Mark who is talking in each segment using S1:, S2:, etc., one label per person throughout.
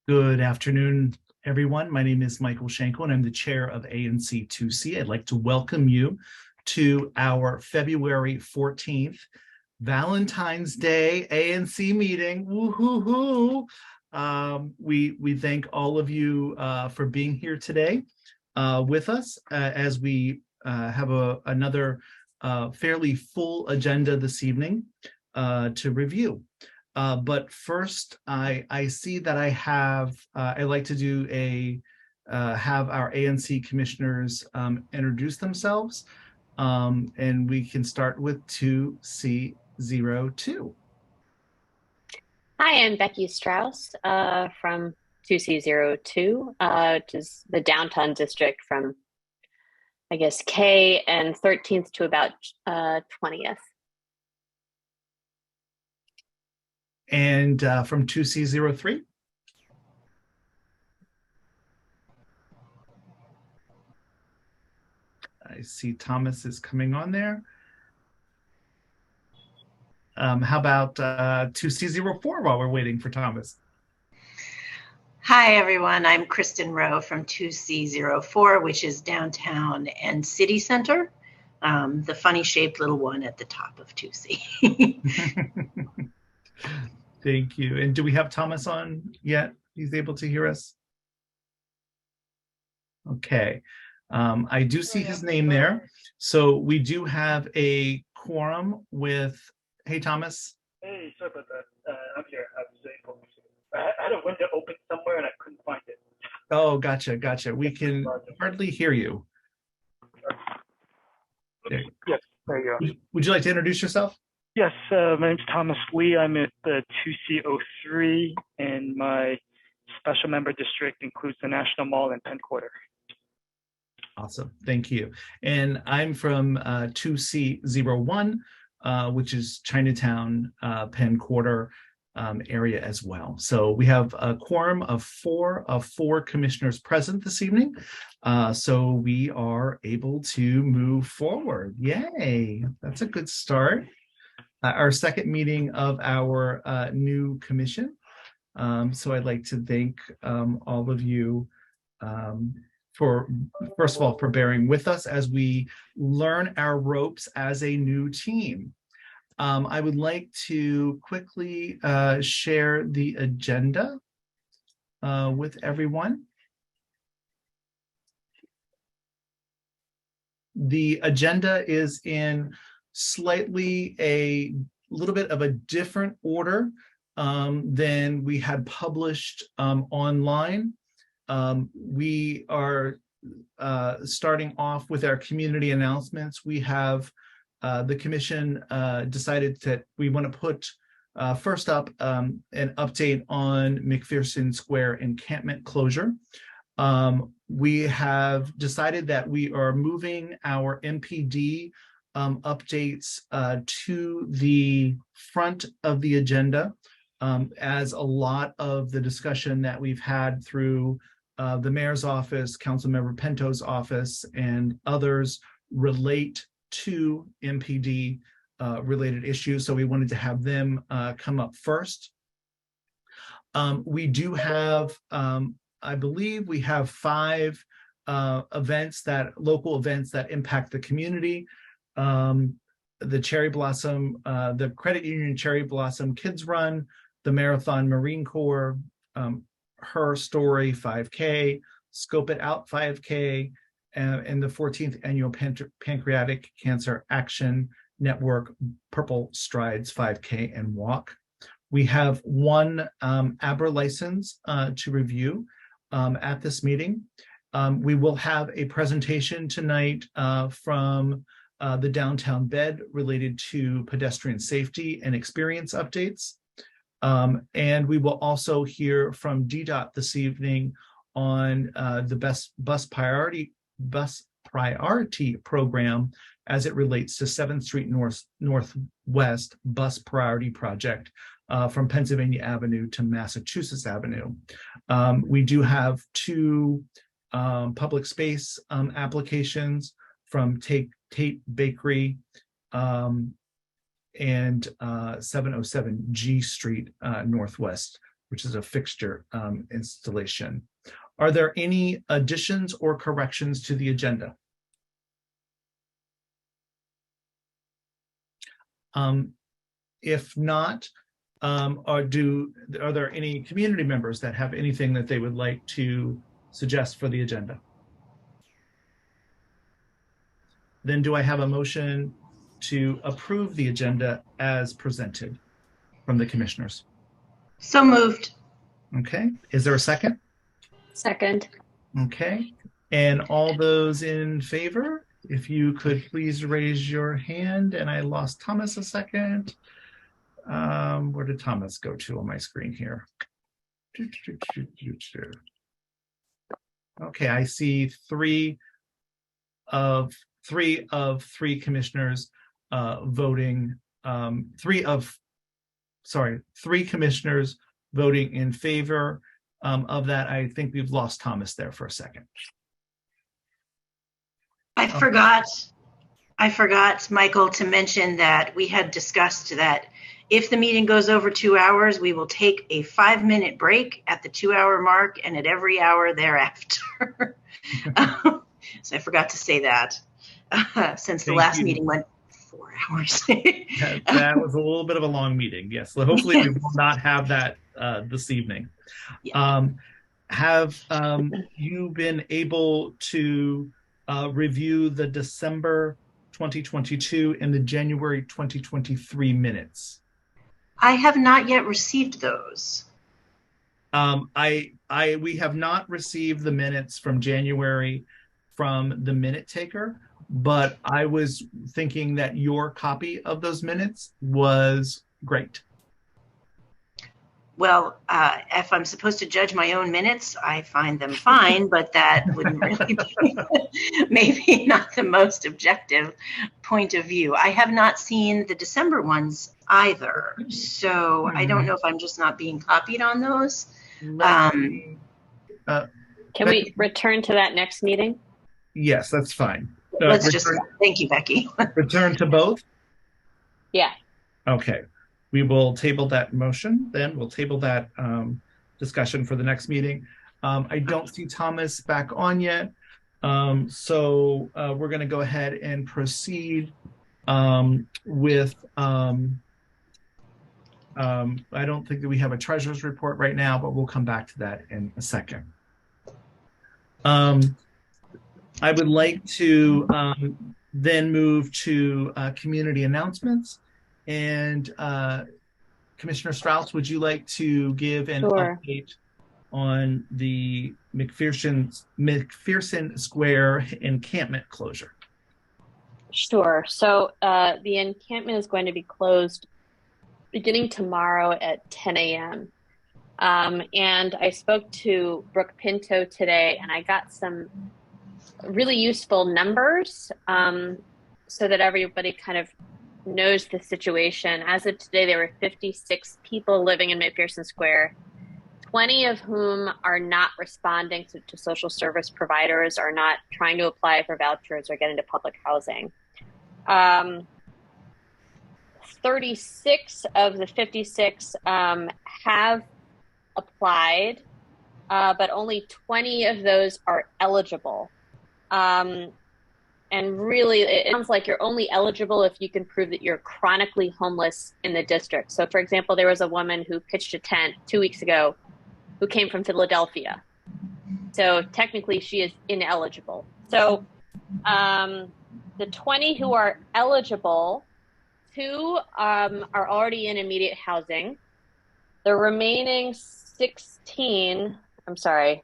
S1: Good afternoon, everyone. My name is Michael Schenkel, and I'm the chair of ANC 2C. I'd like to welcome you to our February 14th Valentine's Day ANC meeting. Woo-hoo-hoo. We thank all of you for being here today with us as we have another fairly full agenda this evening to review. But first, I see that I like to do have our ANC commissioners introduce themselves, and we can start with 2C02.
S2: Hi, I'm Becky Strauss from 2C02, which is the downtown district from, I guess, K and 13th to about 20th.
S1: And from 2C03. I see Thomas is coming on there. How about 2C04 while we're waiting for Thomas?
S3: Hi, everyone. I'm Kristen Rowe from 2C04, which is downtown and city center, the funny shaped little one at the top of 2C.
S1: Thank you. And do we have Thomas on yet? He's able to hear us? Okay. I do see his name there. So we do have a quorum with, hey, Thomas.
S4: Hey, sorry about that. I'm here. I was able to. I had a window open somewhere and I couldn't find it.
S1: Oh, gotcha. We can hardly hear you.
S4: Yes, there you go.
S1: Would you like to introduce yourself?
S4: Yes, my name's Thomas Lee. I'm at the 2C03, and my special member district includes the National Mall and Penn Quarter.
S1: Awesome. Thank you. And I'm from 2C01, which is Chinatown, Penn Quarter area as well. So we have a quorum of four commissioners present this evening. So we are able to move forward. Yay. That's a good start. Our second meeting of our new commission. So I'd like to thank all of you for, first of all, for bearing with us as we learn our ropes as a new team. I would like to quickly share the agenda with everyone. The agenda is in slightly a little bit of a different order than we had published online. We are starting off with our community announcements. We have the commission decided that we want to put first up an update on McPherson Square encampment closure. We have decided that we are moving our MPD updates to the front of the agenda, as a lot of the discussion that we've had through the mayor's office, Councilmember Pento's office, and others relate to MPD related issues. So we wanted to have them come up first. We do have, I believe we have 5 local events that impact the community. The Cherry Blossom, the Credit Union Cherry Blossom Kids Run, the Marathon Marine Corps, Her Story 5K, Scope It Out 5K, and the 14th Annual Pancreatic Cancer Action Network Purple Strides 5K and Walk. We have one ABRA license to review at this meeting. We will have a presentation tonight from the downtown bed related to pedestrian safety and experience updates. And we will also hear from DDOT this evening on the bus priority program as it relates to 7th Street Northwest bus priority project from Pennsylvania Avenue to Massachusetts Avenue. We do have 2 public space applications from Tate Bakery and 707 G Street Northwest, which is a fixture installation. Are there any additions or corrections to the agenda? If not, are there any community members that have anything that they would like to suggest for the agenda? Then do I have a motion to approve the agenda as presented from the commissioners?
S3: So moved.
S1: Okay, is there a second?
S2: Second.
S1: Okay, and all those in favor, if you could please raise your hand. And I lost Thomas a second. Where did Thomas go to on my screen here? Okay, I see three of three commissioners voting. Three commissioners voting in favor of that. I think we've lost Thomas there for a second.
S3: I forgot, Michael, to mention that we had discussed that if the meeting goes over 2 hours, we will take a 5-minute break at the 2-hour mark and at every hour thereafter. So I forgot to say that since the last meeting went 4 hours.
S1: That was a little bit of a long meeting. Yes. So hopefully we will not have that this evening.
S3: Yeah.
S1: Have you been able to review the December 2022 and the January 2023 minutes?
S3: I have not yet received those.
S1: We have not received the minutes from January from the minute taker, but I was thinking that your copy of those minutes was great.
S3: Well, if I'm supposed to judge my own minutes, I find them fine, but that wouldn't really be maybe not the most objective point of view. I have not seen the December ones either, so I don't know if I'm just not being copied on those.
S2: Can we return to that next meeting?
S1: Yes, that's fine.
S3: Thank you, Becky.
S1: Return to both?
S2: Yeah.
S1: Okay. We will table that motion, then we'll table that discussion for the next meeting. I don't see Thomas back on yet. So we're going to go ahead and proceed with, I don't think that we have a treasurer's report right now, but we'll come back to that in a second. I would like to then move to community announcements. And Commissioner Strauss, would you like to give an update on the McPherson Square encampment closure?
S2: Sure. So the encampment is going to be closed beginning tomorrow at 10 a.m. And I spoke to Brooke Pinto today, and I got some really useful numbers so that everybody kind of knows the situation. As of today, there were 56 people living in McPherson Square, 20 of whom are not responding to social service providers, are not trying to apply for vouchers or get into public housing. 36 of the 56 have applied, but only 20 of those are eligible. And really, it sounds like you're only eligible if you can prove that you're chronically homeless in the district. So, for example, there was a woman who pitched a tent 2 weeks ago who came from Philadelphia. So technically, she is ineligible. So the 20 who are eligible, 2 are already in immediate housing. The remaining 16, I'm sorry.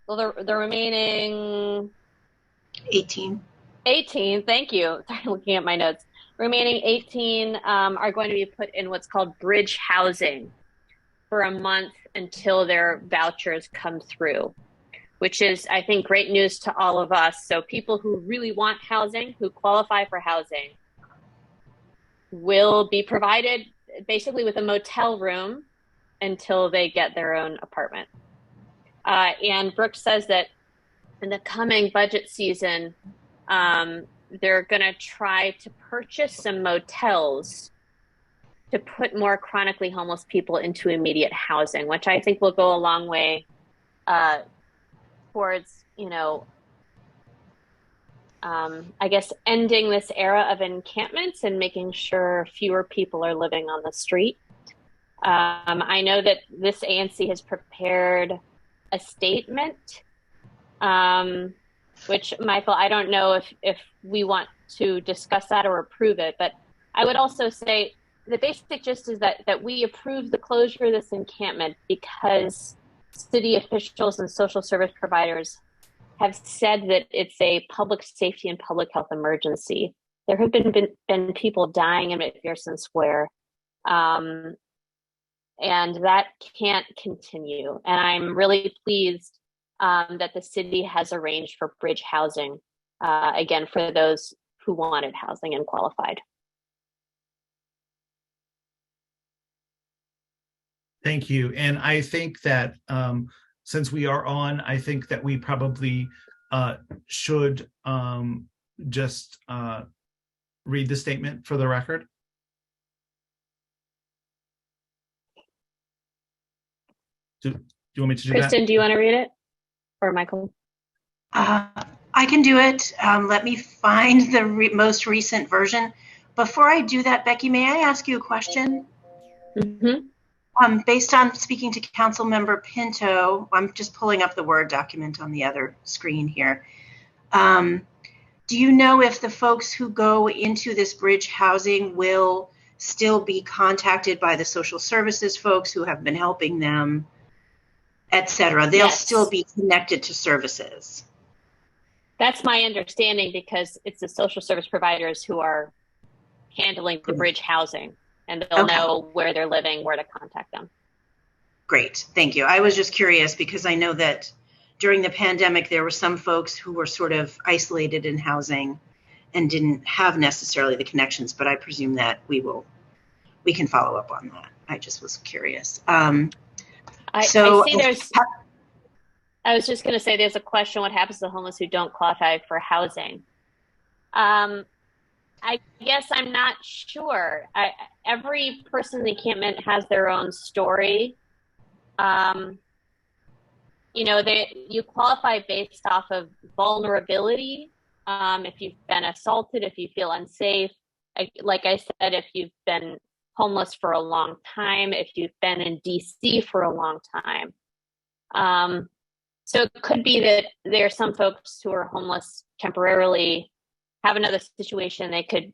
S2: Well, the remaining
S3: 18,
S2: thank you. Sorry, looking at my notes. Remaining 18 are going to be put in what's called bridge housing for a month until their vouchers come through, which is, I think, great news to all of us. So people who really want housing, who qualify for housing, will be provided basically with a motel room until they get their own apartment. And Brooke says that in the coming budget season, they're going to try to purchase some motels to put more chronically homeless people into immediate housing, which I think will go a long way towards, I guess, ending this era of encampments and making sure fewer people are living on the street. I know that this ANC has prepared a statement, which, Michael, I don't know if we want to discuss that or approve it, but I would also say the basic gist is that we approve the closure of this encampment because city officials and social service providers have said that it's a public safety and public health emergency. There have been people dying in McPherson Square, and that can't continue. And I'm really pleased that the city has arranged for bridge housing, again, for those who wanted housing and qualified.
S1: Thank you. And I think that since we are on, I think that we probably should just read the statement for the record. Do you want me to do
S2: Kristen,
S1: that?
S2: do you want to read it? Or Michael?
S3: I can do it. Let me find the most recent version. Before I do that, Becky, may I ask you a question?
S2: Mm-hmm.
S3: Based on speaking to Council Member Pinto, I'm just pulling up the Word document on the other screen here. Do you know if the folks who go into this bridge housing will still be contacted by the social services folks who have been helping them, et cetera? They'll
S2: Yes.
S3: still be connected to services.
S2: That's my understanding because it's the social service providers who are handling the bridge housing, and they'll know where they're living, where to contact them.
S3: Great, thank you. I was just curious because I know that during the pandemic, there were some folks who were sort of isolated in housing and didn't have necessarily the connections, but I presume that we can follow up on that. I just was curious.
S2: I was just going to say there's a question, what happens to homeless who don't qualify for housing? I guess I'm not sure. Every person in the encampment has their own story. You qualify based off of vulnerability. If you've been assaulted, if you feel unsafe, like I said, if you've been homeless for a long time, if you've been in DC for a long time. So it could be that there are some folks who are homeless temporarily, have another situation they could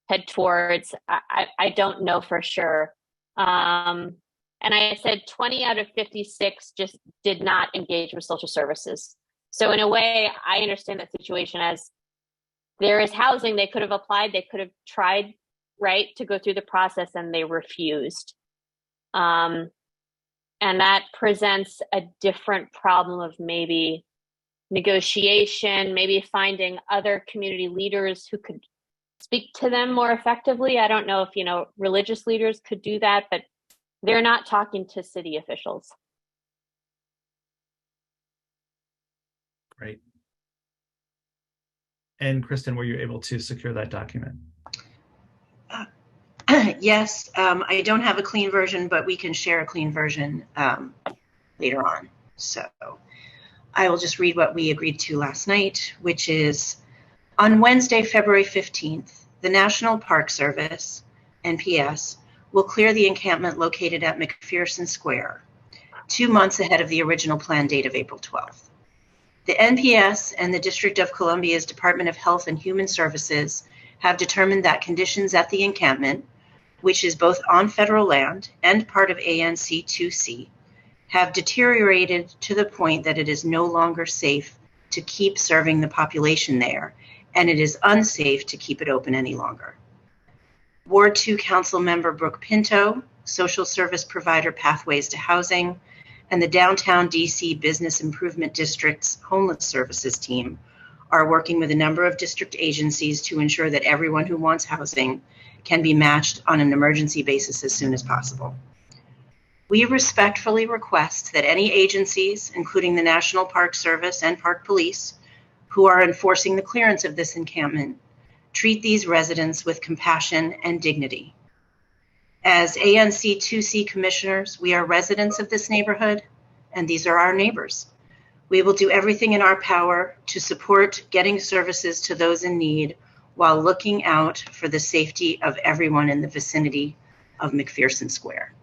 S2: head towards. I don't know for sure. And I said 20 out of 56 just did not engage with social services. So in a way, I understand that situation as there is housing. They could have applied. They could have tried, right, to go through the process, and they refused. And that presents a different problem of maybe negotiation, maybe finding other community leaders who could speak to them more effectively. I don't know if, religious leaders could do that, but they're not talking to city officials.
S1: Great. And Kristen, were you able to secure that document?
S3: Yes, I don't have a clean version, but we can share a clean version later on. So I will just read what we agreed to last night, which is on Wednesday, February 15th, the National Park Service, NPS, will clear the encampment located at McPherson Square 2 months ahead of the original planned date of April 12th. The NPS and the District of Columbia's Department of Health and Human Services have determined that conditions at the encampment, which is both on federal land and part of ANC 2C, have deteriorated to the point that it is no longer safe to keep serving the population there, and it is unsafe to keep it open any longer. Ward 2 Council Member Brooke Pinto, Social Service Provider Pathways to Housing, and the Downtown DC Business Improvement District's Homeless Services team are working with a number of district agencies to ensure that everyone who wants housing can be matched on an emergency basis as soon as possible. We respectfully request that any agencies, including the National Park Service and Park Police, who are enforcing the clearance of this encampment, treat these residents with compassion and dignity. As ANC 2C commissioners, we are residents of this neighborhood, and these are our neighbors. We will do everything in our power to support getting services to those in need while looking out for the safety of everyone in the vicinity of McPherson Square.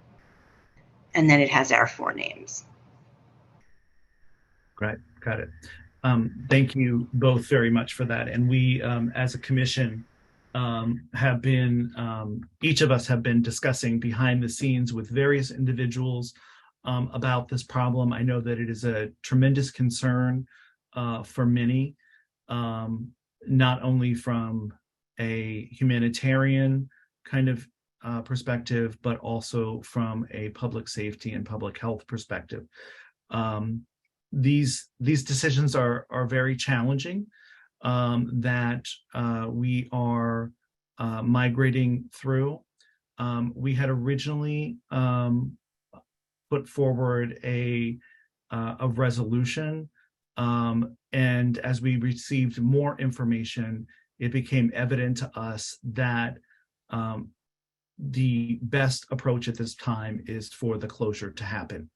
S3: And then it has our 4 names.
S1: Great, got it. Thank you both very much for that. And we, as a commission, have been, each of us have been discussing behind the scenes with various individuals about this problem. I know that it is a tremendous concern for many, not only from a humanitarian kind of perspective, but also from a public safety and public health perspective. These decisions are very challenging, that we are migrating through. We had originally put forward a resolution, and as we received more information, it became evident to us that the best approach at this time is for the closure to happen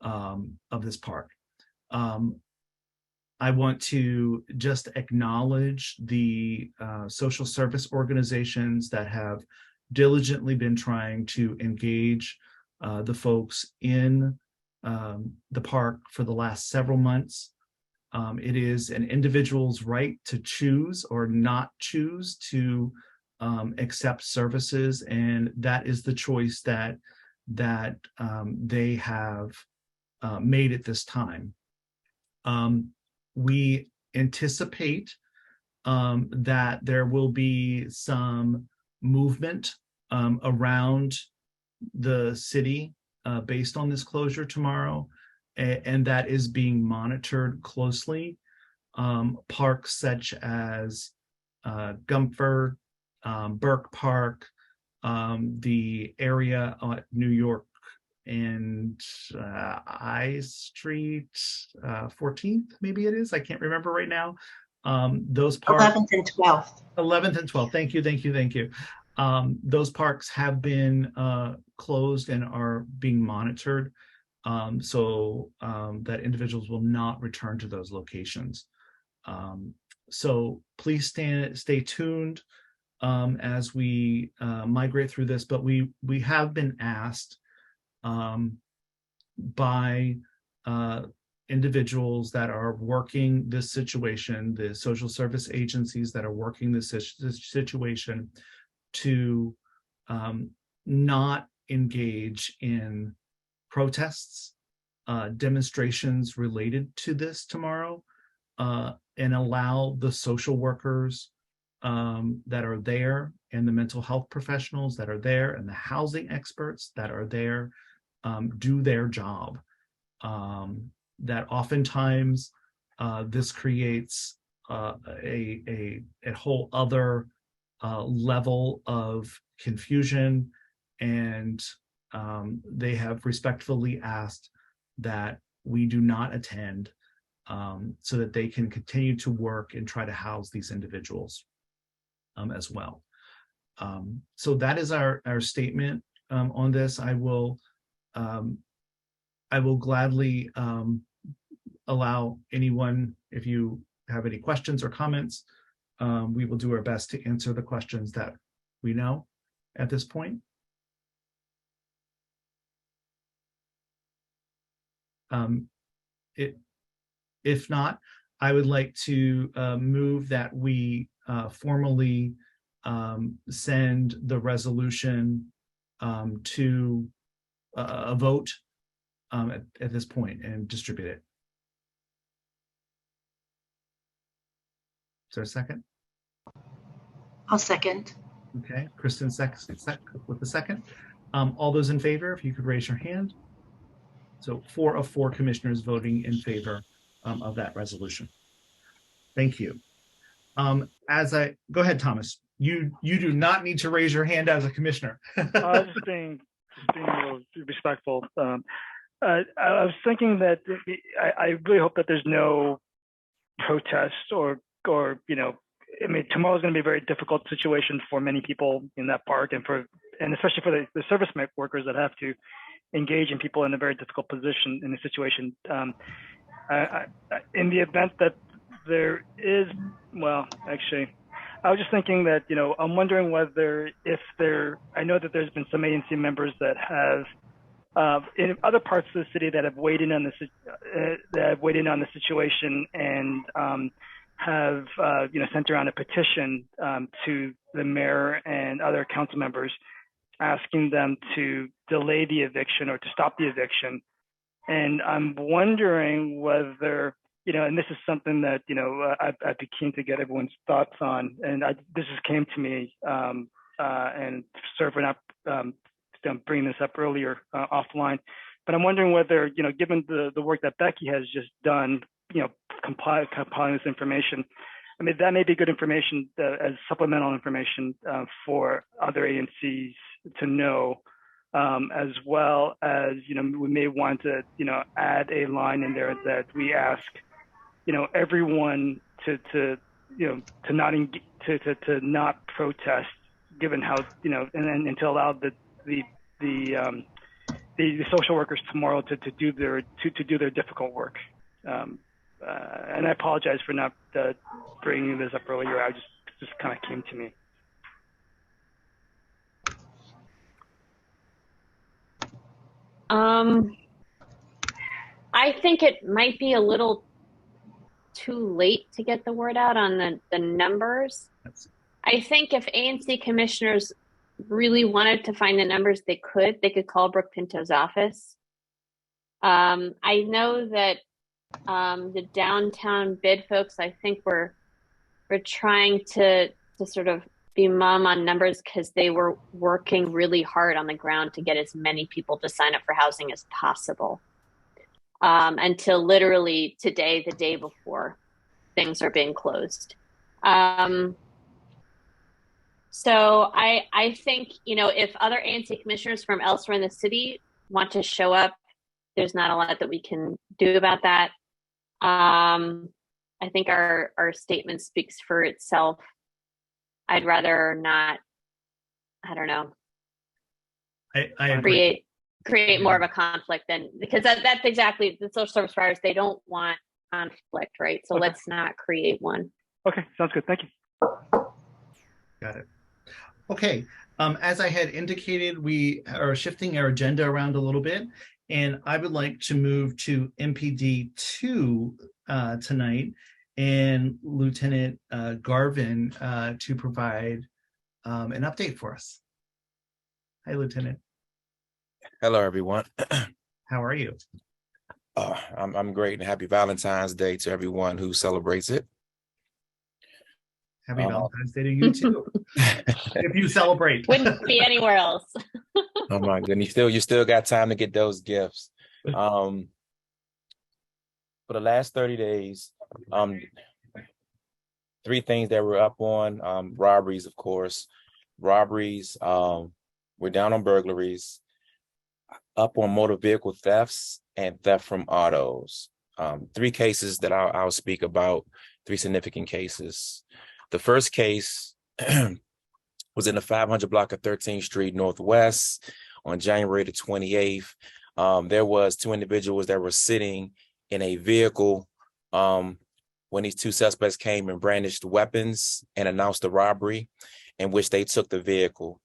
S1: of this park. I want to just acknowledge the social service organizations that have diligently been trying to engage the folks in the park for the last several months. It is an individual's right to choose or not choose to accept services, and that is the choice that they have made at this time. We anticipate that there will be some movement around the city based on this closure tomorrow, and that is being monitored closely. Parks such as Gumford, Burke Park, the area at New York and I Street, 14th, maybe it is. I can't remember right now. Those parks,
S3: 11th and 12th.
S1: 11th and 12th. Thank you. Those parks have been closed and are being monitored, so that individuals will not return to those locations. So please stay tuned as we migrate through this. But we have been asked by individuals that are working this situation, the social service agencies that are working this situation, to not engage in protests, demonstrations related to this tomorrow, and allow the social workers that are there, and the mental health professionals that are there, and the housing experts that are there, do their job. That oftentimes this creates a whole other level of confusion, and they have respectfully asked that we do not attend, so that they can continue to work and try to house these individuals as well. So that is our statement on this. I will gladly allow anyone, if you have any questions or comments, we will do our best to answer the questions that we know at this point. If not, I would like to move that we formally send the resolution to a vote at this point and distribute it. Is there a second?
S3: I'll second.
S1: Okay, Kristen with the second. All those in favor, if you could raise your hand. So 4 of 4 commissioners voting in favor of that resolution. Thank you. Go ahead, Thomas. You do not need to raise your hand as a commissioner.
S4: I was just being a little respectful. I was thinking that I really hope that there's no protest or I mean, tomorrow's going to be a very difficult situation for many people in that park and for and especially for the service workers that have to engage in people in a very difficult position in a situation. In the event that there is, well, actually, I was just thinking that, I'm wondering whether I know that there's been some ANC members that have, in other parts of the city that have weighed in on the situation and have, sent around a petition to the mayor and other council members asking them to delay the eviction or to stop the eviction. And I'm wondering whether, and this is something that, I'd be keen to get everyone's thoughts on. And this just came to me, and sorry for not bringing this up earlier offline. But I'm wondering whether, given the work that Becky has just done, compiling this information, I mean, that may be good information as supplemental information for other ANCs to know, as well as, we may want to, add a line in there that we ask, everyone to not protest, given how, and to allow the social workers tomorrow to do their difficult work. And I apologize for not bringing this up earlier. I just kind of came to me.
S2: I think it might be a little too late to get the word out on the numbers. I think if ANC commissioners really wanted to find the numbers, they could call Brooke Pinto's office. I know that the downtown bid folks, I think we're trying to sort of be mum on numbers because they were working really hard on the ground to get as many people to sign up for housing as possible. Until literally today, the day before things are being closed. So I think, if other ANC commissioners from elsewhere in the city want to show up, there's not a lot that we can do about that. I think our statement speaks for itself. I'd rather not, I don't know,
S1: I
S2: create more of a conflict than, because that's exactly the social service providers. They don't want conflict, right? So let's not create one.
S4: Okay, sounds good. Thank you.
S1: Got it. Okay. As I had indicated, we are shifting our agenda around a little bit, and I would like to move to MPD 2 tonight, and Lieutenant Garvin to provide an update for us. Hi, Lieutenant.
S5: Hello, everyone.
S1: How are you?
S5: I'm great, and happy Valentine's Day to everyone who celebrates it.
S1: Happy Valentine's Day to you too. If you celebrate.
S2: Wouldn't be anywhere else.
S5: Oh my goodness, you still got time to get those gifts. For the last 30 days, 3 things that we're up on, robberies, of course. Robberies, we're down on burglaries, up on motor vehicle thefts, and theft from autos. 3 cases that I'll speak about, 3 significant cases. The first case was in the 500 block of 13th Street Northwest on January the 28th. There was 2 individuals that were sitting in a vehicle when these 2 suspects came and brandished weapons and announced a robbery, in which they took the vehicle.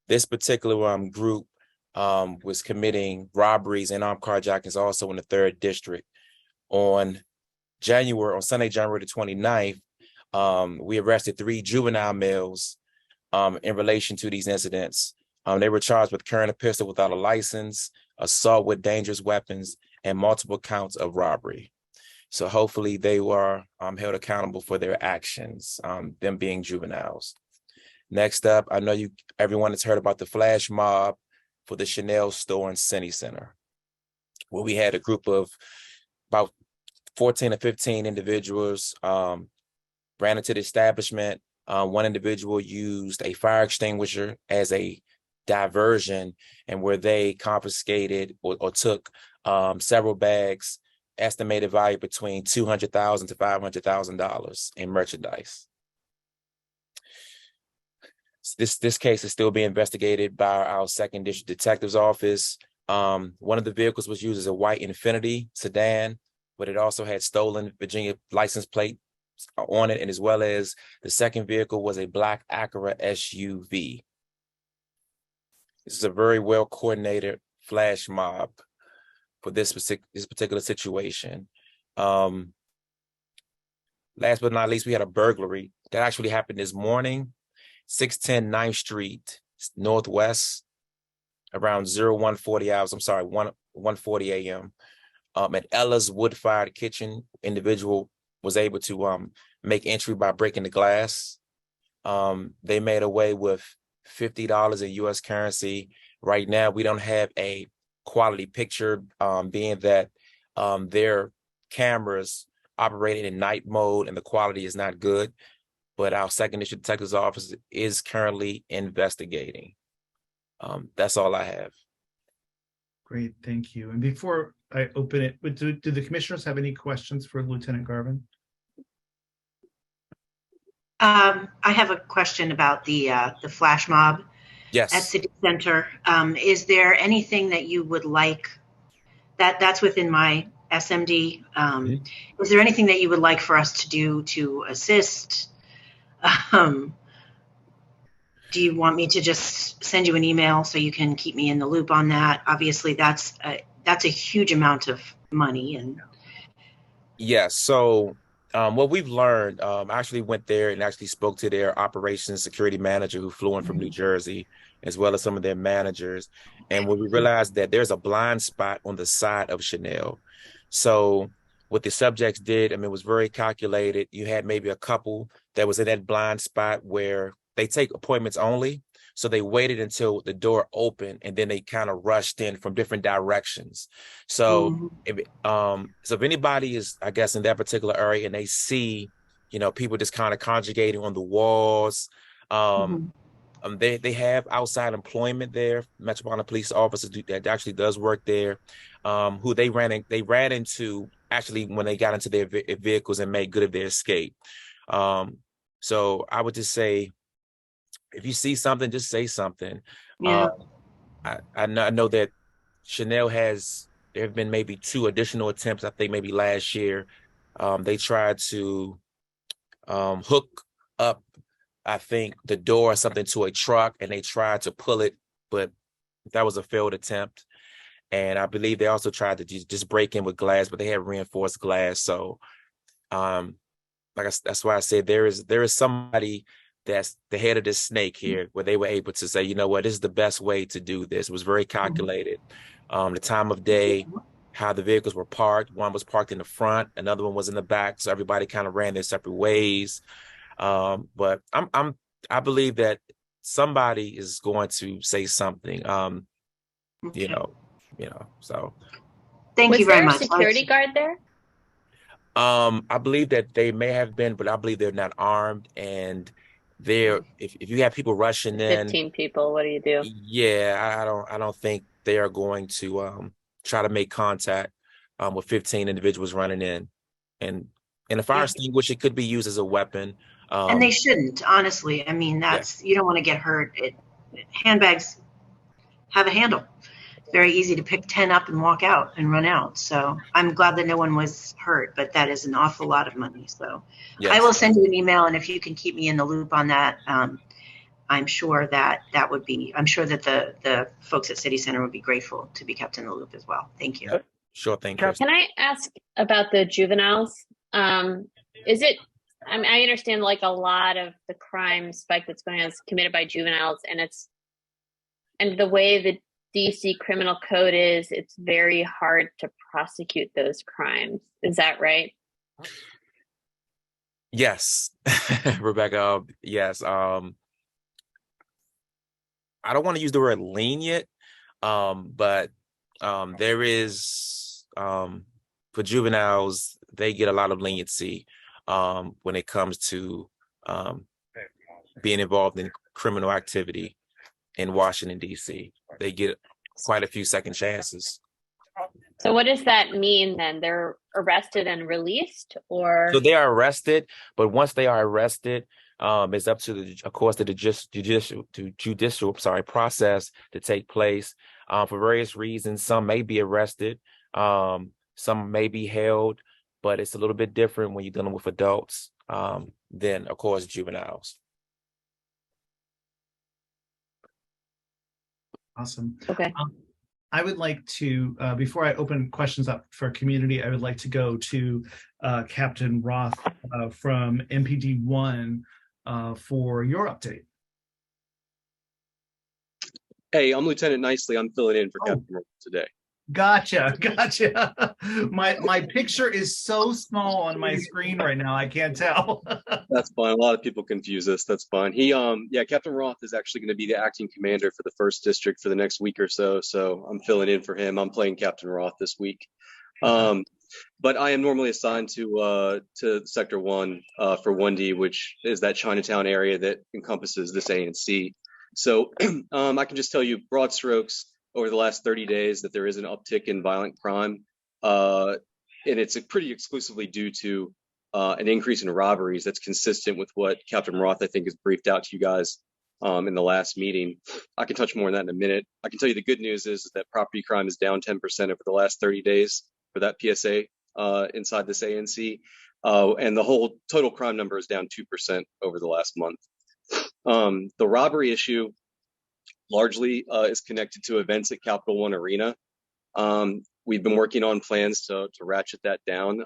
S5: This particular group was committing robberies and armed carjackings also in the 3rd District. On Sunday, January the 29th, we arrested 3 juvenile males in relation to these incidents. They were charged with carrying a pistol without a license, assault with dangerous weapons, and multiple counts of robbery. So hopefully they were held accountable for their actions, them being juveniles. Next up, I know everyone has heard about the flash mob for the Chanel store in City Center, where we had a group of about 14 or 15 individuals ran into the establishment. One individual used a fire extinguisher as a diversion, and where they confiscated or took several bags, estimated value between $200,000 to $500,000 in merchandise. This case is still being investigated by our second district detective's office. One of the vehicles was used as a white Infiniti sedan, but it also had stolen Virginia license plate on it, and as well as the second vehicle was a black Acura SUV. This is a very well coordinated flash mob for this particular situation. Last but not least, we had a burglary that actually happened this morning, 610 9th Street Northwest, around 1:40 hours. I'm sorry, 1:40 a.m. At Ella's wood-fired kitchen. Individual was able to make entry by breaking the glass. They made away with $50 in U.S. currency. Right now, we don't have a quality picture, being that their cameras operated in night mode and the quality is not good. But our second district detective's office is currently investigating. That's all I have.
S1: Great, thank you. And before I open it, do the commissioners have any questions for Lieutenant Garvin?
S3: I have a question about the flash mob
S5: Yes.
S3: at City Center. Is there anything that you would like, that's within my SMD, is there anything that you would like for us to do to assist? Do you want me to just send you an email so you can keep me in the loop on that? Obviously, that's a huge amount of money. And
S5: yes, so what we've learned, I actually went there and actually spoke to their operations security manager who flew in from New Jersey, as well as some of their managers. And what we realized that there's a blind spot on the side of Chanel. So what the subjects did, I mean, it was very calculated. You had maybe a couple that was in that blind spot where they take appointments only. So they waited until the door opened and then they kind of rushed in from different directions. So if anybody is, I guess, in that particular area and they see, people just kind of conjugating on the walls, they have outside employment there, Metropolitan Police officers that actually does work there, who they ran into actually when they got into their vehicles and made good of their escape. So I would just say, if you see something, just say something.
S3: yeah,
S5: I know that Chanel there have been maybe 2 additional attempts, I think maybe last year. They tried to hook up, I think, the door or something to a truck, and they tried to pull it, but that was a failed attempt. And I believe they also tried to just break in with glass, but they had reinforced glass. So that's why I said there is somebody that's the head of this snake here, where they were able to say, you know what, this is the best way to do this. It was very calculated. The time of day, how the vehicles were parked. One was parked in the front, another one was in the back. So everybody kind of ran their separate ways. But I believe that somebody is going to say something, so.
S3: Thank you very much.
S2: Was there a security guard there?
S5: I believe that they may have been, but I believe they're not armed. And if you have people rushing in,
S2: 15 people, what do you do?
S5: Yeah, I don't think they are going to try to make contact with 15 individuals running in. And a fire extinguisher could be used as a weapon.
S3: And they shouldn't, honestly. I mean, you don't want to get hurt. Handbags have a handle. Very easy to pick 10 up and walk out and run out. So I'm glad that no one was hurt, but that is an awful lot of money. So yes. I will send you an email, and if you can keep me in the loop on that, I'm sure that the folks at City Center would be grateful to be kept in the loop as well. Thank you.
S5: Sure thing. Can
S2: I ask about the juveniles? I understand like a lot of the crime spike that's going on is committed by juveniles, and the way the DC criminal code is, it's very hard to prosecute those crimes. Is that right?
S5: Yes, Rebecca. Yes. I don't want to use the word lenient, but there is, for juveniles, they get a lot of leniency when it comes to being involved in criminal activity in Washington, D.C. They get quite a few second chances.
S2: So what does that mean then? They're arrested and released, or?
S5: So they are arrested, but once they are arrested, It's up to the, of course, the judicial process to take place. For various reasons, some may be arrested, some may be held, but it's a little bit different when you're dealing with adults than, of course, juveniles.
S1: Awesome.
S2: Okay.
S1: I would like to, before I open questions up for community, I would like to go to Captain Roth from MPD 1 for your update.
S6: Hey, I'm Lieutenant Nicely. I'm filling in for
S1: Oh.
S6: Captain Roth today.
S1: Gotcha. My picture is so small on my screen right now, I can't tell.
S6: That's fine. A lot of people confuse us. That's fine. Captain Roth is actually going to be the acting commander for the 1st District for the next week or so. So I'm filling in for him. I'm playing Captain Roth this week. But I am normally assigned to Sector 1 for 1D, which is that Chinatown area that encompasses this ANC. So I can just tell you broad strokes over the last 30 days that there is an uptick in violent crime. And it's pretty exclusively due to an increase in robberies that's consistent with what Captain Roth, I think, has briefed out to you guys in the last meeting. I can touch more on that in a minute. I can tell you the good news is that property crime is down 10% over the last 30 days for that PSA inside this ANC. And the whole total crime number is down 2% over the last month. The robbery issue largely is connected to events at Capital One Arena. We've been working on plans to ratchet that down.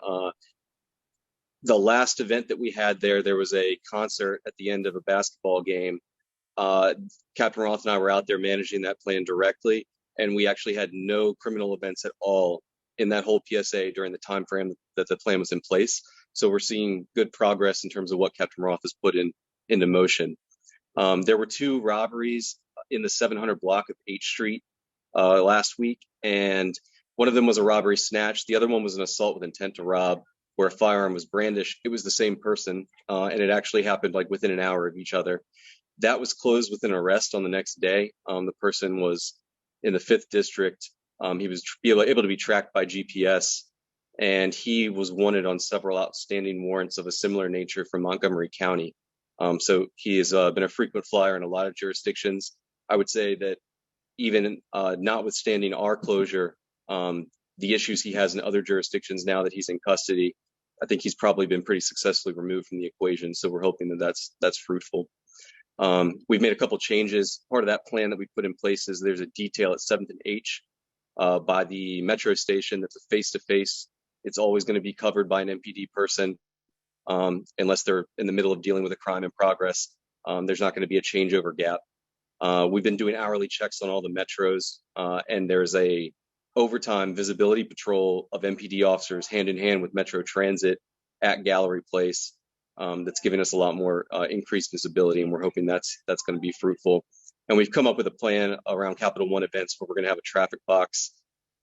S6: The last event that we had there was a concert at the end of a basketball game. Captain Roth and I were out there managing that plan directly, and we actually had no criminal events at all in that whole PSA during the time frame that the plan was in place. So we're seeing good progress in terms of what Captain Roth has put into motion. There were 2 robberies in the 700 block of H Street last week, and one of them was a robbery snatch. The other one was an assault with intent to rob, where a firearm was brandished. It was the same person, and it actually happened like within an hour of each other. That was closed with an arrest on the next day. The person was in the 5th District. He was able to be tracked by GPS, and he was wanted on several outstanding warrants of a similar nature from Montgomery County. So he has been a frequent flyer in a lot of jurisdictions. I would say that even notwithstanding our closure, the issues he has in other jurisdictions now that he's in custody, I think he's probably been pretty successfully removed from the equation. So we're hoping that that's fruitful. We've made a couple changes. Part of that plan that we put in place is there's a detail at 7th and H by the metro station that's a face-to-face. It's always going to be covered by an MPD person unless they're in the middle of dealing with a crime in progress. There's not going to be a changeover gap. We've been doing hourly checks on all the metros, and there's a overtime visibility patrol of MPD officers hand in hand with Metro Transit at Gallery Place. That's giving us a lot more increased visibility, and we're hoping that's going to be fruitful. And we've come up with a plan around Capital One events where we're going to have a traffic box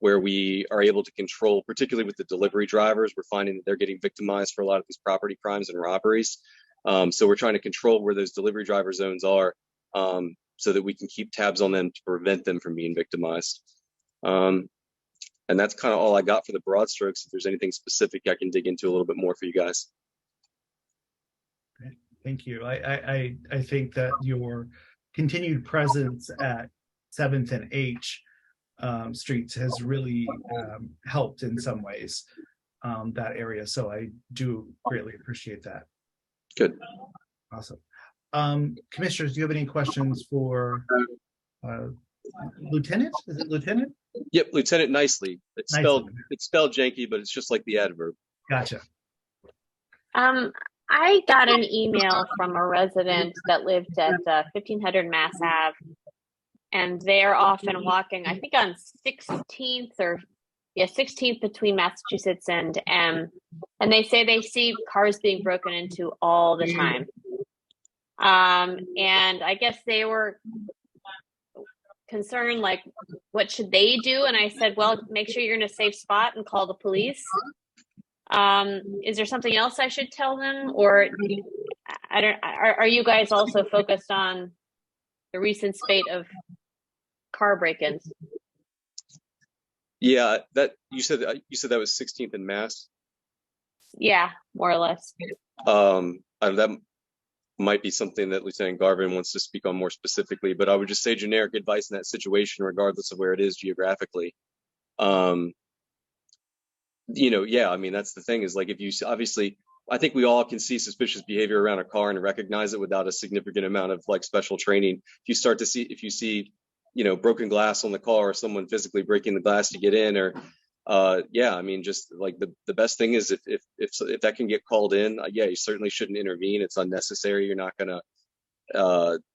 S6: where we are able to control, particularly with the delivery drivers. We're finding that they're getting victimized for a lot of these property crimes and robberies. So we're trying to control where those delivery driver zones are so that we can keep tabs on them to prevent them from being victimized. And that's kind of all I got for the broad strokes. If there's anything specific I can dig into a little bit more for you guys.
S1: Thank you. I think that your continued presence at 7th and H streets has really helped in some ways that area. So I do greatly appreciate that.
S6: Good.
S1: Awesome. Commissioners, do you have any questions for Lieutenant? Is it Lieutenant?
S6: Yep, Lieutenant Nicely. It's
S1: Nicely.
S6: spelled janky, but it's just like the adverb.
S1: Gotcha.
S2: I got an email from a resident that lived at 1500 Mass Ave, and they're often walking, I think on 16th between Massachusetts and M, and they say they see cars being broken into all the time. And I guess they were concerned, like, what should they do? And I said, well, make sure you're in a safe spot and call the police. Is there something else I should tell them, or are you guys also focused on the recent spate of car break-ins?
S6: Yeah, that you said that was 16th and Mass.
S2: Yeah, more or less.
S6: That might be something that Lieutenant Garvin wants to speak on more specifically, but I would just say generic advice in that situation, regardless of where it is geographically. Yeah, I mean, that's the thing is like, if you obviously, I think we all can see suspicious behavior around a car and recognize it without a significant amount of like special training. If you see, broken glass on the car or someone physically breaking the glass to get in, or yeah, I mean, just like the best thing is if that can get called in, yeah, you certainly shouldn't intervene. It's unnecessary. You're not gonna.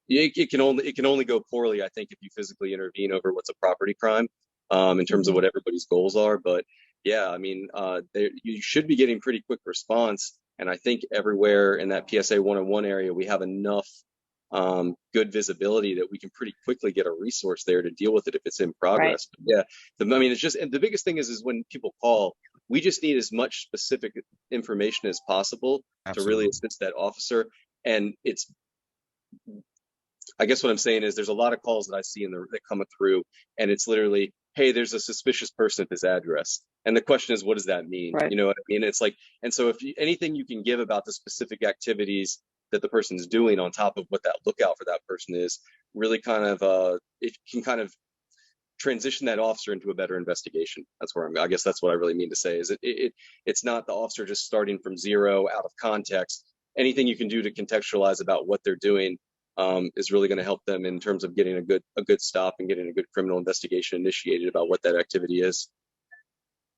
S6: It can only go poorly, I think, if you physically intervene over what's a property crime, in terms of what everybody's goals are. But yeah, I mean, you should be getting pretty quick response. And I think everywhere in that PSA 101 area, we have enough good visibility that we can pretty quickly get a resource there to deal with it if it's in progress. But yeah, I mean, it's just, and the biggest thing is when people call, we just need as much specific information as possible to really assist that officer. And I guess what I'm saying is there's a lot of calls that I see that come through, and it's literally, hey, there's a suspicious person at this address. And the question is, what does that mean?
S2: Right.
S6: You know what I mean? It's like, and so if anything you can give about the specific activities that the person's doing on top of what that lookout for that person is, really kind of, it can kind of transition that officer into a better investigation. I guess that's what I really mean to say is it's not the officer just starting from zero out of context. Anything you can do to contextualize about what they're doing is really going to help them in terms of getting a good stop and getting a good criminal investigation initiated about what that activity is.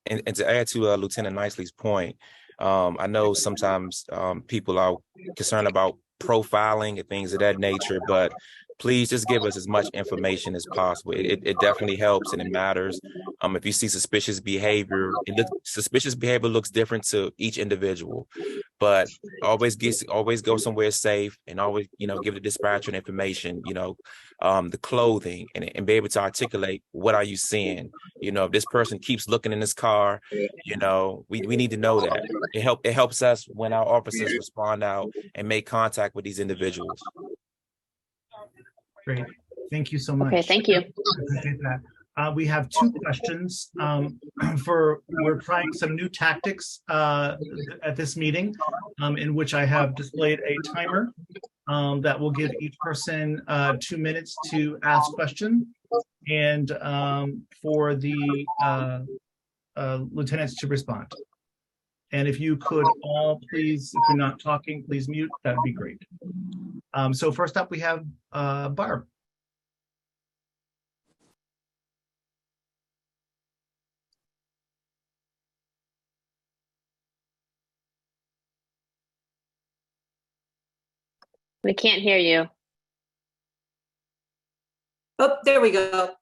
S5: And to add to Lieutenant Nicely's point, I know sometimes people are concerned about profiling and things of that nature, but please just give us as much information as possible. It definitely helps and it matters. If you see suspicious behavior, suspicious behavior looks different to each individual, but always go somewhere safe and always, give the dispatcher information, the clothing and be able to articulate what are you seeing. If this person keeps looking in this car, we need to know that. It helps us when our officers respond out and make contact with these individuals.
S1: Great. Thank you so much.
S2: Okay, thank you.
S1: I appreciate that. We have two questions. We're trying some new tactics at this meeting, in which I have displayed a timer that will give each person 2 minutes to ask question, and for the lieutenants to respond. And if you could all please, if you're not talking, please mute, that would be great. So first up, we have Barb.
S2: We can't hear you.
S7: Oh, there we go.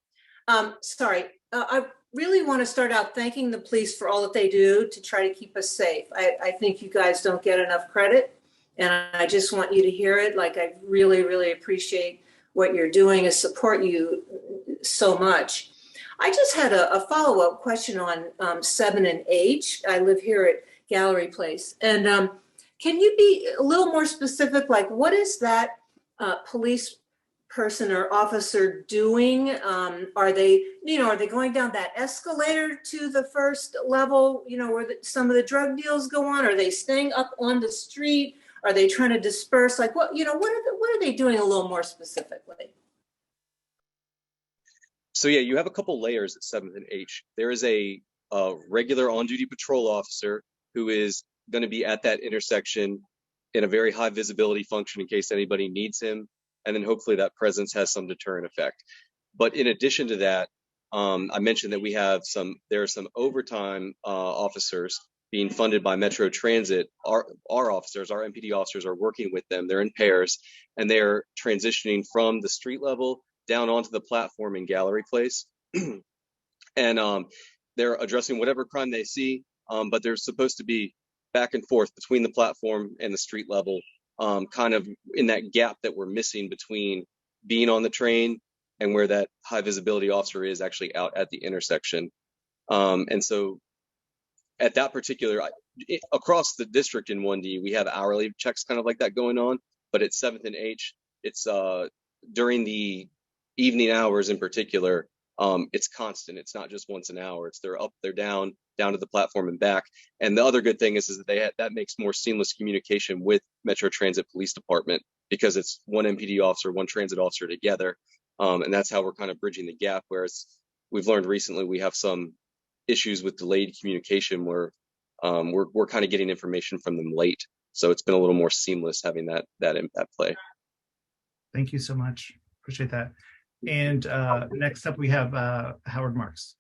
S7: Sorry. I really want to start out thanking the police for all that they do to try to keep us safe. I think you guys don't get enough credit, and I just want you to hear it. Like, I really, really appreciate what you're doing and support you so much. I just had a follow-up question on 7 and H. I live here at Gallery Place. And can you be a little more specific? Like, what is that police person or officer doing? Are they going down that escalator to the first level, where some of the drug deals go on? Are they staying up on the street? Are they trying to disperse? Like, what are they doing a little more specifically?
S6: So yeah, you have a couple layers at 7th and H. There is a regular on-duty patrol officer who is going to be at that intersection in a very high visibility function in case anybody needs him. And then hopefully that presence has some deterrent effect. But in addition to that, I mentioned that there are some overtime officers being funded by Metro Transit. Our officers, our MPD officers are working with them. They're in pairs, and they're transitioning from the street level down onto the platform in Gallery Place. And they're addressing whatever crime they see, but they're supposed to be back and forth between the platform and the street level, kind of in that gap that we're missing between being on the train and where that high visibility officer is actually out at the intersection. And so at that particular, across the district in 1D, we have hourly checks kind of like that going on, but at 7th and H, it's during the evening hours in particular, it's constant. It's not just once an hour. It's they're up, they're down, down to the platform and back. And the other good thing is that that makes more seamless communication with Metro Transit Police Department, because it's one MPD officer, one transit officer together. And that's how we're kind of bridging the gap. Whereas we've learned recently we have some issues with delayed communication where we're kind of getting information from them late. So it's been a little more seamless having that play.
S1: Thank you so much. Appreciate that. And next up, we have Howard Marks.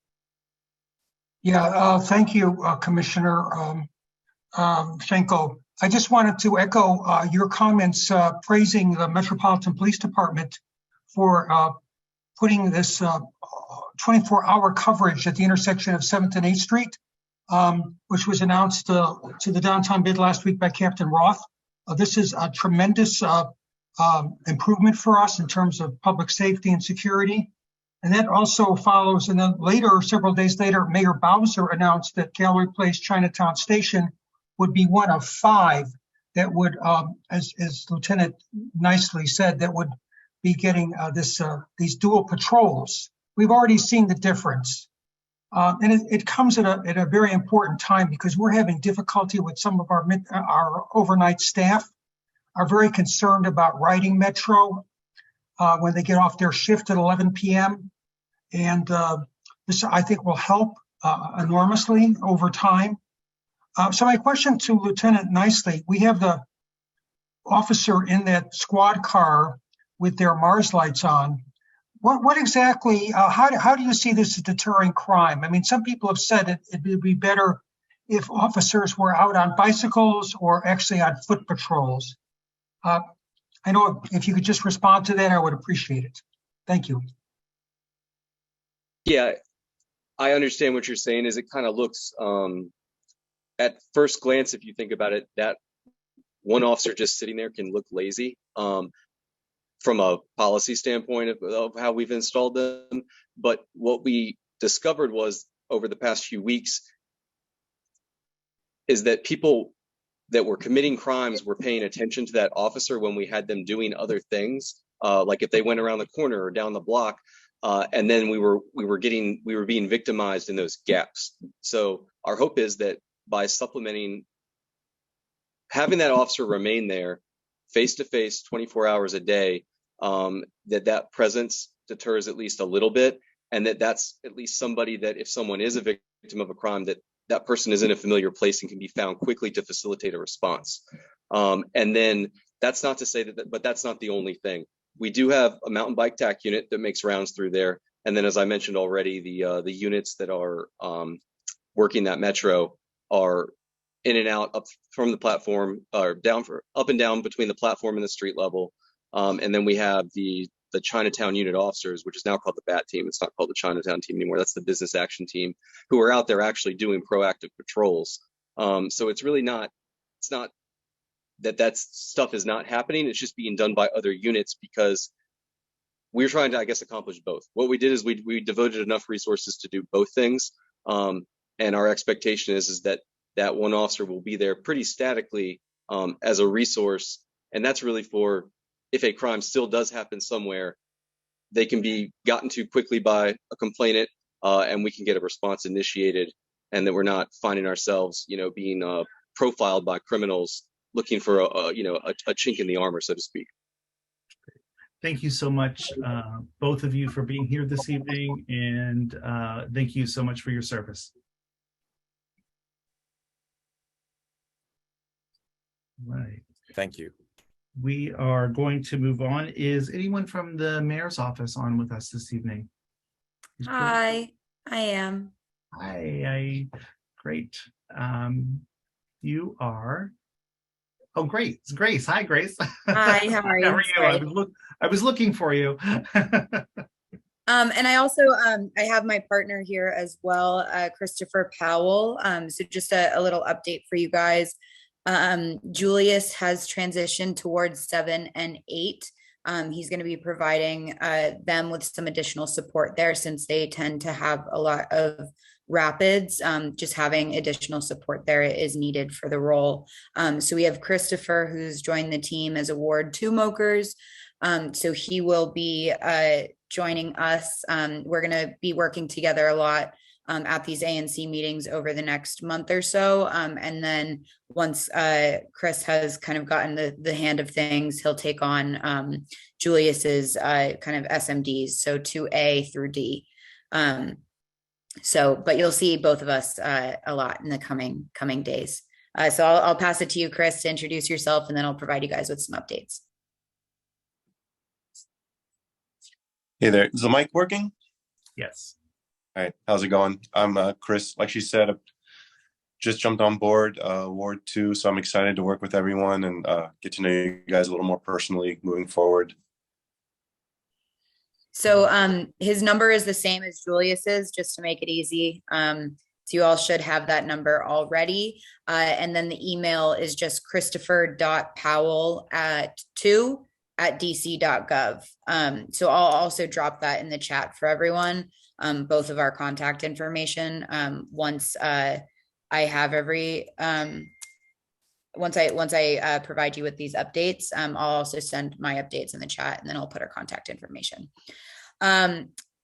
S8: Yeah, thank you, Commissioner Schenko. I just wanted to echo your comments praising the Metropolitan Police Department for putting this 24-hour coverage at the intersection of 7th and 8th Street, which was announced to the downtown bid last week by Captain Roth. This is a tremendous improvement for us in terms of public safety and security. And that also follows, and then later, several days later, Mayor Bowser announced that Gallery Place Chinatown Station would be one of 5 that would, as Lieutenant nicely said, that would be getting these dual patrols. We've already seen the difference. And it comes at a very important time, because we're having difficulty with some of our overnight staff are very concerned about riding Metro when they get off their shift at 11 p.m. And this, I think, will help enormously over time. So my question to Lieutenant Nicely, we have the officer in that squad car with their Mars lights on. What exactly, how do you see this as deterring crime? I mean, some people have said it would be better if officers were out on bicycles or actually on foot patrols. I know if you could just respond to that, I would appreciate it. Thank you.
S6: Yeah, I understand what you're saying. Is it kind of looks, at first glance, if you think about it, that one officer just sitting there can look lazy from a policy standpoint of how we've installed them. But what we discovered was over the past few weeks is that people that were committing crimes were paying attention to that officer when we had them doing other things, like if they went around the corner or down the block, and then we were being victimized in those gaps. So our hope is that by supplementing, having that officer remain there face to face 24 hours a day, that presence deters at least a little bit, and that's at least somebody that if someone is a victim of a crime, that person is in a familiar place and can be found quickly to facilitate a response. And then that's not to say but that's not the only thing. We do have a mountain bike TAC unit that makes rounds through there. And then, as I mentioned already, the units that are working that metro are in and out up from the platform, or up and down between the platform and the street level. And then we have the Chinatown unit officers, which is now called the BAT team. It's not called the Chinatown team anymore. That's the business action team, who are out there actually doing proactive patrols. So it's really not, it's not that stuff is not happening. It's just being done by other units, because we're trying to, I guess, accomplish both. What we did is we devoted enough resources to do both things. And our expectation is that one officer will be there pretty statically as a resource. And that's really for, if a crime still does happen somewhere, they can be gotten to quickly by a complainant, and we can get a response initiated, and that we're not finding ourselves, being profiled by criminals looking for a chink in the armor, so to speak.
S1: Thank you so much, both of you, for being here this evening, and thank you so much for your service. Right.
S5: Thank you.
S1: We are going to move on. Is anyone from the mayor's office on with us this evening?
S9: Hi, I am.
S1: Hi, great. You are. Oh, great. It's Grace. Hi, Grace.
S9: Hi, how are you?
S1: How are you? I was looking for you.
S9: And I also, I have my partner here as well, Christopher Powell. So just a little update for you guys. Julius has transitioned towards 7 and 8. He's going to be providing them with some additional support there, since they tend to have a lot of rapids. Just having additional support there is needed for the role. So we have Christopher, who's joined the team as a Ward 2 Mokers. So he will be joining us. We're going to be working together a lot at these ANC meetings over the next month or so. And then once Chris has kind of gotten the hand of things, he'll take on Julius's kind of SMDs, so 2A through D. But you'll see both of us a lot in the coming days. So I'll pass it to you, Chris, to introduce yourself, and then I'll provide you guys with some updates.
S10: Hey there, is the mic working?
S1: Yes.
S10: All right, how's it going? I'm Chris. Like she said, I just jumped on board Ward 2, so I'm excited to work with everyone and get to know you guys a little more personally moving forward.
S9: So his number is the same as Julius's, just to make it easy. So you all should have that number already. And then the email is just christopher.powell@2@dc.gov. So I'll also drop that in the chat for everyone, both of our contact information. Once I have once I provide you with these updates, I'll also send my updates in the chat, and then I'll put our contact information.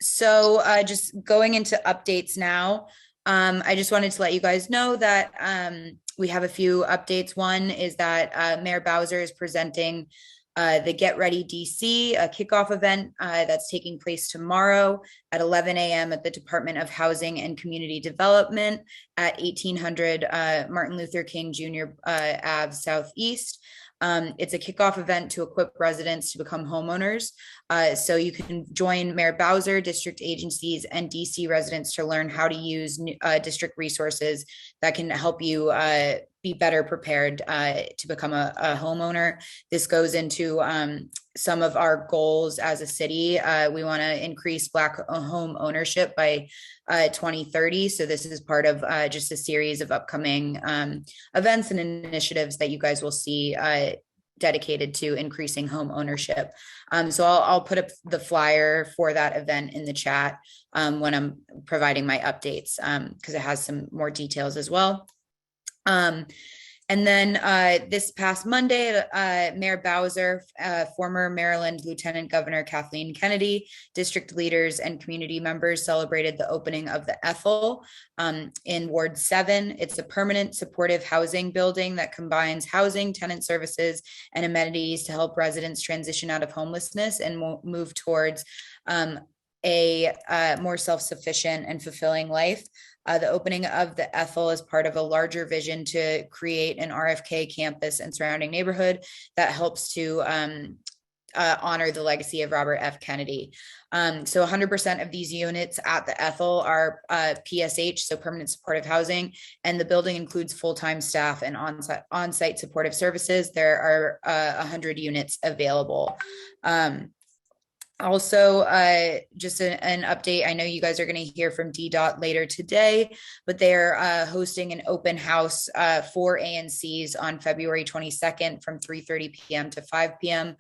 S9: Just going into updates now, I just wanted to let you guys know that we have a few updates. One is that Mayor Bowser is presenting the Get Ready DC, a kickoff event that's taking place tomorrow at 11 a.m. at the Department of Housing and Community Development at 1800 Martin Luther King Jr. Ave Southeast. It's a kickoff event to equip residents to become homeowners. So you can join Mayor Bowser, district agencies, and DC residents to learn how to use district resources that can help you be better prepared to become a homeowner. This goes into some of our goals as a city. We want to increase Black home ownership by 2030. So this is part of just a series of upcoming events and initiatives that you guys will see dedicated to increasing home ownership. So I'll put up the flyer for that event in the chat when I'm providing my updates, because it has some more details as well. And then this past Monday, Mayor Bowser, former Maryland Lieutenant Governor Kathleen Kennedy, district leaders and community members celebrated the opening of the Ethel in Ward 7. It's a permanent supportive housing building that combines housing, tenant services, and amenities to help residents transition out of homelessness and move towards a more self-sufficient and fulfilling life. The opening of the Ethel is part of a larger vision to create an RFK campus and surrounding neighborhood that helps to honor the legacy of Robert F. Kennedy. So 100% of these units at the Ethel are PSH, so permanent supportive housing, and the building includes full-time staff and on-site supportive services. There are 100 units available. Also, just an update. I know you guys are going to hear from DDOT later today, but they're hosting an open house for ANCs on February 22nd from 3:30 p.m. to 5 p.m.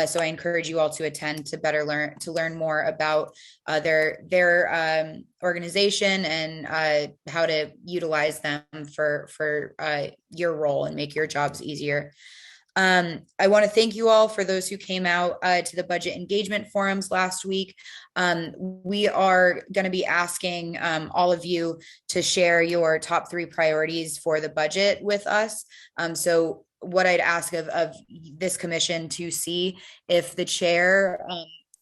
S9: So I encourage you all to attend to learn more about their organization and how to utilize them for your role and make your jobs easier. I want to thank you all for those who came out to the budget engagement forums last week. We are going to be asking all of you to share your top 3 priorities for the budget with us. So what I'd ask of this commission to see if the chair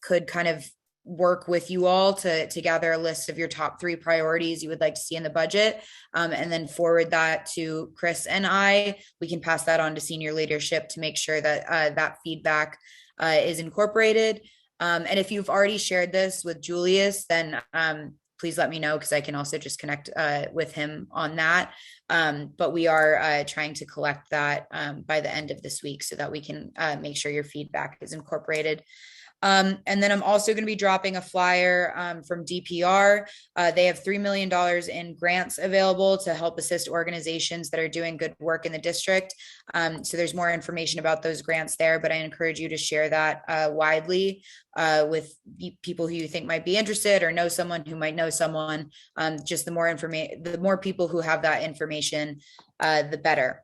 S9: could kind of work with you all to gather a list of your top 3 priorities you would like to see in the budget, and then forward that to Chris and we can pass that on to senior leadership to make sure that that feedback is incorporated. And if you've already shared this with Julius, then please let me know, because I can also just connect with him on that. But we are trying to collect that by the end of this week so that we can make sure your feedback is incorporated. And then I'm also going to be dropping a flyer from DPR. They have $3 million in grants available to help assist organizations that are doing good work in the district. So there's more information about those grants there, but I encourage you to share that widely with people who you think might be interested or know someone who might know someone. Just the more people who have that information, the better.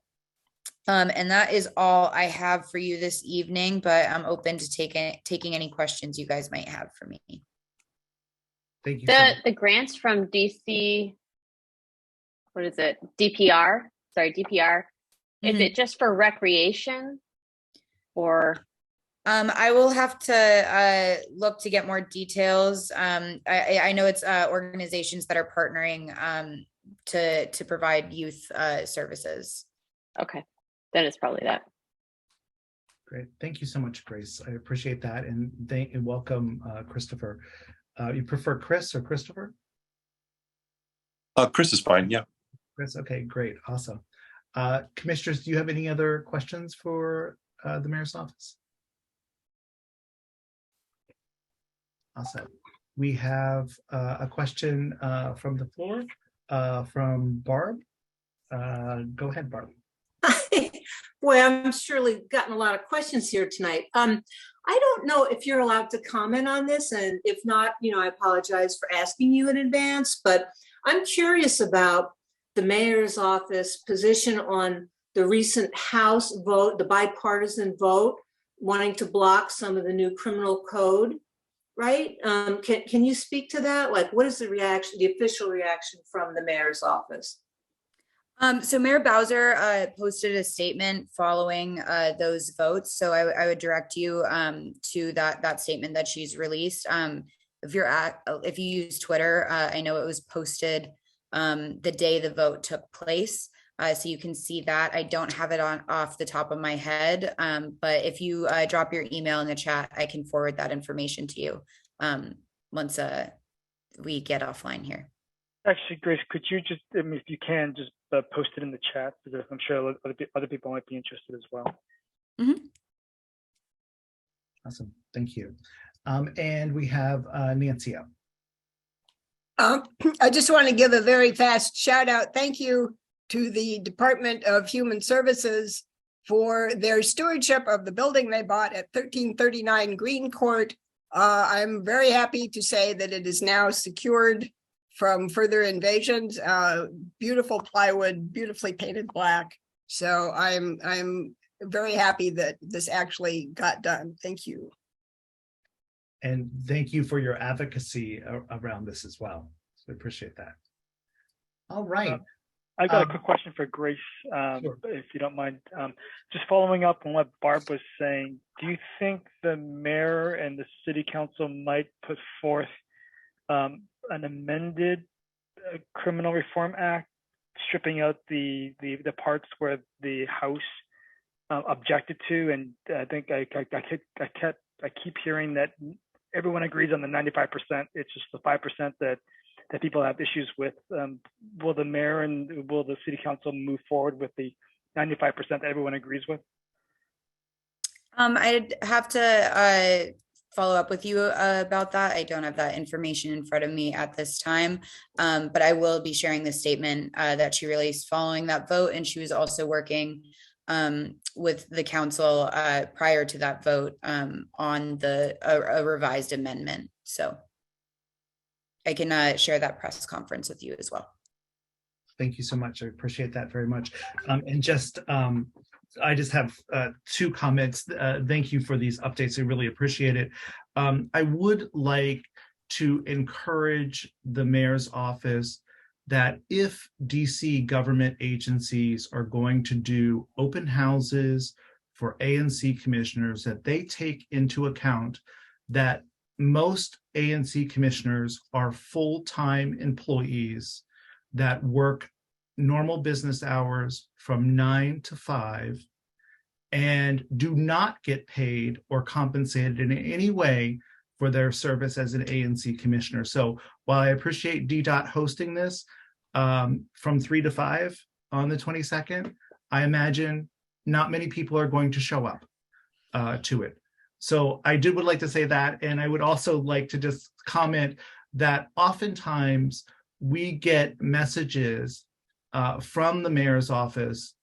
S9: And that is all I have for you this evening, but I'm open to taking any questions you guys might have for me.
S1: Thank you so much.
S2: The grants from DC, what is it? DPR? Sorry, DPR. Is it just for recreation or?
S9: I will have to look to get more details. I know it's organizations that are partnering to provide youth services.
S2: Okay, then it's probably that.
S1: Great. Thank you so much, Grace. I appreciate that. And welcome, Christopher. You prefer Chris or Christopher?
S10: Chris is fine. Yeah.
S1: Chris. Okay, great. Awesome. Commissioners, do you have any other questions for the mayor's office? Awesome. We have a question from the floor from Barb. Go ahead, Barb.
S7: Boy, I'm surely gotten a lot of questions here tonight. I don't know if you're allowed to comment on this, and if not, I apologize for asking you in advance, but I'm curious about the mayor's office position on the recent House vote, the bipartisan vote, wanting to block some of the new criminal code, right? Can you speak to that? Like, what is the reaction, the official reaction from the mayor's office?
S9: So Mayor Bowser posted a statement following those votes. So I would direct you to that statement that she's released. If you use Twitter, I know it was posted the day the vote took place. So you can see that. I don't have it off the top of my head, but if you drop your email in the chat, I can forward that information to you once we get offline here.
S4: Actually, Grace, could you just, if you can, just post it in the chat, because I'm sure other people might be interested as well.
S9: Mm-hmm.
S1: Awesome. Thank you. And we have Nancy.
S11: I just want to give a very fast shout out. Thank you to the Department of Human Services for their stewardship of the building they bought at 1339 Green Court. I'm very happy to say that it is now secured from further invasions. Beautiful plywood, beautifully painted black. So I'm very happy that this actually got done. Thank you.
S1: And thank you for your advocacy around this as well. So I appreciate that. All right.
S4: I've got a quick question for Grace, sure, if you don't mind. Just following up on what Barb was saying, do you think the mayor and the city council might put forth an amended criminal reform act, stripping out the parts where the House objected to? And I think I keep hearing that everyone agrees on the 95%. It's just the 5% that people have issues with. Will the mayor and will the city council move forward with the 95% that everyone agrees with?
S9: I'd have to follow up with you about that. I don't have that information in front of me at this time, but I will be sharing the statement that she released following that vote. And she was also working with the council prior to that vote on a revised amendment. So I can share that press conference with you as well.
S1: Thank you so much. I appreciate that very much. And just, I just have two comments. Thank you for these updates. I really appreciate it. I would like to encourage the mayor's office that if DC government agencies are going to do open houses for ANC commissioners, that they take into account that most ANC commissioners are full-time employees that work normal business hours from 9 to 5 and do not get paid or compensated in any way for their service as an ANC commissioner. So while I appreciate DDOT hosting this from 3 to 5 on the 22nd, I imagine not many people are going to show up to it. So I would like to say that, and I would also like to just comment that oftentimes we get messages from the mayor's office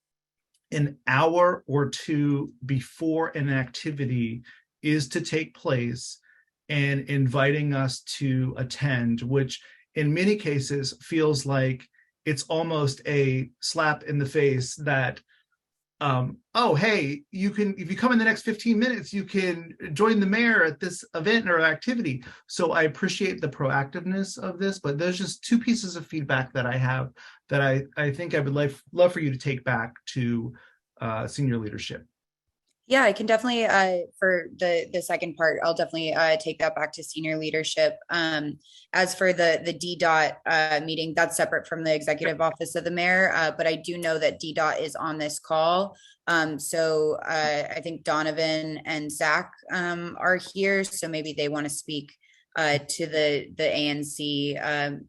S1: an hour or two before an activity is to take place and inviting us to attend, which in many cases feels like it's almost a slap in the face that oh, hey, you can, if you come in the next 15 minutes, you can join the mayor at this event or activity. So I appreciate the proactiveness of this, but there's just two pieces of feedback that I have that I think I would love for you to take back to senior leadership.
S9: Yeah, I can definitely, for the second part, I'll definitely take that back to senior leadership. As for the DDOT meeting, that's separate from the executive office of the mayor, but I do know that DDOT is on this call. So I think Donovan and Zach are here, so maybe they want to speak to the ANC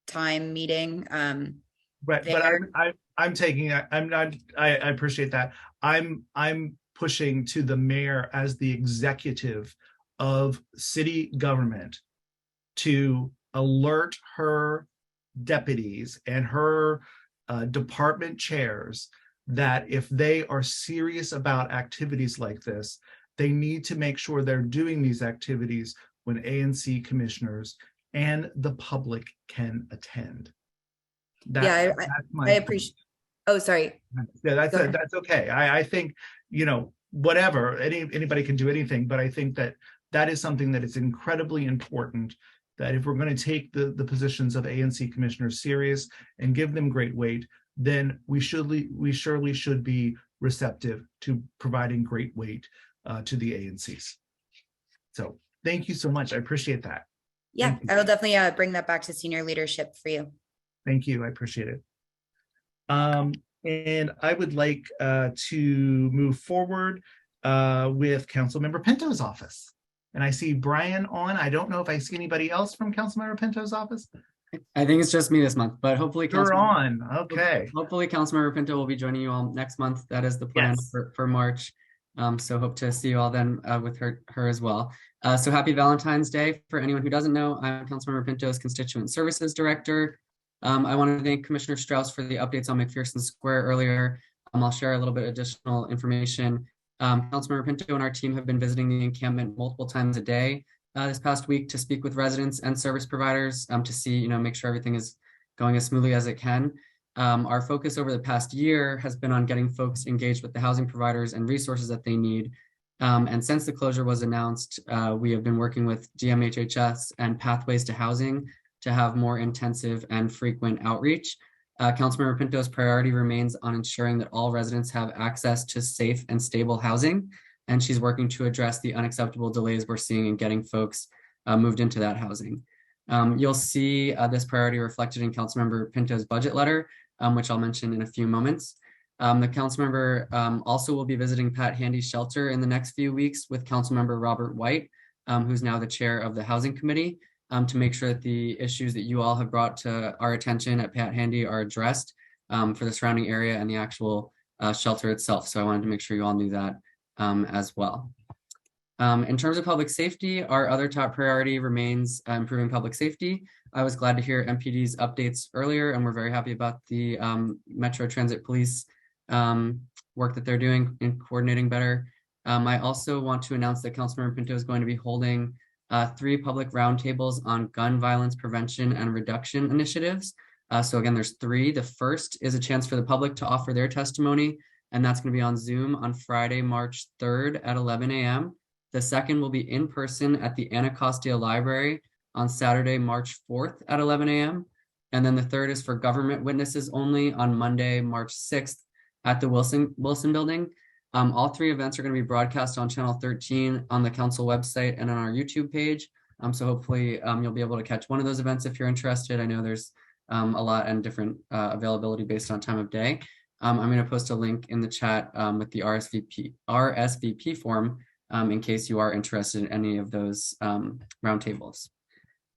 S9: time meeting.
S1: Right,
S9: there.
S1: but I'm taking it. I'm not. I appreciate that. I'm pushing to the mayor as the executive of city government to alert her deputies and her department chairs that if they are serious about activities like this, they need to make sure they're doing these activities when ANC commissioners and the public can attend.
S9: Yeah, I appreciate. Oh, sorry.
S1: Yeah, that's okay. I think, you know, whatever, anybody can do anything, but I think that is something that is incredibly important, that if we're going to take the positions of ANC commissioners serious and give them great weight, then we surely should be receptive to providing great weight to the ANCs. So thank you so much. I appreciate that.
S9: Yeah, I will definitely bring that back to senior leadership for you.
S1: Thank you. I appreciate it. And I would like to move forward with Councilmember Pinto's office. And I see Brian on. I don't know if I see anybody else from Councilmember Pinto's office.
S12: I think it's just me this month, but hopefully
S1: you're on. Okay.
S12: Hopefully Councilmember Pinto will be joining you all next month. That is the plan. Yes. for March. So hope to see you all then with her as well. So happy Valentine's Day. For anyone who doesn't know, I'm Councilmember Pinto's Constituent Services Director. I want to thank Commissioner Strauss for the updates on McPherson Square earlier. I'll share a little bit of additional information. Councilmember Pinto and our team have been visiting the encampment multiple times a day this past week to speak with residents and service providers to see, make sure everything is going as smoothly as it can. Our focus over the past year has been on getting folks engaged with the housing providers and resources that they need. And since the closure was announced, we have been working with DMHHS and Pathways to Housing to have more intensive and frequent outreach. Councilmember Pinto's priority remains on ensuring that all residents have access to safe and stable housing, and she's working to address the unacceptable delays we're seeing in getting folks moved into that housing. You'll see this priority reflected in Councilmember Pinto's budget letter, which I'll mention in a few moments. The Councilmember also will be visiting Pat Handy's shelter in the next few weeks with Councilmember Robert White, who's now the chair of the Housing Committee, to make sure that the issues that you all have brought to our attention at Pat Handy are addressed for the surrounding area and the actual shelter itself. So I wanted to make sure you all knew that as well. In terms of public safety, our other top priority remains improving public safety. I was glad to hear MPD's updates earlier, and we're very happy about the Metro Transit Police work that they're doing in coordinating better. I also want to announce that Councilmember Pinto is going to be holding 3 public roundtables on gun violence prevention and reduction initiatives. So again, there's 3. The first is a chance for the public to offer their testimony, and that's going to be on Zoom on Friday, March 3rd at 11 a.m. The second will be in person at the Anacostia Library on Saturday, March 4th at 11 a.m. And then the third is for government witnesses only on Monday, March 6th at the Wilson Building. All 3 events are going to be broadcast on Channel 13 on the council website and on our YouTube page. So hopefully you'll be able to catch one of those events if you're interested. I know there's a lot and different availability based on time of day. I'm going to post a link in the chat with the RSVP form in case you are interested in any of those roundtables.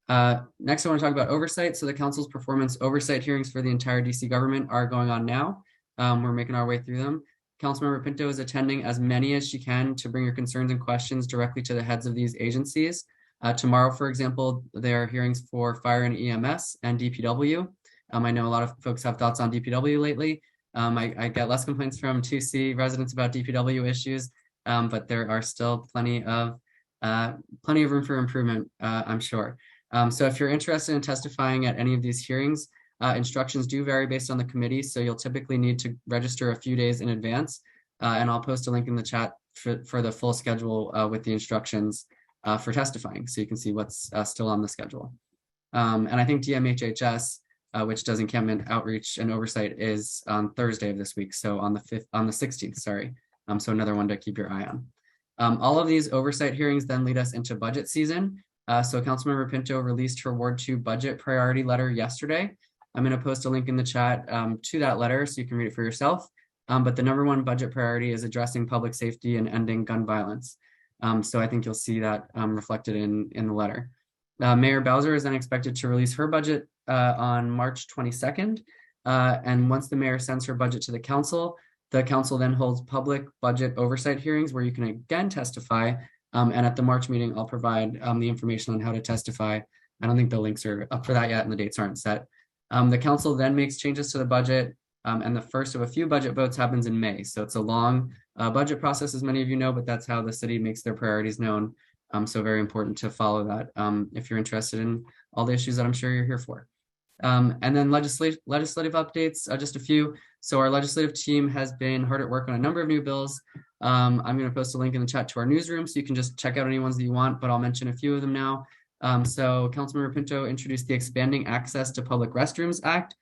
S12: Next, I want to talk about oversight. So the council's performance oversight hearings for the entire DC government are going on now. We're making our way through them. Councilmember Pinto is attending as many as she can to bring your concerns and questions directly to the heads of these agencies. Tomorrow, for example, there are hearings for fire and EMS and DPW. I know a lot of folks have thoughts on DPW lately. I get less complaints from 2C residents about DPW issues, but there are still plenty of room for improvement, I'm sure. So if you're interested in testifying at any of these hearings, instructions do vary based on the committee, so you'll typically need to register a few days in advance. And I'll post a link in the chat for the full schedule with the instructions for testifying, so you can see what's still on the schedule. And I think DMHHS, which does encampment outreach and oversight, is on Thursday of this week, so on the 16th, sorry. So another one to keep your eye on. All of these oversight hearings then lead us into budget season. So Councilmember Pinto released her Ward 2 budget priority letter yesterday. I'm going to post a link in the chat to that letter so you can read it for yourself. But the #1 budget priority is addressing public safety and ending gun violence. So I think you'll see that reflected in the letter. Mayor Bowser is then expected to release her budget on March 22nd. And once the mayor sends her budget to the council then holds public budget oversight hearings where you can again testify. And at the March meeting, I'll provide the information on how to testify. I don't think the links are up for that yet and the dates aren't set. The council then makes changes to the budget, and the first of a few budget votes happens in May. So it's a long budget process, as many of you know, but that's how the city makes their priorities known. So very important to follow that if you're interested in all the issues that I'm sure you're here for. And then legislative updates, just a few. So our legislative team has been hard at work on a number of new bills. I'm going to post a link in the chat to our newsroom so you can just check out any ones that you want, but I'll mention a few of them now. So Councilmember Pinto introduced the Expanding Access to Public Restrooms Act,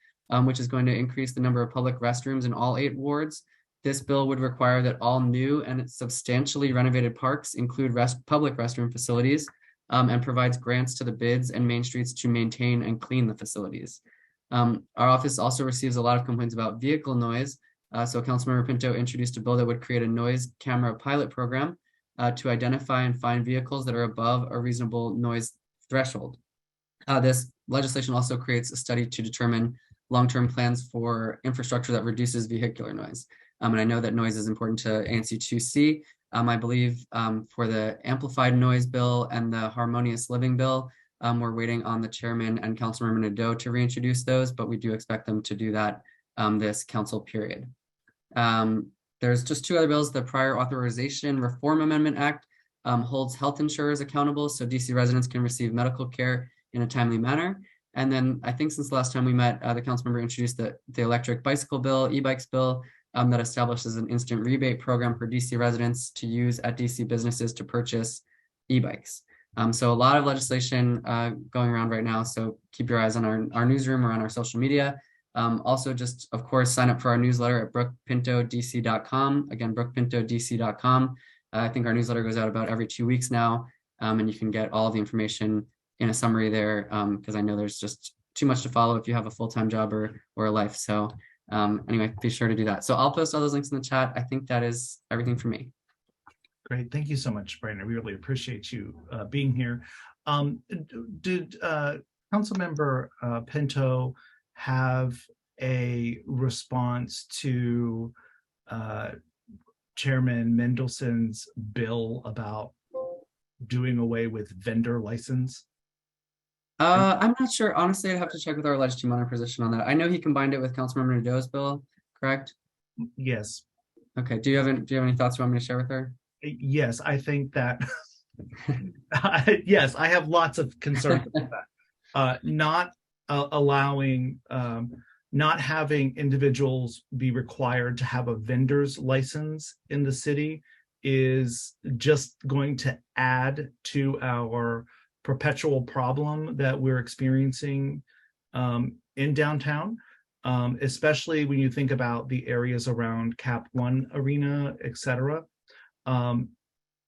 S12: which is going to increase the number of public restrooms in all 8 wards. This bill would require that all new and substantially renovated parks include public restroom facilities, and provides grants to the bids and main streets to maintain and clean the facilities. Our office also receives a lot of complaints about vehicle noise. So Councilmember Pinto introduced a bill that would create a noise camera pilot program to identify and find vehicles that are above a reasonable noise threshold. This legislation also creates a study to determine long-term plans for infrastructure that reduces vehicular noise. And I know that noise is important to ANC 2C. I believe for the amplified noise bill and the harmonious living bill, we're waiting on the chairman and Councilmember Nadeau to reintroduce those, but we do expect them to do that this council period. There's just 2 other bills. The Prior Authorization Reform Amendment Act holds health insurers accountable so DC residents can receive medical care in a timely manner. And then I think since the last time we met, the council member introduced the electric bicycle bill, e-bikes bill, that establishes an instant rebate program for DC residents to use at DC businesses to purchase e-bikes. So a lot of legislation going around right now. So keep your eyes on our newsroom or on our social media. Also just, of course, sign up for our newsletter at brookpintodc.com. Again, brookpintodc.com. I think our newsletter goes out about every 2 weeks now. And you can get all the information in a summary there, because I know there's just too much to follow if you have a full-time job or a life. So anyway, be sure to do that. So I'll post all those links in the chat. I think that is everything for me.
S1: Great. Thank you so much, Brandon. We really appreciate you being here. Did Councilmember Pinto have a response to Chairman Mendelson's bill about doing away with vendor license?
S12: I'm not sure. Honestly, I'd have to check with our leg team on our position on that. I know he combined it with Councilmember Nadeau's bill, correct?
S1: Yes.
S12: Okay. Do you have any thoughts you want me to share with her?
S1: Yes, I think that. Yes, I have lots of concerns about that. Not allowing, not having individuals be required to have a vendor's license in the city is just going to add to our perpetual problem that we're experiencing in downtown, especially when you think about the areas around Cap One Arena, etc.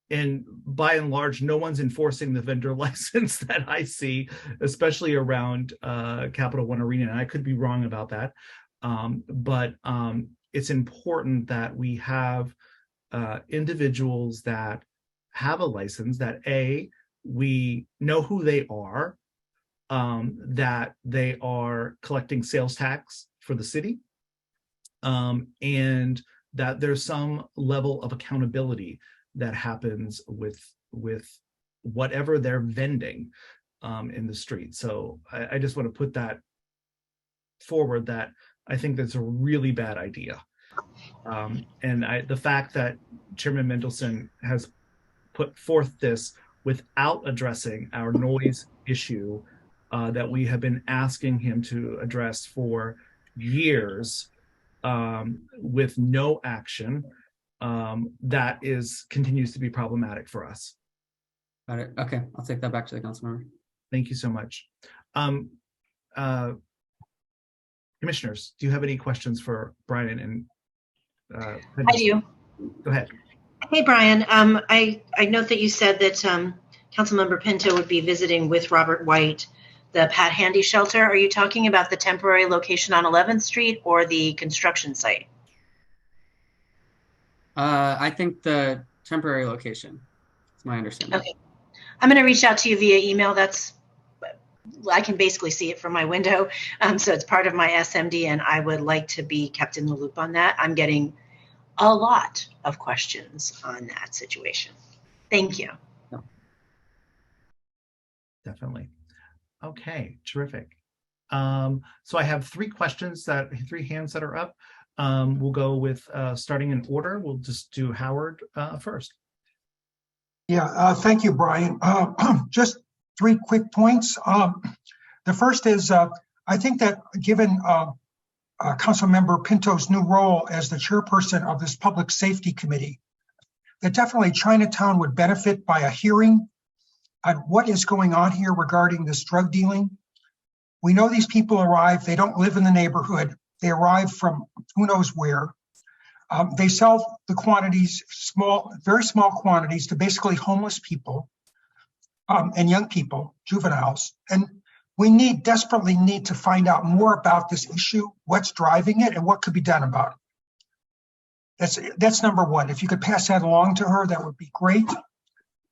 S1: And by and large, no one's enforcing the vendor license that I see, especially around Capital One Arena. And I could be wrong about that, but it's important that we have individuals that have a license, that we know who they are, that they are collecting sales tax for the city, and that there's some level of accountability that happens with whatever they're vending in the street. So I just want to put that forward, that I think that's a really bad idea. And the fact that Chairman Mendelson has put forth this without addressing our noise issue that we have been asking him to address for years, with no action, that continues to be problematic for us.
S12: Got it. Okay, I'll take that back to the council member.
S1: Thank you so much. Commissioners, do you have any questions for Brian and
S3: I do.
S1: Go ahead.
S3: Hey, Brian. I note that you said that Councilmember Pinto would be visiting with Robert White the Pat Handy shelter. Are you talking about the temporary location on 11th Street or the construction site?
S12: I think the temporary location. That's my understanding.
S3: Okay. I'm going to reach out to you via email. I can basically see it from my window. So it's part of my SMD, and I would like to be kept in the loop on that. I'm getting a lot of questions on that situation. Thank you.
S1: Definitely. Okay, terrific. So I have three hands that are up. We'll go with starting in order. We'll just do Howard first.
S8: Yeah, thank you, Brian. Just three quick points. The first is, I think that given Councilmember Pinto's new role as the chairperson of this Public Safety Committee, that definitely Chinatown would benefit by a hearing on what is going on here regarding this drug dealing. We know these people arrive, they don't live in the neighborhood, they arrive from who knows where. They sell the quantities, very small quantities, to basically homeless people and young people, juveniles. And we desperately need to find out more about this issue, what's driving it, and what could be done about it. That's number one. If you could pass that along to her, that would be great.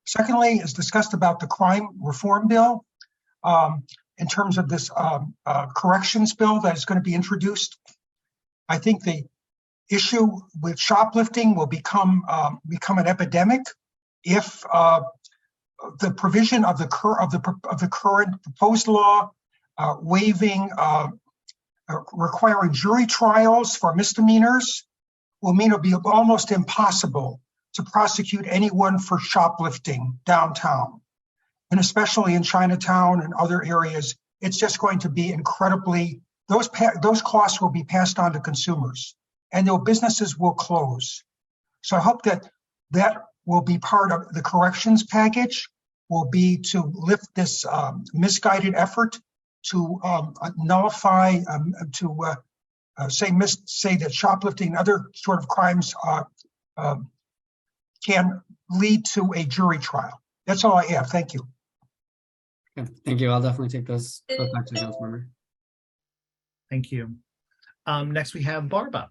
S8: Secondly, as discussed about the crime reform bill, in terms of this corrections bill that is going to be introduced, I think the issue with shoplifting will become an epidemic if the provision of the current proposed law waiving requiring jury trials for misdemeanors will mean it'll be almost impossible to prosecute anyone for shoplifting downtown, and especially in Chinatown and other areas. It's just going to be incredibly, those costs will be passed on to consumers, and their businesses will close. So I hope that will be part of the corrections package, will be to lift this misguided effort to nullify, say that shoplifting and other sort of crimes can lead to a jury trial. That's all I have. Thank you.
S12: Okay, thank you. I'll definitely take those both back to the council member.
S1: Thank you. Next we have Barba.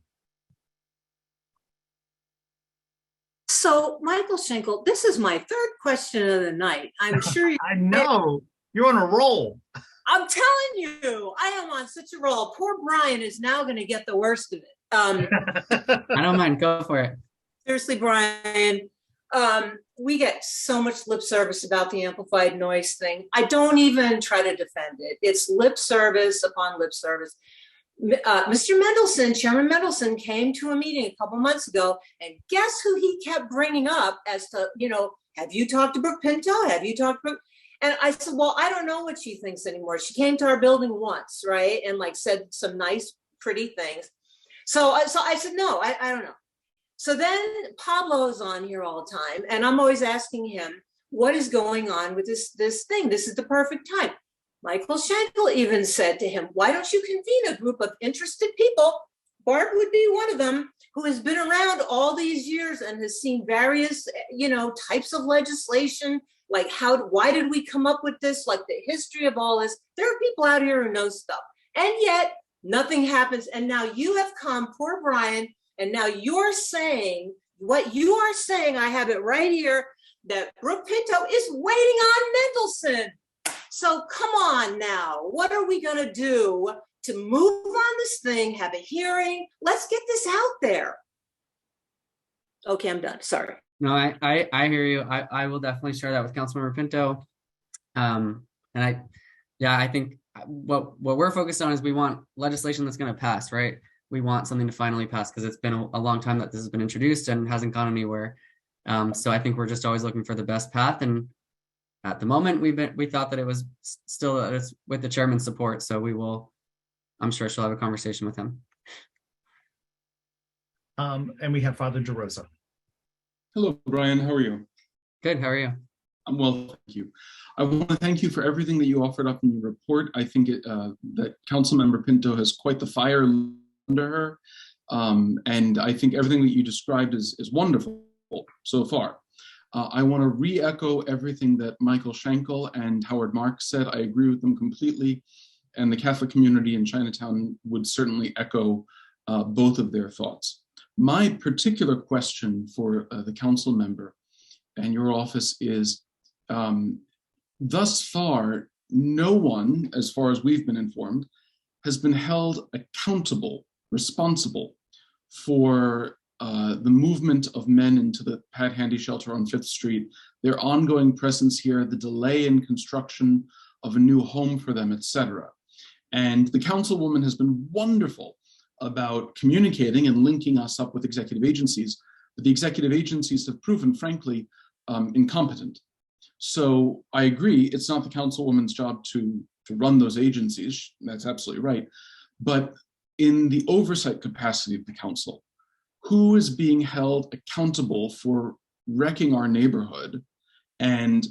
S7: So, Michael Schenkel, this is my third question of the night. I'm sure you.
S1: I know. You're on a roll.
S7: I'm telling you, I am on such a roll. Poor Brian is now going to get the worst of it.
S12: I don't mind. Go for it.
S7: Seriously, Brian, we get so much lip service about the amplified noise thing. I don't even try to defend it. It's lip service upon lip service. Mr. Mendelson, Chairman Mendelson, came to a meeting a couple months ago, and guess who he kept bringing up as to, have you talked to Brooke Pinto? Have you talked to Brooke? And I said, well, I don't know what she thinks anymore. She came to our building once, right? And said some nice, pretty things. So I said, no, I don't know. So then Pablo's on here all the time, and I'm always asking him, what is going on with this thing? This is the perfect time. Michael Schenkel even said to him, why don't you convene a group of interested people? Barb would be one of them, who has been around all these years and has seen various, types of legislation, why did we come up with this? The history of all this. There are people out here who know stuff. And yet nothing happens. And now you have come, poor Brian, and now you're saying what you are saying. I have it right here, that Brooke Pinto is waiting on Mendelson. So come on now, what are we gonna do to move on this thing, have a hearing? Let's get this out there. Okay, I'm done, sorry.
S12: No, I hear you. I will definitely share that with Councilmember Pinto. And I think what we're focused on is we want legislation that's gonna pass, right? We want something to finally pass, because it's been a long time that this has been introduced and hasn't gone anywhere. So I think we're just always looking for the best path, and at the moment we thought that it was still it's with the chairman's support. So I'm sure she'll have a conversation with him.
S1: And we have Father DeRosa.
S13: Hello, Brian. How are you?
S12: Good. How are you?
S13: I'm well, thank you. I want to thank you for everything that you offered up in your report. I think that Councilmember Pinto has quite the fire under her, and I think everything that you described is wonderful so far. I want to re-echo everything that Michael Schenkel and Howard Marks said. I agree with them completely, and the Catholic community in Chinatown would certainly echo both of their thoughts. My particular question for the council member and your office is, thus far, no one, as far as we've been informed, has been held accountable, responsible for the movement of men into the Pat Handy shelter on 5th Street, their ongoing presence here, the delay in construction of a new home for them, etc. And the councilwoman has been wonderful about communicating and linking us up with executive agencies, but the executive agencies have proven, frankly, incompetent. So I agree, it's not the councilwoman's job to run those agencies, that's absolutely right. But in the oversight capacity of the council, who is being held accountable for wrecking our neighborhood, and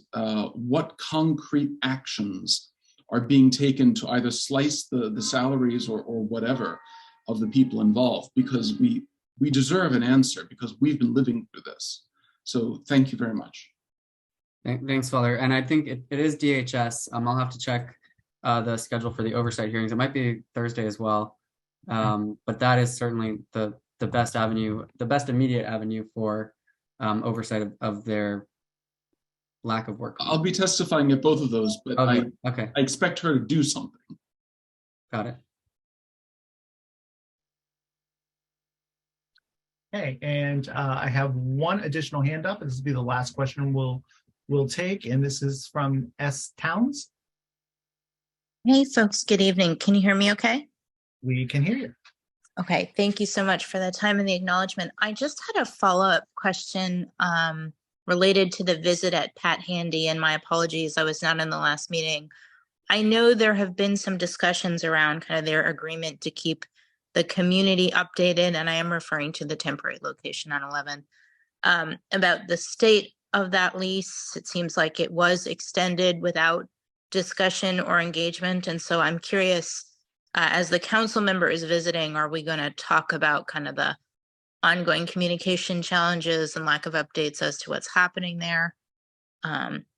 S13: what concrete actions are being taken to either slice the salaries or whatever of the people involved? Because we deserve an answer, because we've been living through this. So thank you very much.
S12: Thanks, Father. And I think it is DHS. I'll have to check the schedule for the oversight hearings. It might be Thursday as well. But that is certainly the best avenue, the best immediate avenue for oversight of their lack of work.
S13: I'll be testifying at both of those, but
S12: okay.
S13: I expect her to do something.
S12: Got it.
S1: Okay, and I have one additional hand up. This will be the last question we'll take, and this is from S. Towns.
S14: Hey folks, good evening. Can you hear me okay?
S1: We can hear you.
S14: Okay, thank you so much for the time and the acknowledgement. I just had a follow-up question related to the visit at Pat Handy, and my apologies, I was not in the last meeting. I know there have been some discussions around kind of their agreement to keep the community updated, and I am referring to the temporary location on 11, about the state of that lease. It seems like it was extended without discussion or engagement, and so I'm curious, as the council member is visiting, are we going to talk about kind of the ongoing communication challenges and lack of updates as to what's happening there?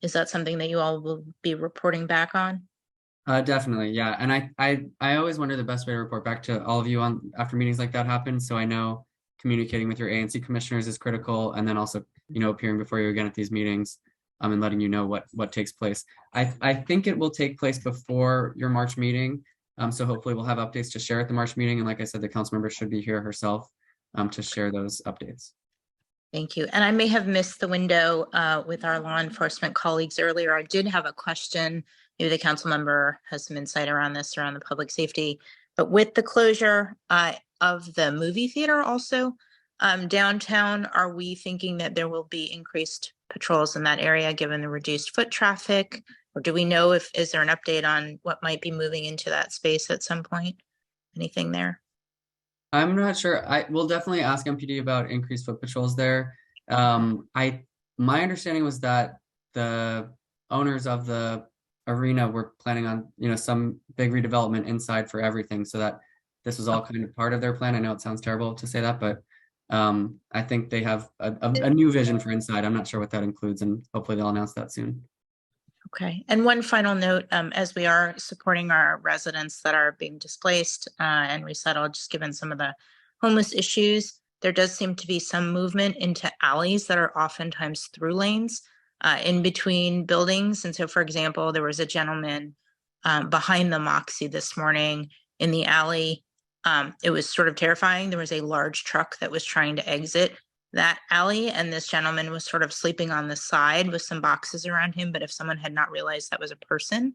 S14: Is that something that you all will be reporting back on?
S12: Definitely, yeah. And I always wonder the best way to report back to all of you on after meetings like that happen. So I know communicating with your ANC commissioners is critical, and then also, appearing before you again at these meetings, and letting you know what takes place. I think it will take place before your March meeting. So hopefully we'll have updates to share at the March meeting. And like I said, the council member should be here herself to share those updates.
S14: Thank you. And I may have missed the window with our law enforcement colleagues earlier. I did have a question. Maybe the council member has some insight around this, around the public safety. But with the closure of the movie theater also downtown, are we thinking that there will be increased patrols in that area given the reduced foot traffic? Or do we know is there an update on what might be moving into that space at some point? Anything there?
S12: I'm not sure. I will definitely ask MPD about increased foot patrols there. My understanding was that the owners of the arena were planning on, some big redevelopment inside for everything, so that this was all kind of part of their plan. I know it sounds terrible to say that, but I think they have a new vision for inside. I'm not sure what that includes, and hopefully they'll announce that soon.
S14: Okay. And one final note, as we are supporting our residents that are being displaced and resettled, just given some of the homeless issues, there does seem to be some movement into alleys that are oftentimes through lanes in between buildings. And so, for example, there was a gentleman behind the Moxie this morning in the alley. It was sort of terrifying. There was a large truck that was trying to exit that alley, and this gentleman was sort of sleeping on the side with some boxes around him. But if someone had not realized that was a person,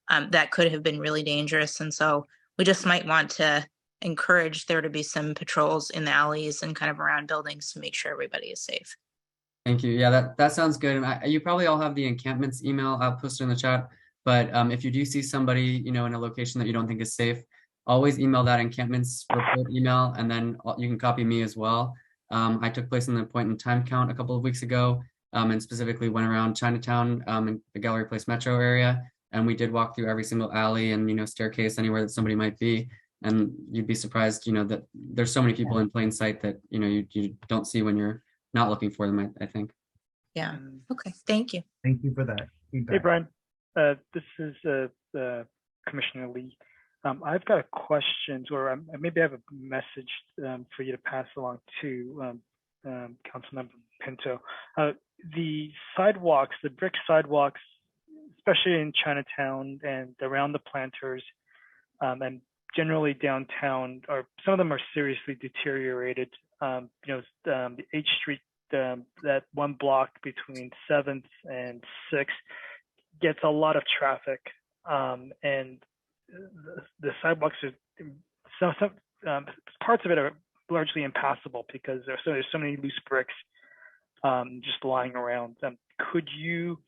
S14: that could have been really dangerous. And so we just might want to encourage there to be some patrols in the alleys and kind of around buildings to make sure everybody is safe.
S12: Thank you. Yeah, that sounds good. And you probably all have the encampments email. I'll post it in the chat. But if you do see somebody, in a location that you don't think is safe, always email that encampments report email, and then you can copy me as well. I took place in the point in time count a couple of weeks ago, and specifically went around Chinatown in the Gallery Place metro area. And we did walk through every single alley and, staircase anywhere that somebody might be. And you'd be surprised, that there's so many people in plain sight that, you don't see when you're not looking for them, I think.
S14: Yeah. Okay. Thank you.
S1: Thank you for that feedback.
S4: Hey, Brian. This is Commissioner Lee. I've got a question, or maybe I have a message for you to pass along to Councilmember Pinto. The sidewalks, the brick sidewalks, especially in Chinatown and around the planters, and generally downtown, some of them are seriously deteriorated. The H Street, that one block between 7th and 6th gets a lot of traffic, and the sidewalks are some parts of it are largely impassable because there's so many loose bricks just lying around. Could you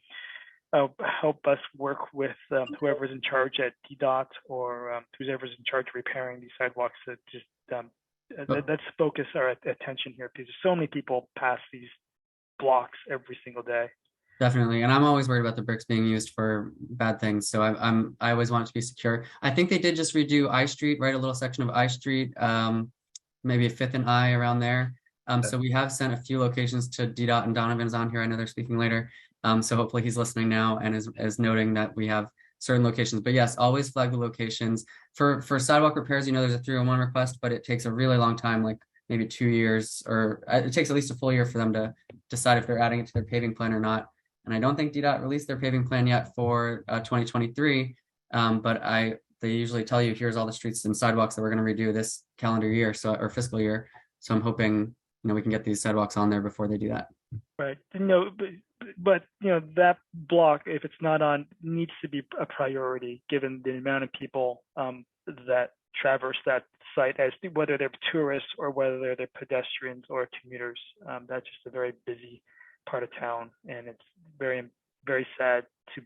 S4: help us work with whoever's in charge at DDOT or whoever's in charge of repairing these sidewalks to just let's focus our attention here, because so many people pass these blocks every single day.
S12: Definitely, and I'm always worried about the bricks being used for bad things. So I always want it to be secure. I think they did just redo I Street, right? A little section of I Street, maybe a 5th and I around there. So we have sent a few locations to DDOT, and Donovan's on here. I know they're speaking later. So hopefully he's listening now and is noting that we have certain locations. But yes, always flag the locations. For sidewalk repairs, there's a 301 request, but it takes a really long time, like maybe 2 years, or it takes at least a full year for them to decide if they're adding it to their paving plan or not. And I don't think DDOT released their paving plan yet for 2023, but they usually tell you, here's all the streets and sidewalks that we're going to redo this calendar year, or fiscal year. So I'm hoping we can get these sidewalks on there before they do that.
S4: Right. But that block, if it's not on, needs to be a priority given the amount of people that traverse that site, as whether they're tourists or whether they're pedestrians or commuters. That's just a very busy part of town, and it's very, very sad to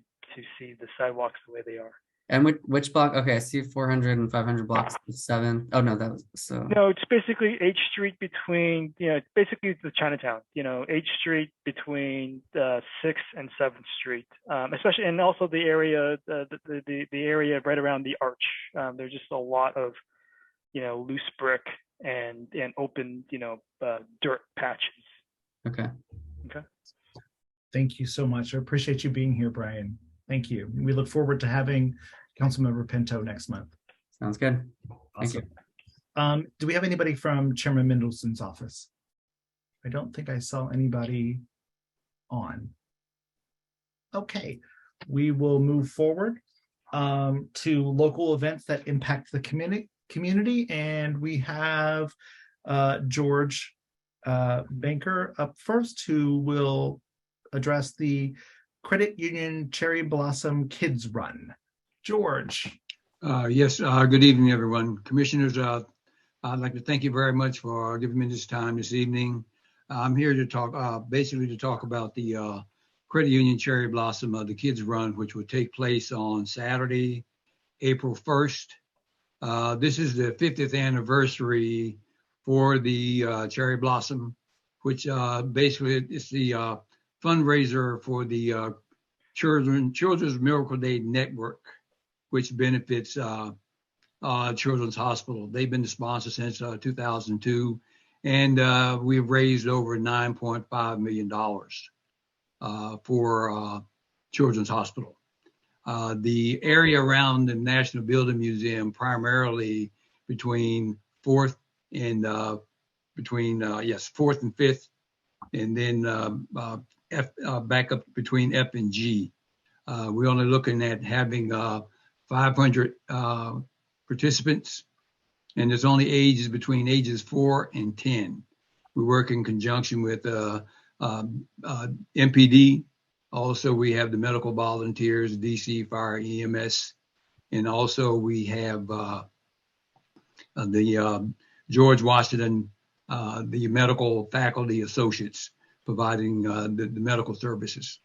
S4: see the sidewalks the way they are.
S12: And which block? Okay, I see 400 and 500 blocks. 7. Oh no, that was so.
S4: No, it's basically H Street between, basically the Chinatown. H Street between 6th and 7th Street, especially, and also the area, the area right around the arch. There's just a lot of, loose brick and open, dirt patches.
S12: Okay.
S4: Okay.
S1: Thank you so much. I appreciate you being here, Brian. Thank you. We look forward to having Councilmember Pinto next month.
S12: Sounds good.
S1: Awesome.
S12: Thank you.
S1: Do we have anybody from Chairman Mendelson's office? I don't think I saw anybody on. Okay, we will move forward to local events that impact the community, and we have George Banker up first, who will address the Credit Union Cherry Blossom Kids Run. George.
S15: Yes, good evening, everyone. Commissioners, I'd like to thank you very much for giving me this time this evening. I'm here to talk, basically to talk about the Credit Union Cherry Blossom, the Kids Run, which will take place on Saturday, April 1st. This is the 50th anniversary for the Cherry Blossom, which basically is the fundraiser for the Children's Miracle Day Network, which benefits Children's Hospital. They've been the sponsor since 2002, and we've raised over $9.5 million for Children's Hospital. The area around the National Building Museum, primarily between 4th and 5th, and then back up between F and G. We're only looking at having 500 participants, and there's only ages between ages 4 and 10. We work in conjunction with MPD. Also, we have the medical volunteers, DC, fire, EMS, and also we have the George Washington, the medical faculty associates providing the medical services.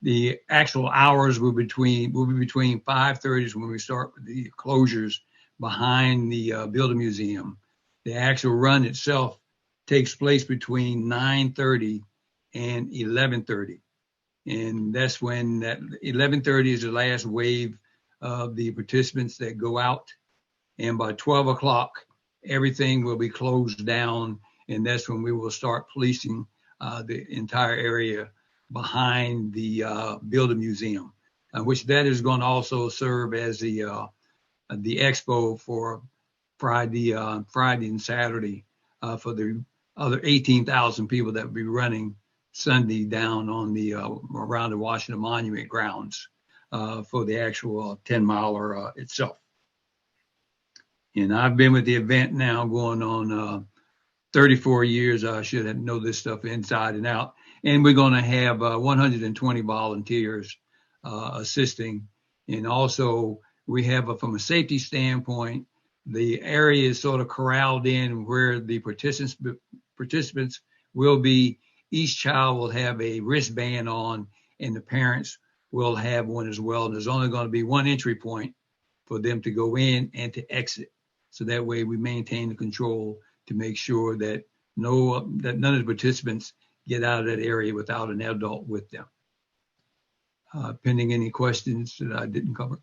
S15: The actual hours will be between 5:30 when we start with the closures behind the Building Museum. The actual run itself takes place between 9:30 and 11:30. And that's when that 11:30 is the last wave of the participants that go out. And by 12 o'clock, everything will be closed down. And that's when we will start policing the entire area behind the Build a Museum, which that is going to also serve as the expo for Friday and Saturday for the other 18,000 people that will be running Sunday down on the around the Washington Monument grounds for the actual 10-miler itself. And I've been with the event now going on 34 years. I should know this stuff inside and out. And we're going to have 120 volunteers assisting. And also we have, from a safety standpoint, the area is sort of corralled in where the participants will be. Each child will have a wristband on, and the parents will have one as well. And there's only going to be one entry point for them to go in and to exit. So that way we maintain the control to make sure that none of the participants get out of that area without an adult with them. Pending any questions that I didn't cover.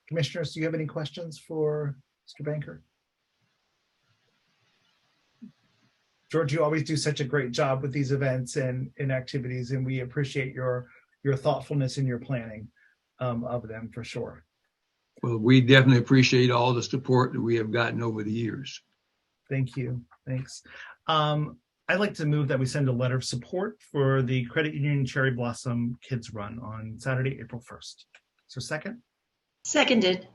S1: Commissioners, do you have any questions for Mr. Banker? George, you always do such a great job with these events and activities, and we appreciate your thoughtfulness in your planning of them for sure.
S15: Well, we definitely appreciate all the support that we have gotten over the years.
S1: Thank you. Thanks. I'd like to move that we send a letter of support for the Credit Union Cherry Blossom Kids Run on Saturday, April 1st. So second?
S3: Seconded.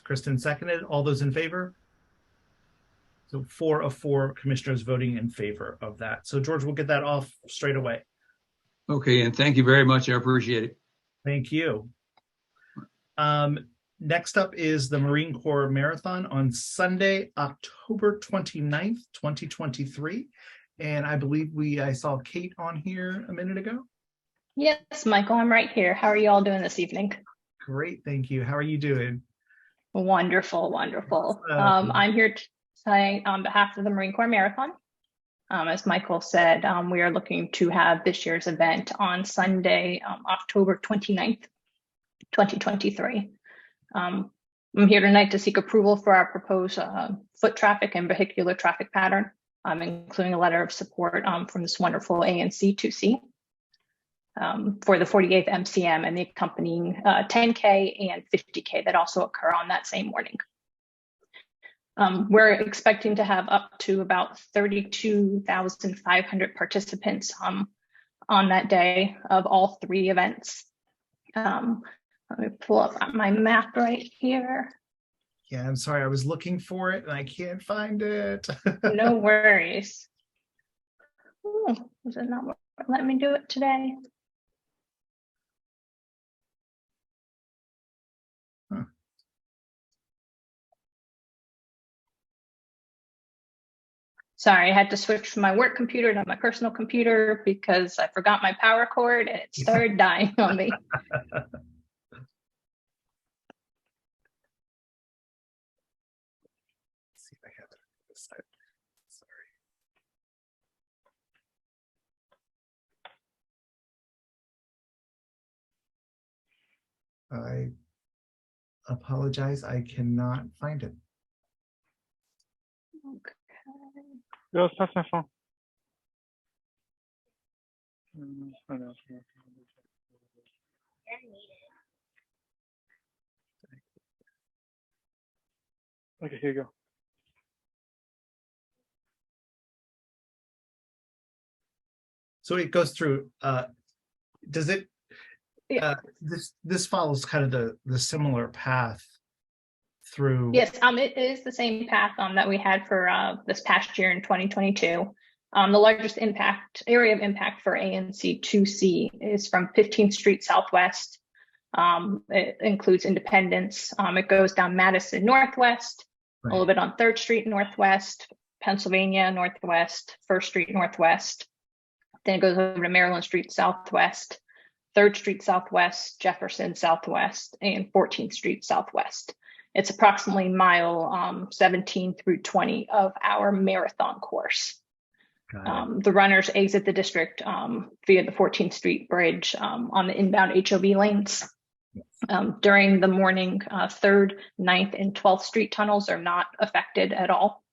S1: Kristen seconded. All those in favor? So 4 of 4 commissioners voting in favor of that. So George, we'll get that off straight away.
S15: Okay, and thank you very much. I appreciate it.
S1: Thank you. Next up is the Marine Corps Marathon on Sunday, October 29th, 2023. And I believe I saw Kate on here a minute ago.
S16: Yes, Michael, I'm right here. How are you all doing this evening?
S1: Great, thank you. How are you doing?
S16: Wonderful, wonderful. I'm here today on behalf of the Marine Corps Marathon. As Michael said, we are looking to have this year's event on Sunday, October 29th, 2023. I'm here tonight to seek approval for our proposed foot traffic and vehicular traffic pattern, including a letter of support from this wonderful ANC 2C for the 48th MCM and the accompanying 10K and 50K that also occur on that same morning. We're expecting to have up to about 32,500 participants on that day of all 3 events. Let me pull up my map right here.
S1: Yeah, I'm sorry. I was looking for it and I can't find it.
S16: No worries. Oh, is it not letting me do it today?
S1: Huh.
S16: Sorry, I had to switch from my work computer to my personal computer because I forgot my power cord and it started dying on me.
S1: See if I have it on this side. Sorry. I apologize. I cannot find it.
S16: Okay.
S4: Yo, passe ma phone. Okay, here you go.
S1: So it goes through. Does it? This follows kind of the similar path through.
S16: Yes, it is the same path that we had for this past year in 2022. The largest area of impact for ANC 2C is from 15th Street Southwest. It includes Independence. It goes down Madison Northwest, a little bit on 3rd Street Northwest, Pennsylvania Northwest, 1st Street Northwest. Then it goes over to Maryland Street Southwest, 3rd Street Southwest, Jefferson Southwest, and 14th Street Southwest. It's approximately mile 17 through 20 of our marathon course. The runners exit the district via the 14th Street Bridge on the inbound HOV lanes. During the morning, 3rd, 9th, and 12th Street tunnels are not affected at all.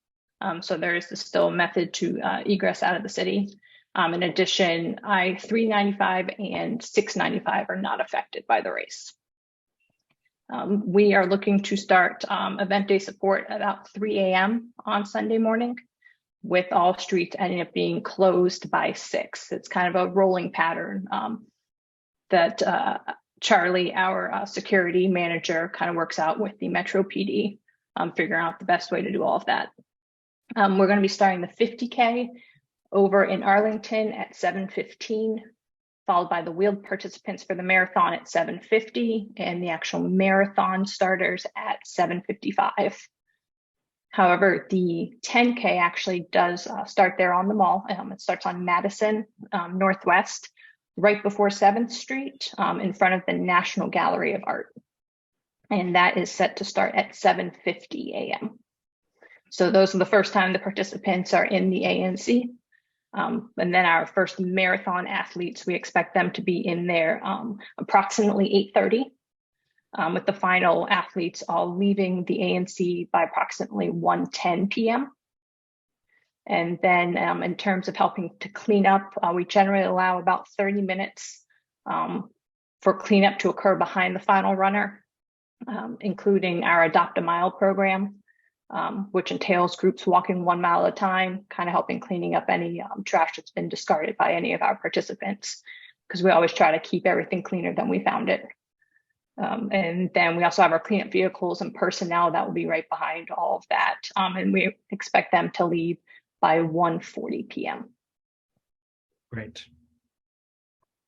S16: So there is still a method to egress out of the city. In addition, I-395 and 695 are not affected by the race. We are looking to start event day support at about 3 a.m. on Sunday morning, with all streets ending up being closed by 6. It's kind of a rolling pattern that Charlie, our security manager, kind of works out with the Metro PD, figuring out the best way to do all of that. We're going to be starting the 50K over in Arlington at 7:15, followed by the wheeled participants for the marathon at 7:50, and the actual marathon starters at 7:55. However, the 10K actually does start there on the mall. It starts on Madison Northwest, right before 7th Street, in front of the National Gallery of Art. And that is set to start at 7:50 a.m. So those are the first time the participants are in the ANC. And then our first marathon athletes, we expect them to be in there approximately 8:30, with the final athletes all leaving the ANC by approximately 1:10 p.m. And then in terms of helping to clean up, we generally allow about 30 minutes for cleanup to occur behind the final runner, including our Adopt a Mile program, which entails groups walking 1 mile at a time, kind of helping cleaning up any trash that's been discarded by any of our participants, because we always try to keep everything cleaner than we found it. And then we also have our cleanup vehicles and personnel that will be right behind all of that. And we expect them to leave by 1:40 p.m.
S1: Great.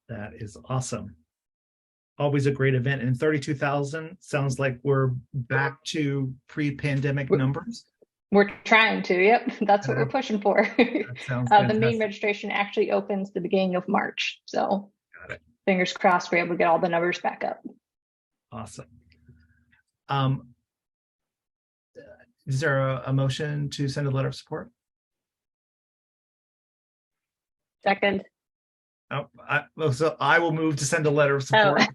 S1: That is awesome. Always a great event. And 32,000 sounds like we're back to pre-pandemic numbers.
S16: We're trying to, yep. That's what we're pushing for.
S1: Sounds
S16: the main registration actually opens the beginning of March. So fingers crossed we're able to get all the numbers back up.
S1: Awesome. Is there a motion to send a letter of support?
S2: Second.
S1: Oh, so I will move to send a letter of support.
S3: I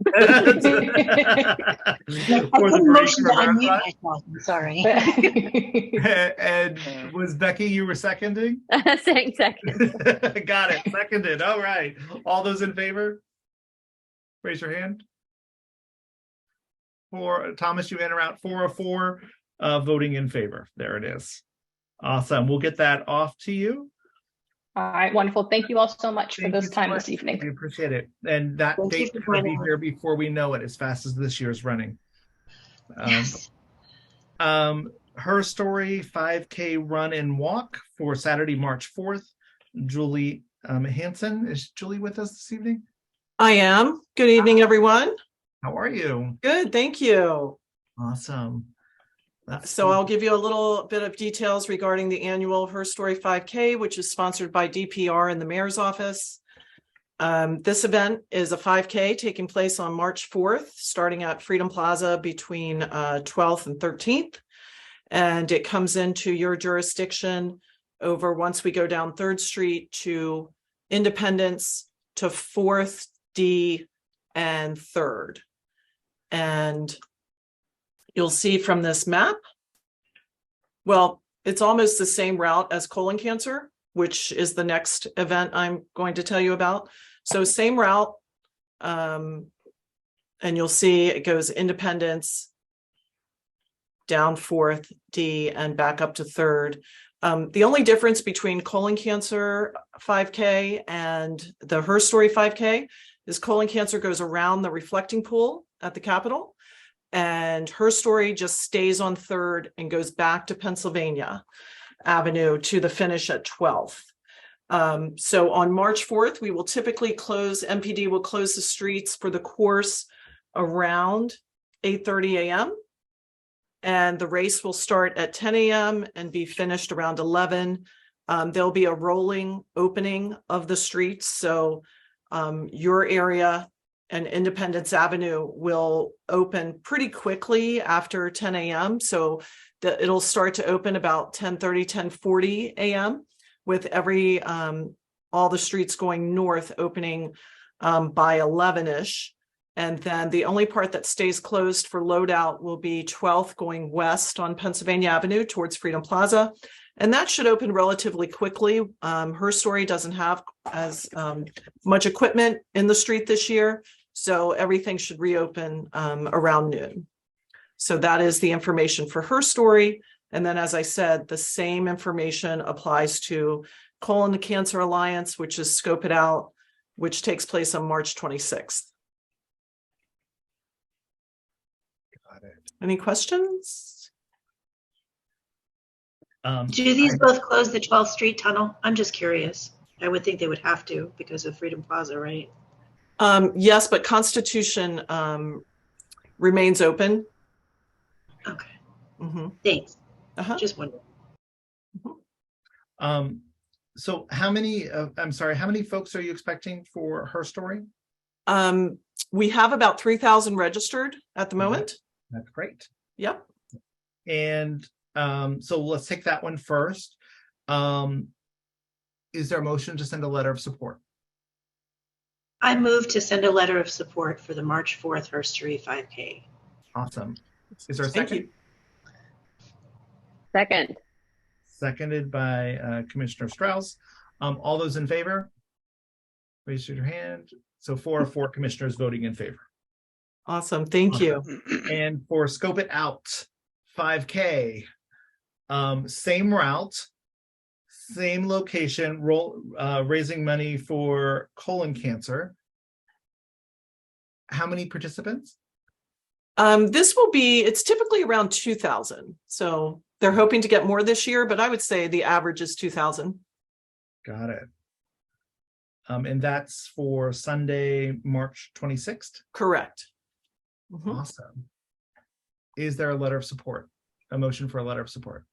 S3: couldn't motion to unmute myself. I'm sorry.
S1: And was Becky, you were seconding?
S2: Saying second.
S1: Got it. Seconded. All right. All those in favor? Raise your hand. For Thomas, you in or out? 4 of 4 voting in favor. There it is. Awesome. We'll get that off to you.
S16: All right, wonderful. Thank you all so much for this time this evening.
S1: We appreciate it. And that date's going to be here before we know it, as fast as this year's running.
S3: Yes.
S1: Her Story 5K run and walk for Saturday, March 4th. Julie Hansen. Is Julie with us this evening?
S17: I am. Good evening, everyone.
S1: How are you?
S17: Good, thank you.
S1: Awesome.
S17: So I'll give you a little bit of details regarding the annual Her Story 5K, which is sponsored by DPR and the Mayor's Office. This event is a 5K taking place on March 4th, starting at Freedom Plaza between 12th and 13th. And it comes into your jurisdiction over once we go down 3rd Street to Independence to 4th, D, and 3rd. And you'll see from this map, well, it's almost the same route as colon cancer, which is the next event I'm going to tell you about. So same route, and you'll see it goes Independence, down 4th, D, and back up to 3rd. The only difference between colon cancer 5K and the Her Story 5K is colon cancer goes around the reflecting pool at the Capitol, and Her Story just stays on 3rd and goes back to Pennsylvania Avenue to the finish at 12th. So on March 4th, we will typically close, MPD will close the streets for the course around 8:30 a.m. And the race will start at 10 a.m. and be finished around 11. There'll be a rolling opening of the streets. So your area and Independence Avenue will open pretty quickly after 10 a.m. So it'll start to open about 10:30, 10:40 a.m. with all the streets going north opening by 11-ish. And then the only part that stays closed for loadout will be 12th going west on Pennsylvania Avenue towards Freedom Plaza. And that should open relatively quickly. Her Story doesn't have as much equipment in the street this year, so everything should reopen around noon. So that is the information for Her Story. And then, as I said, the same information applies to Colon Cancer Alliance, which is Scope It Out, which takes place on March 26th.
S1: Got it.
S17: Any questions?
S3: Do these both close the 12th Street tunnel? I'm just curious. I would think they would have to because of Freedom Plaza, right?
S17: Yes, but Constitution remains open.
S3: Okay.
S17: Mm-hmm.
S3: Thanks. Just wondering.
S1: So how many, I'm sorry, how many folks are you expecting for Her Story?
S17: We have about 3,000 registered at the moment.
S1: That's great.
S17: Yep.
S1: And so let's take that one first. Is there a motion to send a letter of support?
S3: I move to send a letter of support for the March 4th Her Story 5K.
S1: Awesome. Is there a second?
S2: Second.
S1: Seconded by Commissioner Strauss. All those in favor? Raise your hand. So 4 of 4 commissioners voting in favor.
S17: Awesome. Thank you.
S1: And for Scope It Out 5K, same route, same location, raising money for colon cancer. How many participants?
S17: It's typically around 2,000. So they're hoping to get more this year, but I would say the average is 2,000.
S1: Got it. And that's for Sunday, March 26th?
S17: Correct. Mm-hmm.
S1: Awesome. Is there a letter of support? A motion for a letter of support?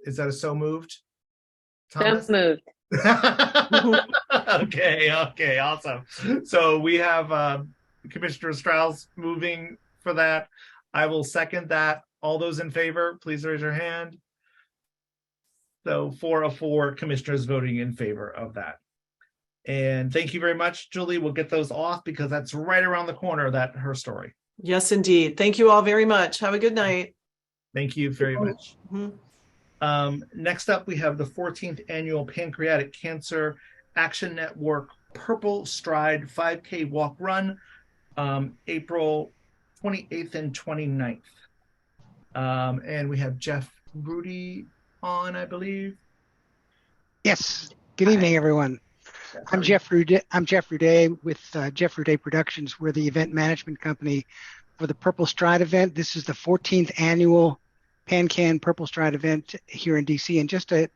S1: Is that a so moved?
S2: Thomas? So moved.
S1: Okay, awesome. So we have Commissioner Strauss moving for that. I will second that. All those in favor, please raise your hand. So 4 of 4 commissioners voting in favor of that. And thank you very much, Julie. We'll get those off because that's right around the corner, that Her Story.
S17: Yes, indeed. Thank you all very much. Have a good night.
S1: Thank you very much.
S17: Mm-hmm.
S1: Next up, we have the 14th Annual Pancreatic Cancer Action Network Purple Stride 5K Walk Run, April 28th and 29th. And we have Jeff Rudy on, I believe.
S18: Yes. Good evening, everyone. I'm Jeff Rude with Jeff Rude Productions. We're the event management company for the Purple Stride event. This is the 14th annual PanCan Purple Stride event here in DC. And just a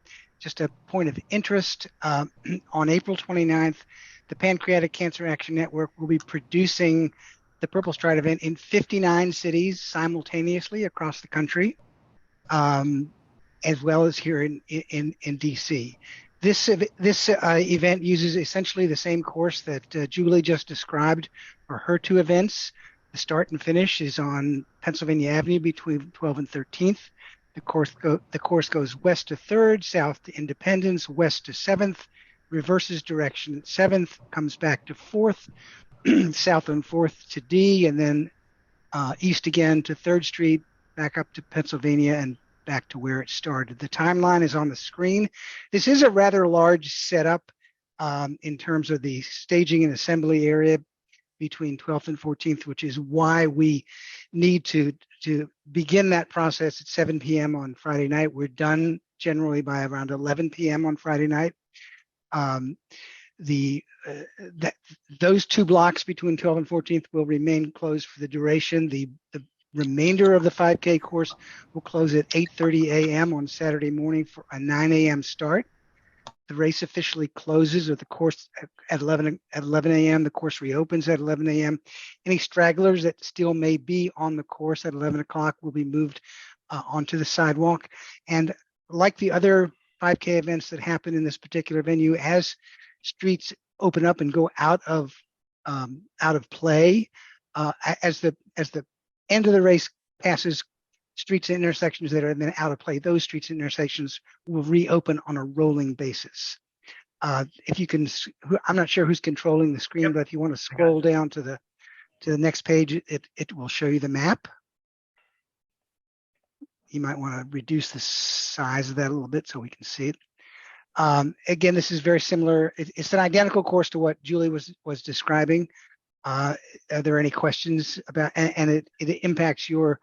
S18: point of interest, on April 29th, the Pancreatic Cancer Action Network will be producing the Purple Stride event in 59 cities simultaneously across the country, as well as here in DC. This event uses essentially the same course that Julie just described for her 2 events. The start and finish is on Pennsylvania Avenue between 12th and 13th. The course goes west to 3rd, south to Independence, west to 7th, reverses direction at 7th, comes back to 4th, south on 4th to D, and then east again to 3rd Street, back up to Pennsylvania, and back to where it started. The timeline is on the screen. This is a rather large setup in terms of the staging and assembly area between 12th and 14th, which is why we need to begin that process at 7 p.m. on Friday night. We're done generally by around 11 p.m. on Friday night. Those 2 blocks between 12th and 14th will remain closed for the duration. The remainder of the 5K course will close at 8:30 a.m. on Saturday morning for a 9 a.m. start. The race officially closes at the course at 11 a.m. The course reopens at 11 a.m. Any stragglers that still may be on the course at 11 o'clock will be moved onto the sidewalk. And like the other 5K events that happen in this particular venue, as streets open up and go out of play. As the end of the race passes streets and intersections that are then out of play, those streets and intersections will reopen on a rolling basis. If you can, I'm not sure who's controlling the screen, but if you want to scroll down to the next page, it will show you the map. You might want to reduce the size of that a little bit so we can see it. Again, this is very similar. It's an identical course to what Julie was describing. Are there any questions about? And it impacts your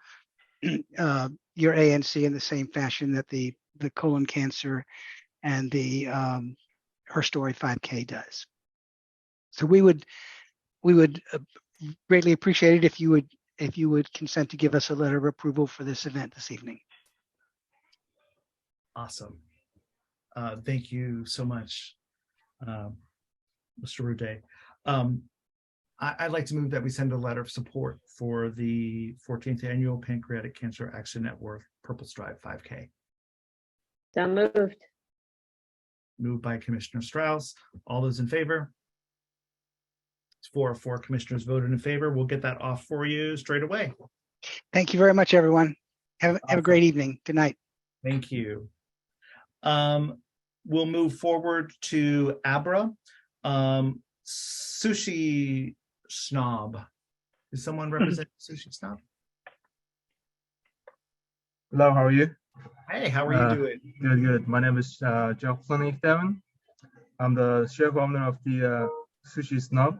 S18: ANC in the same fashion that the colon cancer and the Her Story 5K does. So we would greatly appreciate it if you would consent to give us a letter of approval for this event this evening.
S1: Awesome. Thank you so much, Mr. Rude. I'd like to move that we send a letter of support for the 14th Annual Pancreatic Cancer Action Network Purple Stripe 5K.
S2: So moved.
S1: Moved by Commissioner Strauss. All those in favor? It's 4 commissioners voted in favor. We'll get that off for you straight away.
S18: Thank you very much, everyone. Have a great evening. Good night.
S1: Thank you. We'll move forward to Abra. Sushi Snob. Does someone represent Sushi Snob?
S19: Hello, how are you?
S1: Hey, how are you doing?
S19: Good. My name is Jocelyn Devon. I'm the shareholder of the Sushi Snob.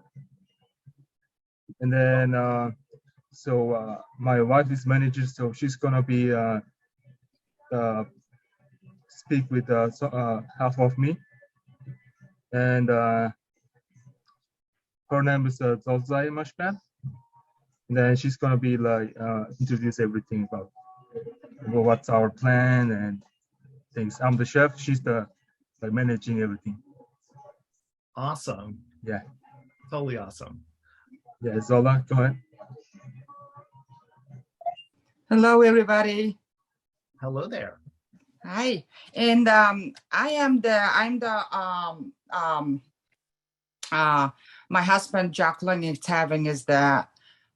S19: And then, my wife is manager, so she's gonna be speak with half of me. And her name is Zolzai Mashbat. And then she's gonna be like introduce everything about what's our plan and things. I'm the chef. She's the managing everything.
S1: Awesome.
S19: Yeah.
S1: Totally awesome.
S19: Yeah, Zola, go ahead.
S20: Hello, everybody.
S1: Hello there.
S20: Hi, and I'm my husband Jacqueline Taving is the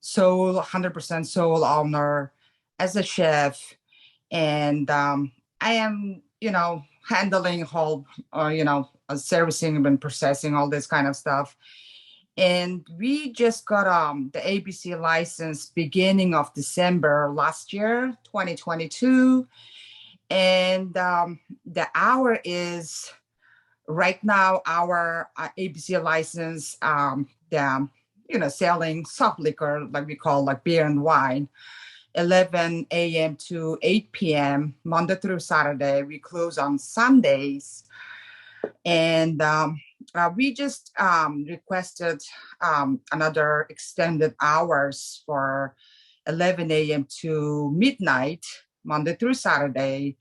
S20: 100% sole owner as a chef, and I am, handling whole, servicing and processing all this kind of stuff. And we just got the ABC license beginning of December last year, 2022. And the hour is right now our ABC license, selling soft liquor, like we call like beer and wine, 11 a.m. to 8 p.m. Monday through Saturday. We close on Sundays. And we just requested another extended hours for 11 a.m. to midnight, Monday through Saturday.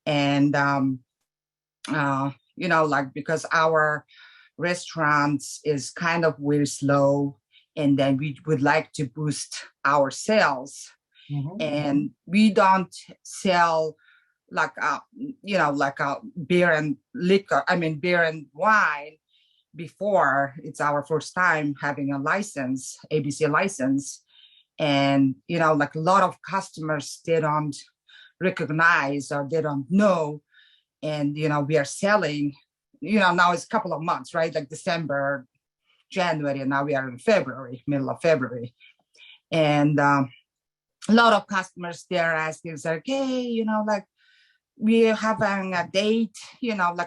S20: And, because our restaurants is kind of very slow, and then we would like to boost our sales. Mm-hmm. And we don't sell beer and liquor, beer and wine before. It's our first time having a license, ABC license. And, a lot of customers, they don't recognize or they don't know. And, we are selling, now it's a couple of months, right? Like December, January, and now we are in February, middle of February. And a lot of customers, they're asking, like, hey, we're having a date,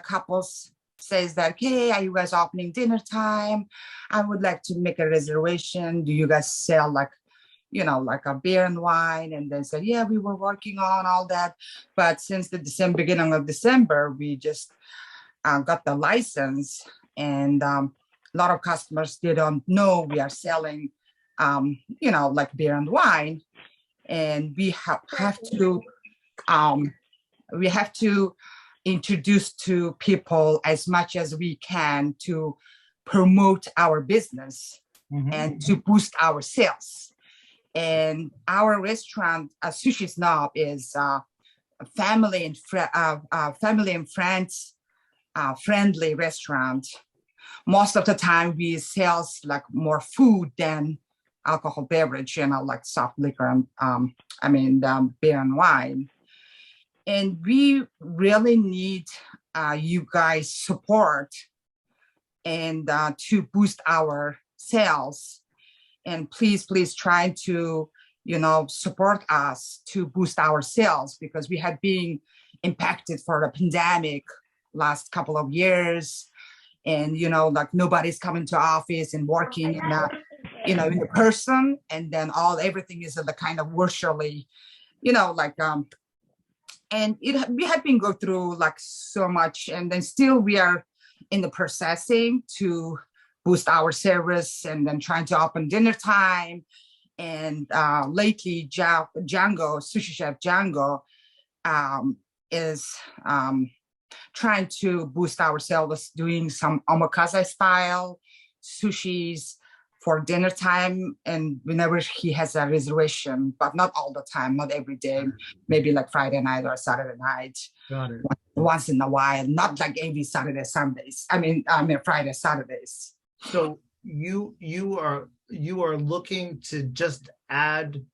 S20: couples says that, hey, are you guys opening dinner time? I would like to make a reservation. Do you guys sell a beer and wine? And they said, yeah, we were working on all that. But since the beginning of December, we just got the license, and a lot of customers, they don't know we are selling, beer and wine. And we have to introduce to people as much as we can to promote our business, mm-hmm. and to boost our sales. And our restaurant, Sushi Snob, is a family and friends friendly restaurant. most of the time we sell like more food than alcohol beverage, like soft liquor and beer and wine. And we really need you guys' support and to boost our sales. And please try to, support us to boost our sales, because we have been impacted for the pandemic last couple of years. And, like nobody's coming to office and working in the person. And then everything is the kind of virtually, and we have been go through like so much, and then still we are in the processing to boost our service, and then trying to open dinner time. And lately, Django, sushi chef Django, is trying to boost our sales, doing some omakase style sushis for dinner time, and whenever he has a reservation, but not all the time, not every day, maybe like Friday night or Saturday night.
S1: Got it.
S20: Once in a while, not like every Saturday, Sundays. I mean Friday, Saturdays.
S1: So you are looking to just add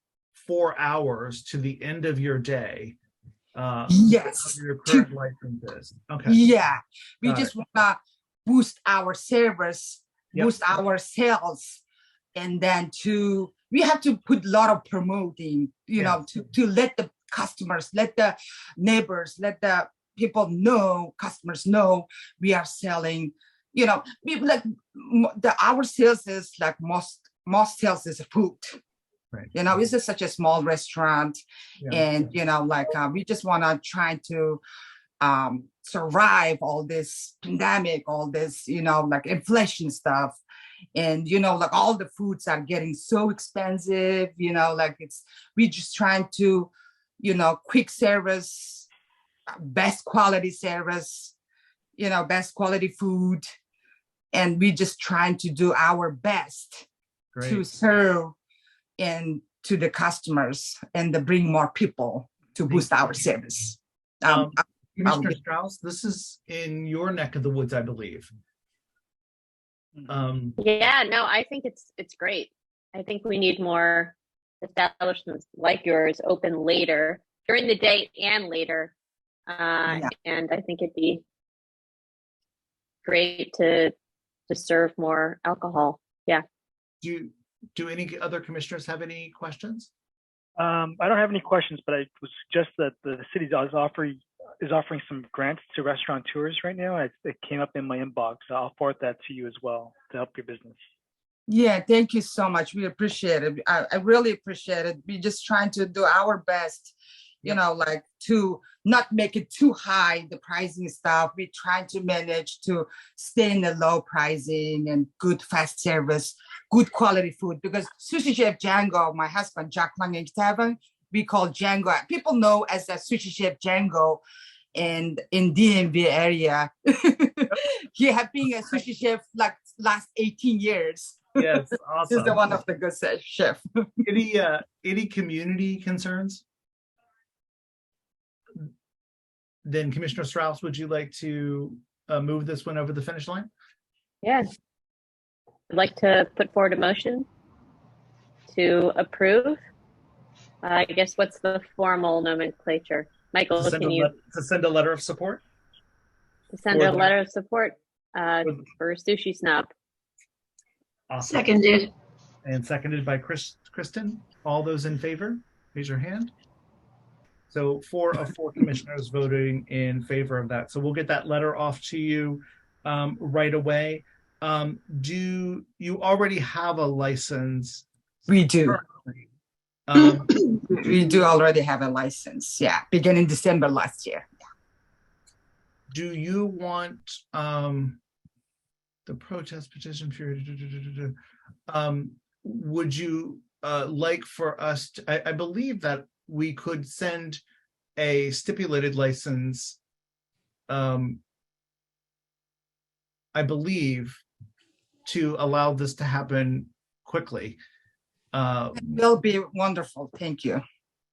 S1: 4 hours to the end of your day.
S20: Yes.
S1: Your current license is. Okay.
S20: Yeah, we
S1: Got
S20: just
S1: it.
S20: want to boost our service,
S1: Yep.
S20: boost our sales, and then we have to put a lot of promoting, to let the customers, let the neighbors, let the people know, customers know we are selling. Our sales is like most sales is food.
S1: Right.
S20: It's just such a small restaurant,
S1: Yeah.
S20: and we just want to try to survive all this pandemic, all this like inflation stuff, and like all the foods are getting so expensive. We just trying to quick service, best quality service, best quality food, and we just trying to do our best to
S1: Great.
S20: serve and to the customers, and to bring more people to boost our service.
S1: Commissioner Strauss, this is in your neck of the woods, I believe.
S2: Yeah, no, I think it's great. I think we need more establishments like yours open later, during the day and later. And I think it'd be great to serve more alcohol. Yeah.
S1: Do any other commissioners have any questions?
S4: I don't have any questions, but I would suggest that the city is offering some grants to restaurateurs right now. It came up in my inbox. I'll forward that to you as well to help your business.
S20: Yeah, thank you so much. We appreciate it. I really appreciate it. We're just trying to do our best, like to not make it too high, the pricing stuff. We're trying to manage to stay in the low pricing and good fast service, good quality food. Because Sushi Chef Django, my husband, Jack Lang and Tevin, we call Django. People know as a Sushi Chef Django, and in DMV area. He has been a sushi chef like last 18 years.
S1: Yes, awesome.
S20: He's the one of the good chef.
S1: Any community concerns? Then Commissioner Strauss, would you like to move this one over the finish line?
S2: Yes. I'd like to put forward a motion to approve. I guess what's the formal nomenclature? Michael,
S1: to send a letter of support?
S2: To send a letter of support for Sushi Snob.
S1: Awesome.
S3: Seconded.
S1: And seconded by Kristen. All those in favor, raise your hand. So 4 of 4 commissioners voting in favor of that. So we'll get that letter off to you right away. Do you already have a license?
S20: We do. We do already have a license. Yeah, beginning December last year.
S1: Do you want the protest petition period? Would you like for us to, I believe that we could send a stipulated license, I believe, to allow this to happen quickly.
S20: Will be wonderful. Thank you.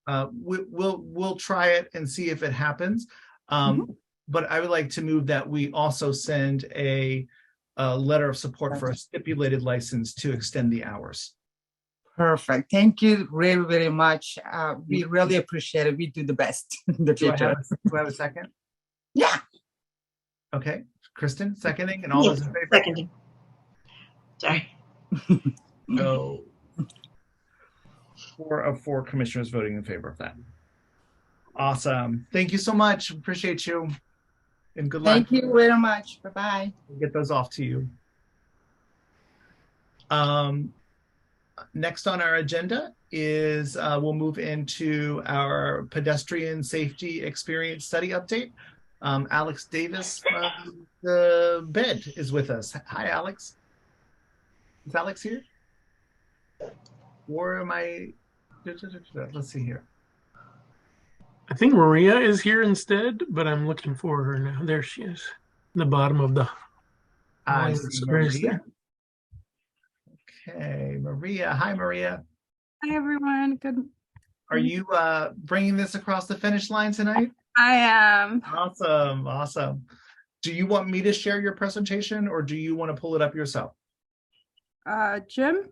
S1: We'll try it and see if it happens. But I would like to move that we also send a a letter of support for a stipulated license to extend the hours.
S20: Perfect. Thank you very, very much. We really appreciate it. We do the best in the
S1: Do I
S20: future.
S1: have a second?
S20: Yeah.
S1: Okay, Kristen, seconding, and all those in favor?
S3: Seconding. Sorry.
S1: So 4 of 4 commissioners voting in favor of that. Awesome. Thank you so much. Appreciate you. And good luck.
S20: Thank you very much. Bye-bye.
S1: We'll get those off to you. Next on our agenda is we'll move into our pedestrian safety experience study update. Alex Davis from the BED is with us. Hi, Alex. Is Alex here? Or am I? Let's see here.
S21: I think Maria is here instead, but I'm looking for her now. There she is, in the bottom of the.
S1: I see Maria. Okay, Maria. Hi, Maria.
S22: Hi, everyone. Good.
S1: Are you bringing this across the finish line tonight?
S22: I am.
S1: Awesome, awesome. Do you want me to share your presentation, or do you want to pull it up yourself?
S22: Jim?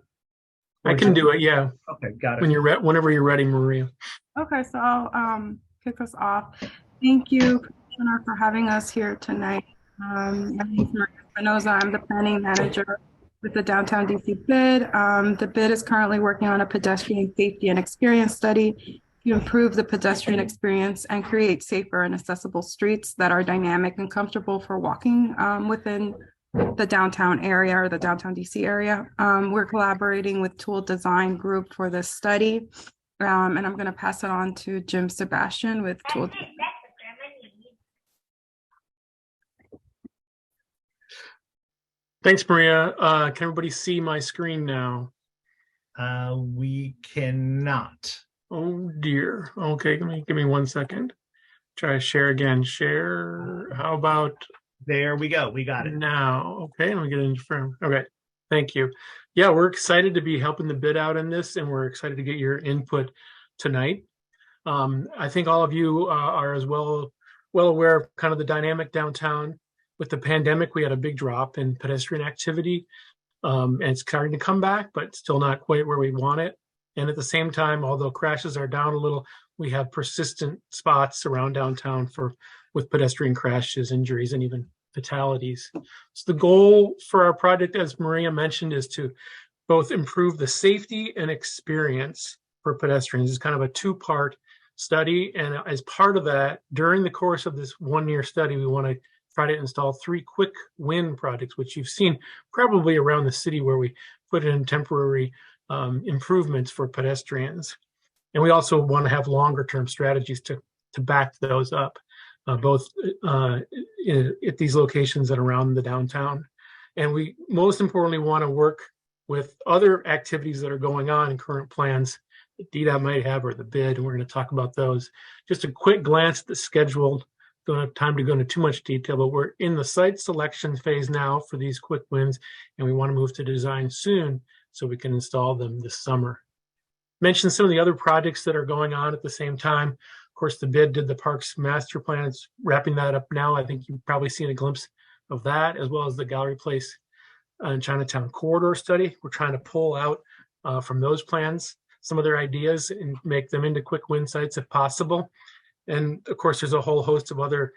S21: I can do it, yeah.
S1: Okay, got it.
S21: Whenever you're ready, Maria.
S22: Okay, so I'll kick us off. Thank you, Commissioner, for having us here tonight. My name is Maria Espinoza. I'm the planning manager with the Downtown DC BID. The BID is currently working on a pedestrian safety and experience study to improve the pedestrian experience and create safer and accessible streets that are dynamic and comfortable for walking within the downtown area or the downtown DC area. We're collaborating with Tool Design Group for this study. And I'm going to pass it on to Jim Sebastian with Tool.
S21: Thanks, Maria. Can everybody see my screen now?
S1: We cannot.
S21: Oh dear. Okay, give me 1 second. Try to share again. Share. How about?
S1: There we go. We got it
S21: now. Okay, let me get into frame. Okay, thank you. Yeah, we're excited to be helping the BID out in this, and we're excited to get your input tonight. I think all of you are as well aware of kind of the dynamic downtown. With the pandemic, we had a big drop in pedestrian activity, and it's starting to come back, but still not quite where we want it. And at the same time, although crashes are down a little, we have persistent spots around downtown with pedestrian crashes, injuries, and even fatalities. So the goal for our project, as Maria mentioned, is to both improve the safety and experience for pedestrians. It's kind of a 2-part study. And as part of that, during the course of this 1-year study, we want to try to install 3 quick win projects, which you've seen probably around the city, where we put in temporary improvements for pedestrians. And we also want to have longer term strategies to back those up, both at these locations and around the downtown. And we most importantly want to work with other activities that are going on in current plans that DDOT might have, or the BID, and we're going to talk about those. Just a quick glance at the schedule. Don't have time to go into too much detail, but we're in the site selection phase now for these quick wins, and we want to move to design soon so we can install them this summer. Mention some of the other projects that are going on at the same time. Of course, the BID did the Parks Master Plan. It's wrapping that up now. I think you've probably seen a glimpse of that, as well as the Gallery Place and Chinatown corridor study. We're trying to pull out from those plans some of their ideas and make them into quick win sites if possible. And of course, there's a whole host of other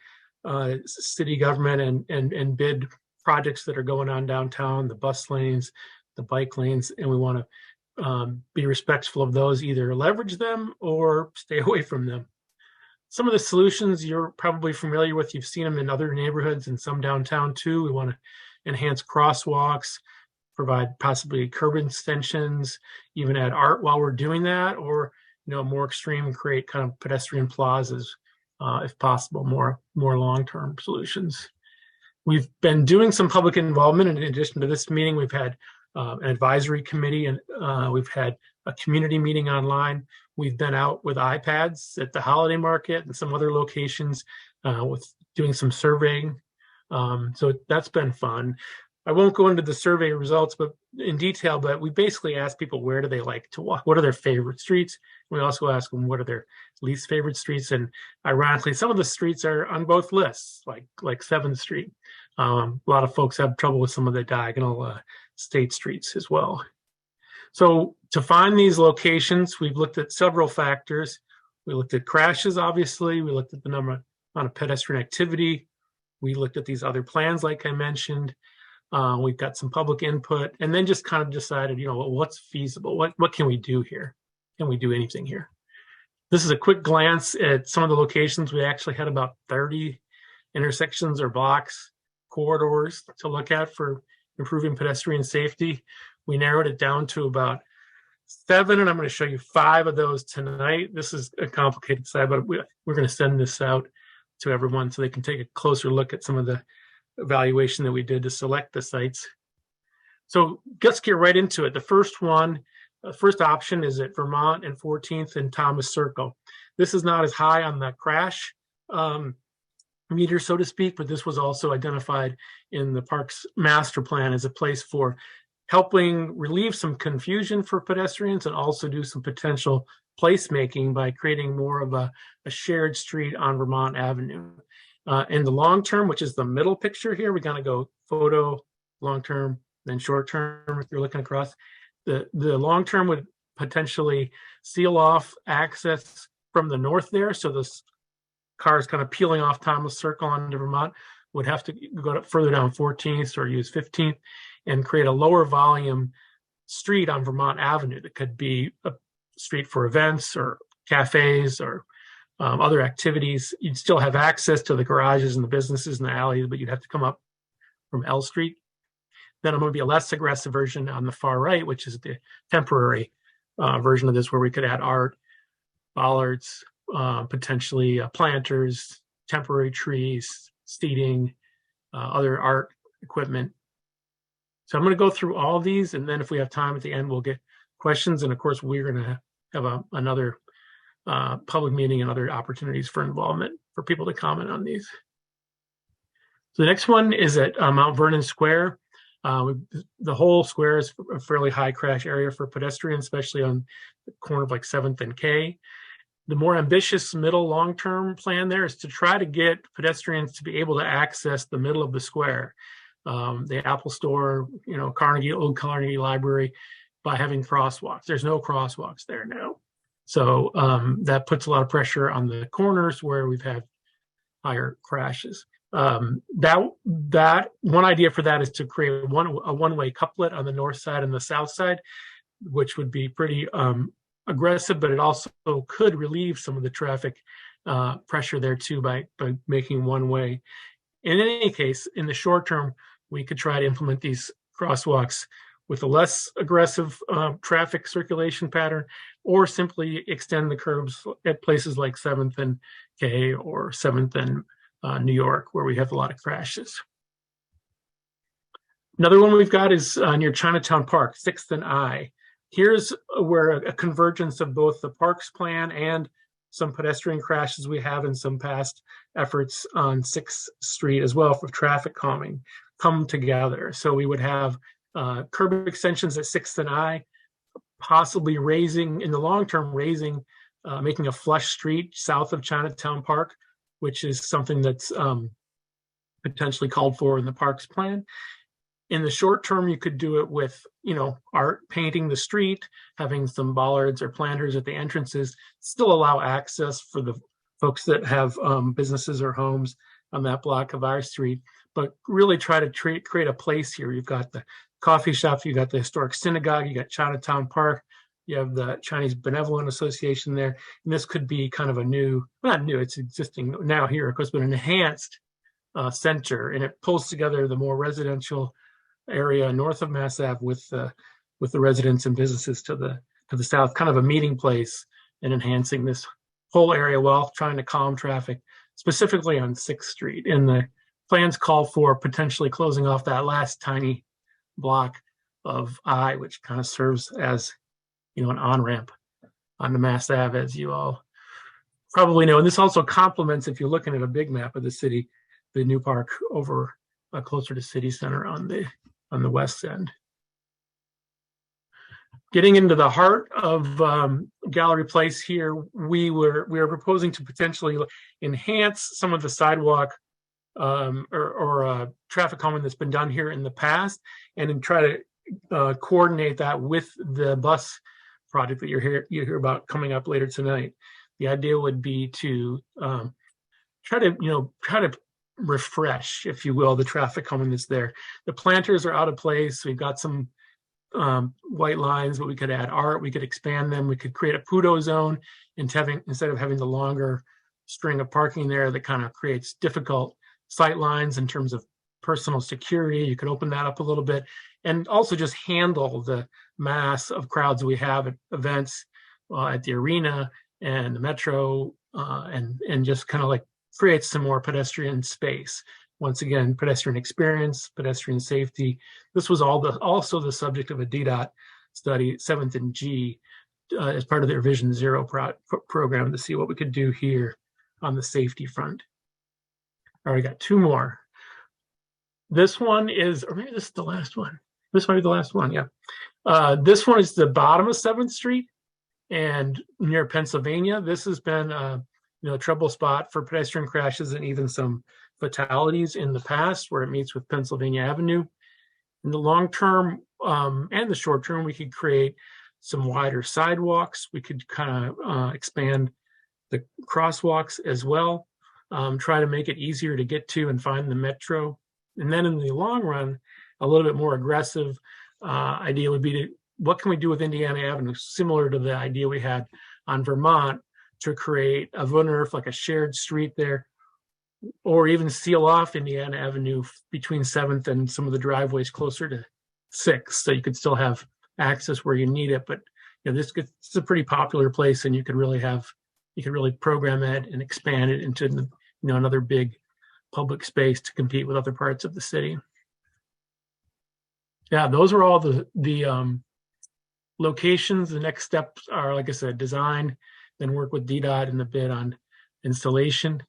S21: city government and BID projects that are going on downtown, the bus lanes, the bike lanes, and we want to be respectful of those, either leverage them or stay away from them. Some of the solutions you're probably familiar with. You've seen them in other neighborhoods and some downtown too. We want to enhance crosswalks, provide possibly curb extensions, even add art while we're doing that, or more extreme, create kind of pedestrian plazas, if possible, more long-term solutions. We've been doing some public involvement. In addition to this meeting, we've had an advisory committee, and we've had a community meeting online. We've been out with iPads at the holiday market and some other locations with doing some surveying. So that's been fun. I won't go into the survey results, but in detail, but we basically ask people where do they like to walk? What are their favorite streets? We also ask them what are their least favorite streets. And ironically, some of the streets are on both lists, like 7th Street. A lot of folks have trouble with some of the diagonal state streets as well. So to find these locations, we've looked at several factors. We looked at crashes, obviously. We looked at the amount of pedestrian activity. We looked at these other plans, like I mentioned. We've got some public input, and then just kind of decided, what's feasible? What can we do here? Can we do anything here? This is a quick glance at some of the locations. We actually had about 30 intersections or blocks, corridors to look at for improving pedestrian safety. We narrowed it down to about 7, and I'm going to show you 5 of those tonight. This is a complicated slide, but we're going to send this out to everyone so they can take a closer look at some of the evaluation that we did to select the sites. So let's get right into it. The first option is at Vermont and 14th and Thomas Circle. This is not as high on the crash meter, so to speak, but this was also identified in the park's master plan as a place for helping relieve some confusion for pedestrians and also do some potential placemaking by creating more of a shared street on Vermont Avenue. In the long term, which is the middle picture here, we're going to go photo, long term, then short term if you're looking across. The long term would potentially seal off access from the north there. So this cars kind of peeling off Thomas Circle onto Vermont would have to go further down 14th or use 15th and create a lower volume street on Vermont Avenue that could be a street for events or cafes or other activities. You'd still have access to the garages and the businesses and the alleys, but you'd have to come up from L Street. Then I'm going to be a less aggressive version on the far right, which is the temporary version of this, where we could add art, bollards, potentially planters, temporary trees, seating, other art equipment. So I'm going to go through all these, and then if we have time at the end, we'll get questions. And of course, we're going to have another public meeting and other opportunities for involvement for people to comment on these. So the next one is at Mount Vernon Square. The whole square is a fairly high crash area for pedestrians, especially on the corner of like 7th and K. The more ambitious middle long-term plan there is to try to get pedestrians to be able to access the middle of the square, the Apple Store, Old Carnegie Library, by having crosswalks. There's no crosswalks there now. So that puts a lot of pressure on the corners where we've had higher crashes. That one idea for that is to create a one-way couplet on the north side and the south side, which would be pretty aggressive, but it also could relieve some of the traffic pressure there too by making one way. In any case, in the short term, we could try to implement these crosswalks with a less aggressive traffic circulation pattern, or simply extend the curbs at places like 7th and K or 7th and New York, where we have a lot of crashes. Another one we've got is near Chinatown Park, 6th and I. Here's where a convergence of both the parks plan and some pedestrian crashes we have in some past efforts on 6th Street as well for traffic calming come together. So we would have curb extensions at 6th and I, possibly raising, in the long term, making a flush street south of Chinatown Park, which is something that's potentially called for in the parks plan. In the short term, you could do it with, art, painting the street, having some bollards or planters at the entrances, still allow access for the folks that have businesses or homes on that block of our street, but really try to create a place here. You've got the coffee shop, you got the historic synagogue, you got Chinatown Park, you have the Chinese Benevolent Association there. And this could be kind of a not new, it's existing now here, of course, but an enhanced center. And it pulls together the more residential area north of Mass Ave with the residents and businesses to the south, kind of a meeting place, and enhancing this whole area while trying to calm traffic, specifically on 6th Street. And the plans call for potentially closing off that last tiny block of I, which kind of serves as, an on-ramp onto Mass Ave, as you all probably know. And this also complements, if you're looking at a big map of the city, the new park over closer to City Center on the on the west end. Getting into the heart of Gallery Place here, we are proposing to potentially enhance some of the sidewalk or traffic calming that's been done here in the past, and then try to coordinate that with the bus project that you hear about coming up later tonight. The idea would be to try to refresh, if you will, the traffic calming that's there. The planters are out of place. We've got some white lines, but we could add art, we could expand them, we could create a Pudo zone, and instead of having the longer string of parking there that kind of creates difficult sight lines in terms of personal security, you could open that up a little bit, and also just handle the mass of crowds we have at events at the arena and the metro, and just kind of like create some more pedestrian space. Once again, pedestrian experience, pedestrian safety. This was also the subject of a DDOT study, 7th and G, as part of their Vision Zero program, to see what we could do here on the safety front. All right, I got two more. This one is, or maybe this is the last one. This might be the last one, yeah. This one is the bottom of 7th Street and near Pennsylvania. This has been a trouble spot for pedestrian crashes and even some fatalities in the past, where it meets with Pennsylvania Avenue. In the long term and the short term, we could create some wider sidewalks. We could kind of expand the crosswalks as well, try to make it easier to get to and find the metro. And then in the long run, a little bit more aggressive idea would be what can we do with Indiana Avenue, similar to the idea we had on Vermont, to create a VNRF, like a shared street there, or even seal off Indiana Avenue between 7th and some of the driveways closer to 6th, so you could still have access where you need it. But this is a pretty popular place, and you could really program it and expand it into another big public space to compete with other parts of the city. Yeah, those are all the locations. The next steps are, like I said, design, then work with DDOT in the bid on installation.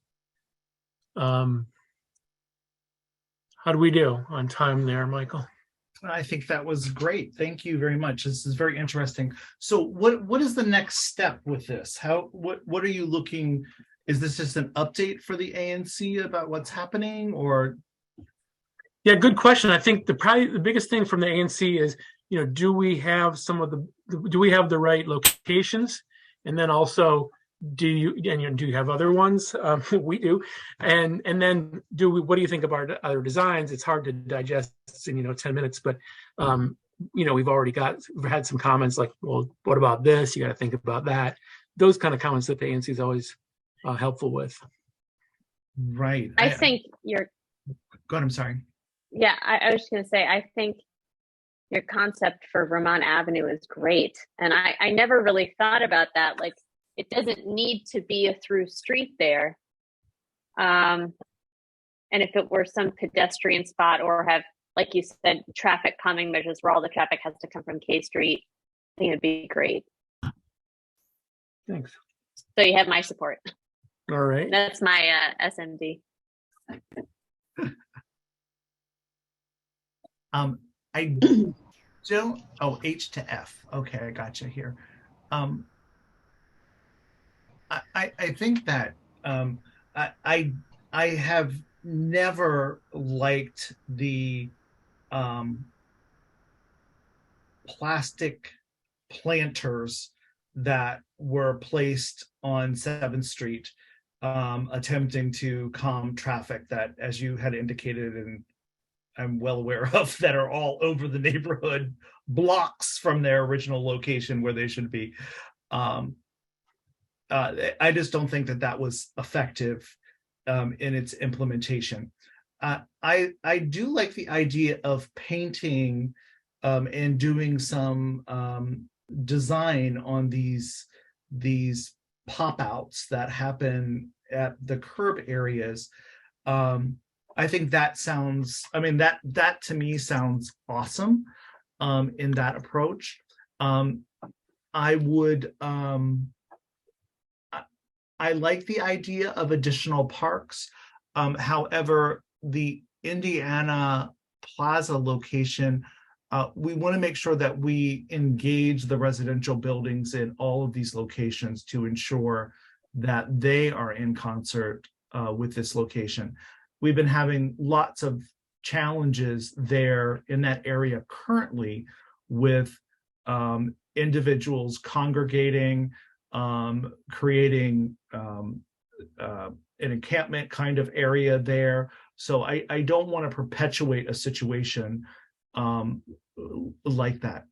S21: How do we do on time there, Michael?
S1: I think that was great. Thank you very much. This is very interesting. So what is the next step with this? What are you looking? Is this just an update for the ANC about what's happening, or?
S21: Yeah, good question. I think probably the biggest thing from the ANC is, do we have do we have the right locations? And then also, do you have other ones? We do. And then what do you think about other designs? It's hard to digest in 10 minutes, but we've had some comments like, well, what about this? You got to think about that. Those kind of comments that the ANC is always helpful with.
S1: Right.
S2: I think you're.
S1: Go ahead. I'm sorry.
S2: Yeah, I was just going to say, I think your concept for Vermont Avenue is great. And I never really thought about that. Like, it doesn't need to be a through street there. And if it were some pedestrian spot, or have, like you said, traffic calming measures where all the traffic has to come from K Street, I think it'd be great.
S21: Thanks.
S2: So you have my support.
S21: All right.
S2: That's my SMD.
S1: I don't. Oh, H to F. Okay, I got you here. I think that I have never liked the plastic planters that were placed on 7th Street, attempting to calm traffic that, as you had indicated, and I'm well aware of, that are all over the neighborhood, blocks from their original location where they should be. I just don't think that was effective in its implementation. I do like the idea of painting and doing some design on these pop-outs that happen at the curb areas. I think that sounds, that to me sounds awesome in that approach. I like the idea of additional parks. However, the Indiana Plaza location, we want to make sure that we engage the residential buildings in all of these locations to ensure that they are in concert with this location. We've been having lots of challenges there in that area currently with individuals congregating, creating an encampment kind of area there. So I don't want to perpetuate a situation like that.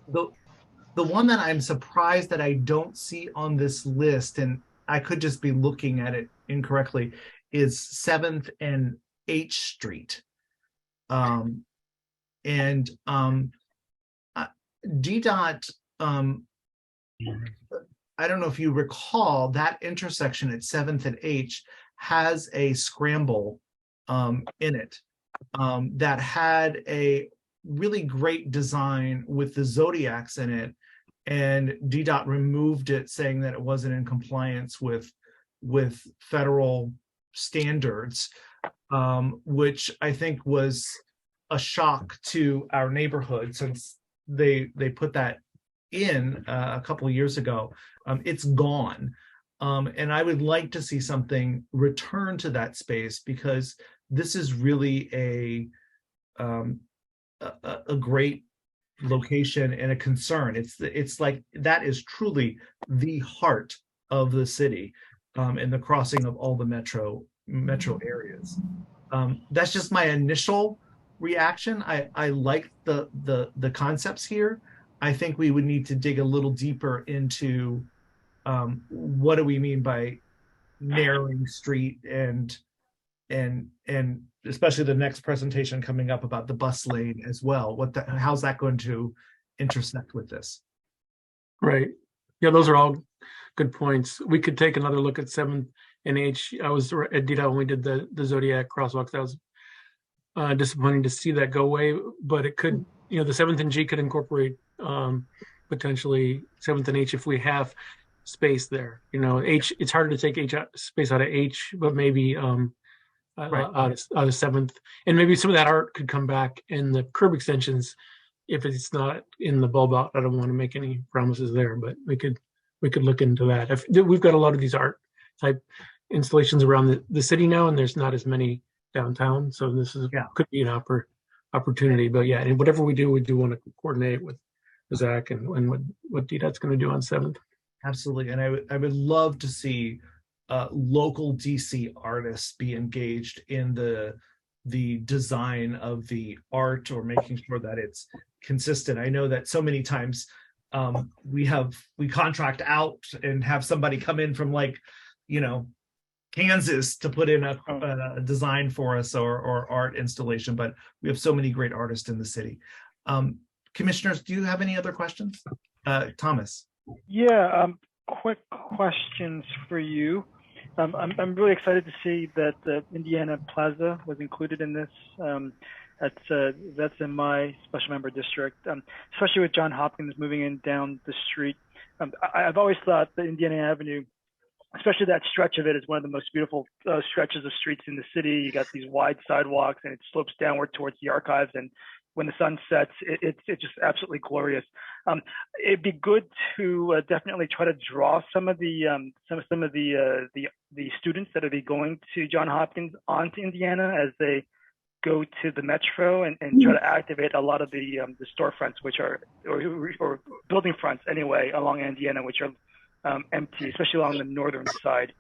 S1: The one that I'm surprised that I don't see on this list, and I could just be looking at it incorrectly, is 7th and H Street. DDOT, I don't know if you recall, that intersection at 7th and H has a scramble in it that had a really great design with the Zodiacs in it, and DDOT removed it, saying that it wasn't in compliance with federal standards, which I think was a shock to our neighborhood, since they put that in a couple of years ago. It's gone, and I would like to see something return to that space, because this is really a great location and a concern. It's like that is truly the heart of the city, and the crossing of all the metro areas. That's just my initial reaction. I like the concepts here. I think we would need to dig a little deeper into what do we mean by narrowing street, and especially the next presentation coming up about the bus lane as well. How's that going to intersect with this?
S21: Right. Yeah, those are all good points. We could take another look at 7th and H. I was at DDOT when we did the Zodiac crosswalks. That was disappointing to see that go away, but it could, the 7th and G could incorporate potentially 7th and H if we have space there. H, it's harder to take space out of H, but maybe
S1: Right.
S21: out of 7th, and maybe some of that art could come back in the curb extensions if it's not in the bulb out. I don't want to make any promises there, but we could look into that. We've got a lot of these art type installations around the city now, and there's not as many downtown, so this could be an opportunity. But yeah, and whatever we do want to coordinate with Zach and what DDOT's going to do on 7th.
S1: Absolutely, and I would love to see local DC artists be engaged in the design of the art, or making sure that it's consistent. I know that so many times we contract out and have somebody come in from Kansas to put in a design for us, or art installation, but we have so many great artists in the city. Commissioners, do you have any other questions? Thomas.
S4: Yeah, quick questions for you. I'm really excited to see that Indiana Plaza was included in this. That's in my special member district, especially with John Hopkins moving in down the street. I've always thought that Indiana Avenue, especially that stretch of it, is one of the most beautiful stretches of streets in the city. You got these wide sidewalks, and it slopes downward towards the archives. And when the sun sets, it's just absolutely glorious. It'd be good to definitely try to draw some of the students that will be going to John Hopkins onto Indiana as they go to the metro, and try to activate a lot of the storefronts, which are or building fronts anyway along Indiana, which are empty, especially along the northern side.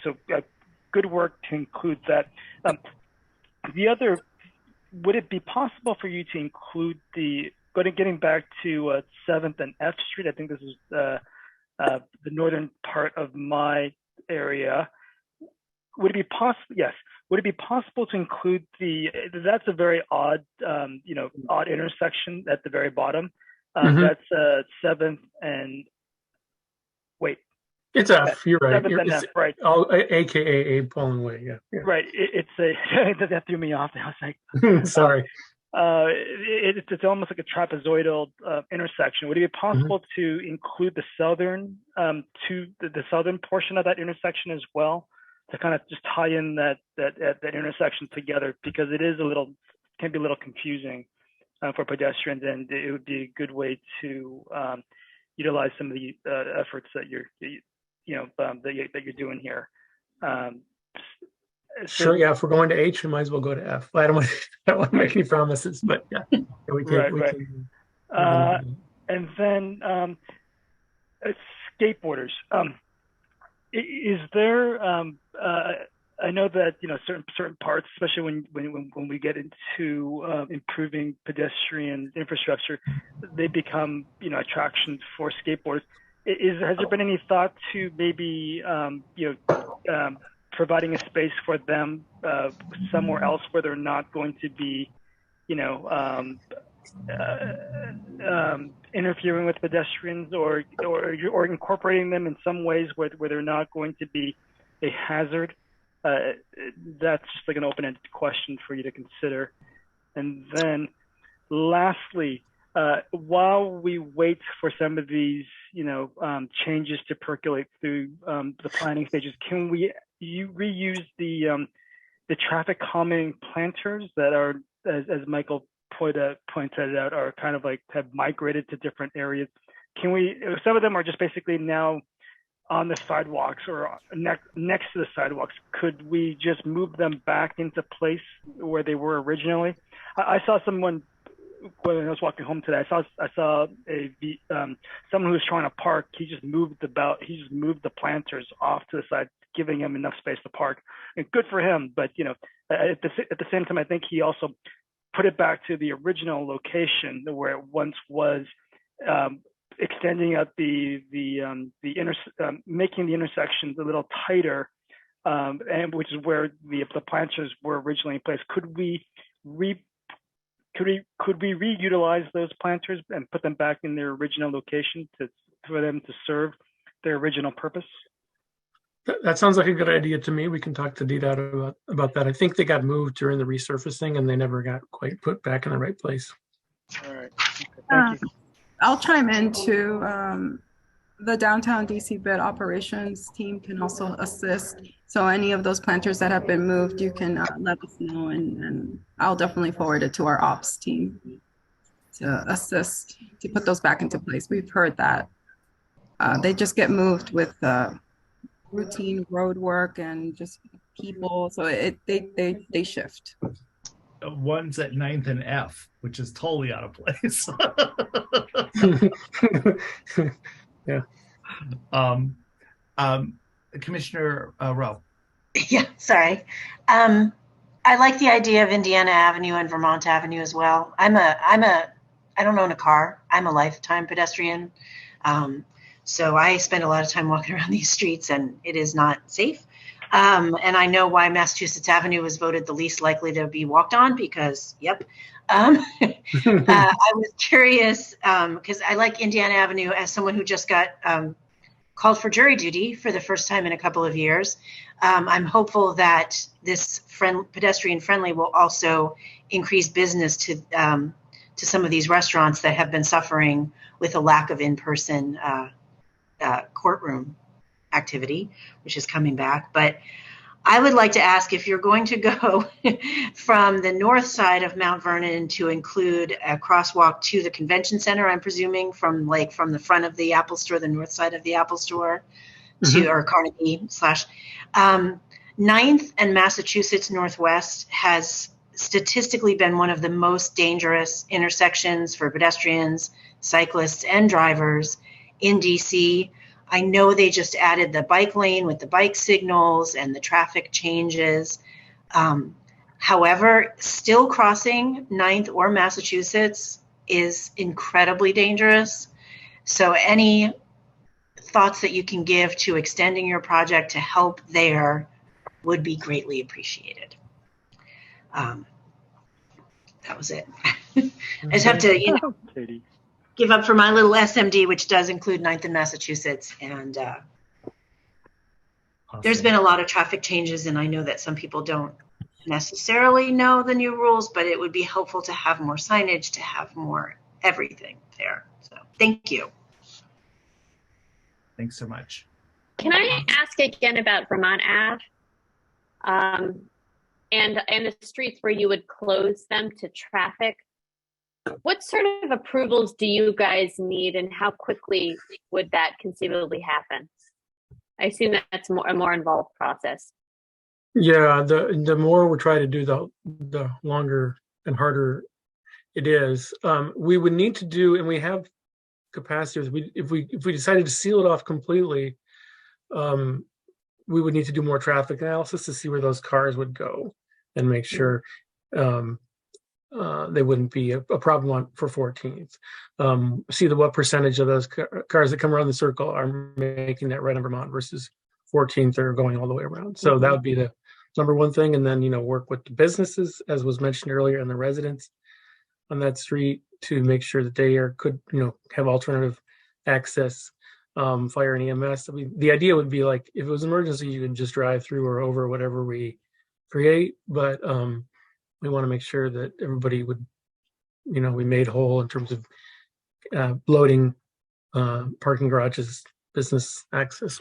S4: So good work to include that. The other, would it be possible for you to include getting back to 7th and F Street? I think this is the northern part of my area. Would it be possible? Yes. Would it be possible to include that's a very odd, odd intersection at the very bottom. That's 7th and wait.
S21: It's F. You're right.
S4: 7th and F, right?
S21: AKA Pauling Way. Yeah.
S4: Right. That threw me off. I was like,
S21: sorry.
S4: It's almost like a trapezoidal intersection. Would it be possible to include the southern the southern portion of that intersection as well? to kind of just tie in that intersection together, because it is can be a little confusing for pedestrians, and it would be a good way to utilize some of the efforts that you're doing here.
S21: Sure. Yeah. If we're going to H, we might as well go to F. I don't want to make any promises, but yeah, we can.
S4: Right. And then skateboarders. Is there? I know that certain parts, especially when we get into improving pedestrian infrastructure, they become attractions for skateboarders. Has there been any thought to maybe providing a space for them somewhere else where they're not going to be interfering with pedestrians, or incorporating them in some ways where they're not going to be a hazard? That's just like an open-ended question for you to consider. And then lastly, while we wait for some of these changes to percolate through the planning stages, can we reuse the traffic calming planters that are, as Michael pointed out, are kind of like have migrated to different areas? Can we? Some of them are just basically now on the sidewalks or next to the sidewalks. Could we just move them back into place where they were originally? I saw someone when I was walking home today. I saw someone who was trying to park. He just moved the planters off to the side, giving him enough space to park. And good for him. But at the same time, I think he also put it back to the original location where it once was, extending out making the intersections a little tighter, and which is where the planters were originally in place. Could we reutilize those planters and put them back in their original location for them to serve their original purpose?
S21: That sounds like a good idea to me. We can talk to DDOT about that. I think they got moved during the resurfacing and they never got quite put back in the right place.
S4: All right. Okay, thank you.
S22: I'll chime into the downtown DC bid operations team can also assist. So any of those planters that have been moved, you can let us know, and I'll definitely forward it to our ops team to assist to put those back into place. We've heard that they just get moved with routine road work and just people, so they shift.
S1: One's at 9th and F, which is totally out of place.
S21: Yeah.
S1: Commissioner Rowe.
S3: Yeah, sorry. I like the idea of Indiana Avenue and Vermont Avenue as well. I don't own a car. I'm a lifetime pedestrian. So I spend a lot of time walking around these streets, and it is not safe. And I know why Massachusetts Avenue was voted the least likely to be walked on, because, yep. I was curious, because I like Indiana Avenue as someone who just got called for jury duty for the first time in a couple of years. I'm hopeful that this pedestrian friendly will also increase business to some of these restaurants that have been suffering with a lack of in-person courtroom activity, which is coming back. But I would like to ask if you're going to go from the north side of Mount Vernon to include a crosswalk to the convention center, I'm presuming from the front of the Apple Store, the north side of the Apple Store, or Carnegie / 9th and Massachusetts Northwest has statistically been one of the most dangerous intersections for pedestrians, cyclists, and drivers in DC. I know they just added the bike lane with the bike signals and the traffic changes. However, still crossing 9th or Massachusetts is incredibly dangerous. So any thoughts that you can give to extending your project to help there would be greatly appreciated. That was it. I just have to, give up for my little SMD, which does include 9th and Massachusetts. And there's been a lot of traffic changes, and I know that some people don't necessarily know the new rules, but it would be helpful to have more signage, to have more everything there. So thank you.
S1: Thanks so much.
S2: Can I ask again about Vermont Ave? and the streets where you would close them to traffic, what sort of approvals do you guys need, and how quickly would that conceivably happen? I assume that's a more involved process.
S21: Yeah, the more we try to do, the longer and harder it is. We would need to do, and we have capacity. If we decided to seal it off completely, we would need to do more traffic analysis to see where those cars would go and make sure they wouldn't be a problem for 14th. See what percentage of those cars that come around the circle are making that right on Vermont versus 14th are going all the way around. So that would be the number one thing. And then, work with the businesses, as was mentioned earlier, and the residents on that street to make sure that they could have alternative access, fire and EMS. I mean, the idea would be like, if it was an emergency, you can just drive through or over whatever we create. But we want to make sure that everybody would, we made whole in terms of loading, parking garages, business access.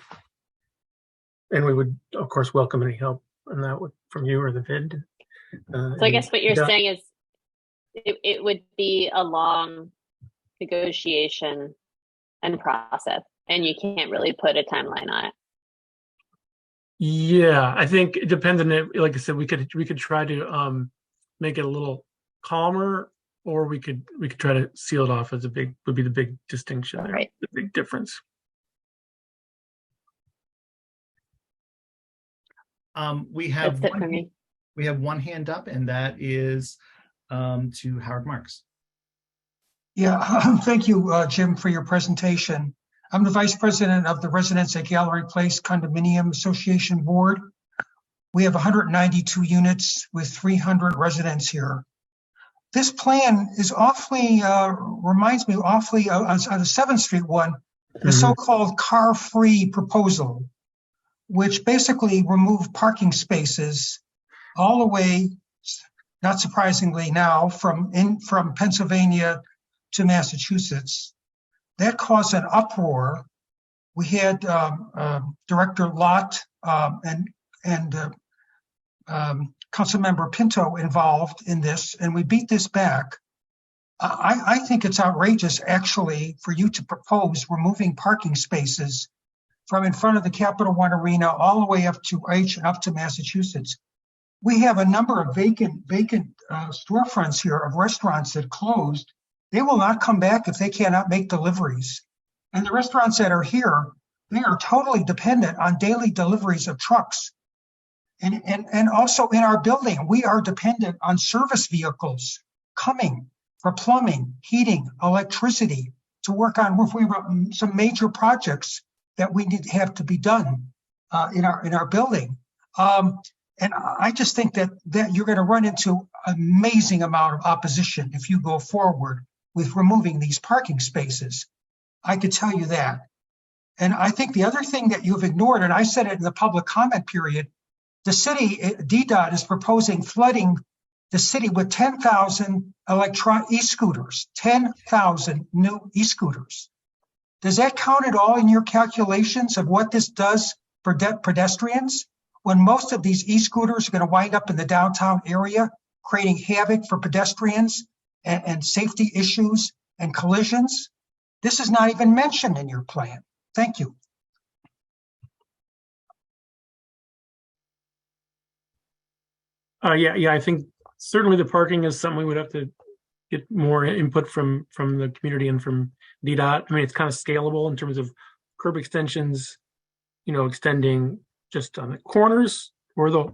S21: And we would, of course, welcome any help on that from you or the VID.
S2: So I guess what you're saying is it would be a long negotiation and process, and you can't really put a timeline on it.
S21: Yeah, I think it depends on it. Like I said, we could try to make it a little calmer, or we could try to seal it off as would be the big distinction there, the big difference.
S1: We have one hand up, and that is to Howard Marks.
S8: Yeah, thank you, Jim, for your presentation. I'm the vice president of the Residents at Gallery Place Condominium Association Board. We have 192 units with 300 residents here. This plan is reminds me awfully on the 7th Street one, the so-called car-free proposal, which basically removed parking spaces all the way, not surprisingly now, from Pennsylvania to Massachusetts. That caused an uproar. We had Director Lott and Councilmember Pinto involved in this, and we beat this back. I think it's outrageous, actually, for you to propose removing parking spaces from in front of the Capital One Arena all the way up to Massachusetts. We have a number of vacant storefronts here of restaurants that closed. They will not come back if they cannot make deliveries. And the restaurants that are here, they are totally dependent on daily deliveries of trucks. And also in our building, we are dependent on service vehicles coming for plumbing, heating, electricity to work on some major projects that we need to have to be done in our building. And I just think that you're going to run into an amazing amount of opposition if you go forward with removing these parking spaces. I could tell you that. And I think the other thing that you've ignored, and I said it in the public comment period, the city, DDOT, is proposing flooding the city with 10,000 e-scooters, 10,000 new e-scooters. Does that count at all in your calculations of what this does for pedestrians? When most of these e-scooters are going to wind up in the downtown area, creating havoc for pedestrians and safety issues and collisions? This is not even mentioned in your plan. Thank you.
S21: Yeah, I think certainly the parking is something we would have to get more input from the community and from DDOT. I mean, it's kind of scalable in terms of curb extensions, extending just on the corners or the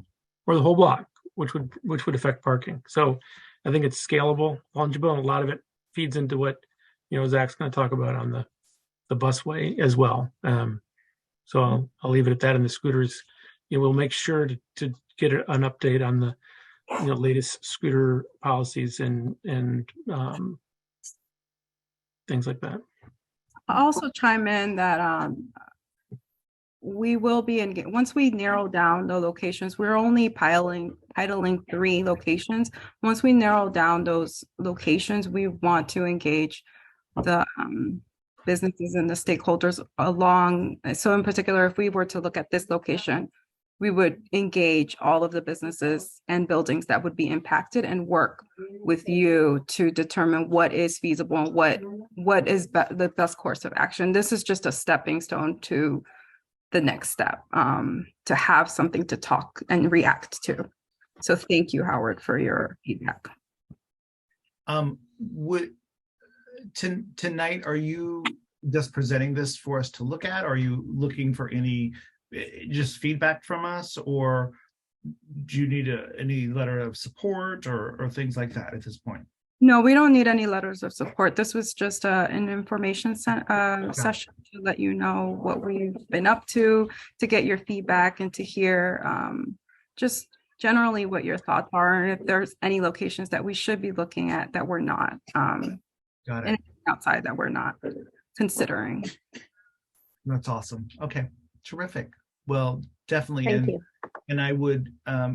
S21: whole block, which would affect parking. So I think it's scalable, fungible, and a lot of it feeds into what Zach's going to talk about on the busway as well. So I'll leave it at that. And the scooters, we'll make sure to get an update on the latest scooter policies and things like that.
S22: I'll also chime in that we will be once we narrow down the locations. We're only piloting 3 locations. Once we narrow down those locations, we want to engage the businesses and the stakeholders along. So in particular, if we were to look at this location, we would engage all of the businesses and buildings that would be impacted and work with you to determine what is feasible and what is the best course of action. This is just a stepping stone to the next step, to have something to talk and react to. So thank you, Howard, for your feedback.
S1: Tonight, are you just presenting this for us to look at? Are you looking for any just feedback from us, or do you need any letter of support or things like that at this point?
S22: No, we don't need any letters of support. This was just an information session to let you know what we've been up to get your feedback and to hear just generally what your thoughts are, and if there's any locations that we should be looking at that we're not,
S1: Got it.
S22: outside that we're not considering.
S1: That's awesome. Okay, terrific. Well, definitely.
S2: Thank you.
S1: And I would,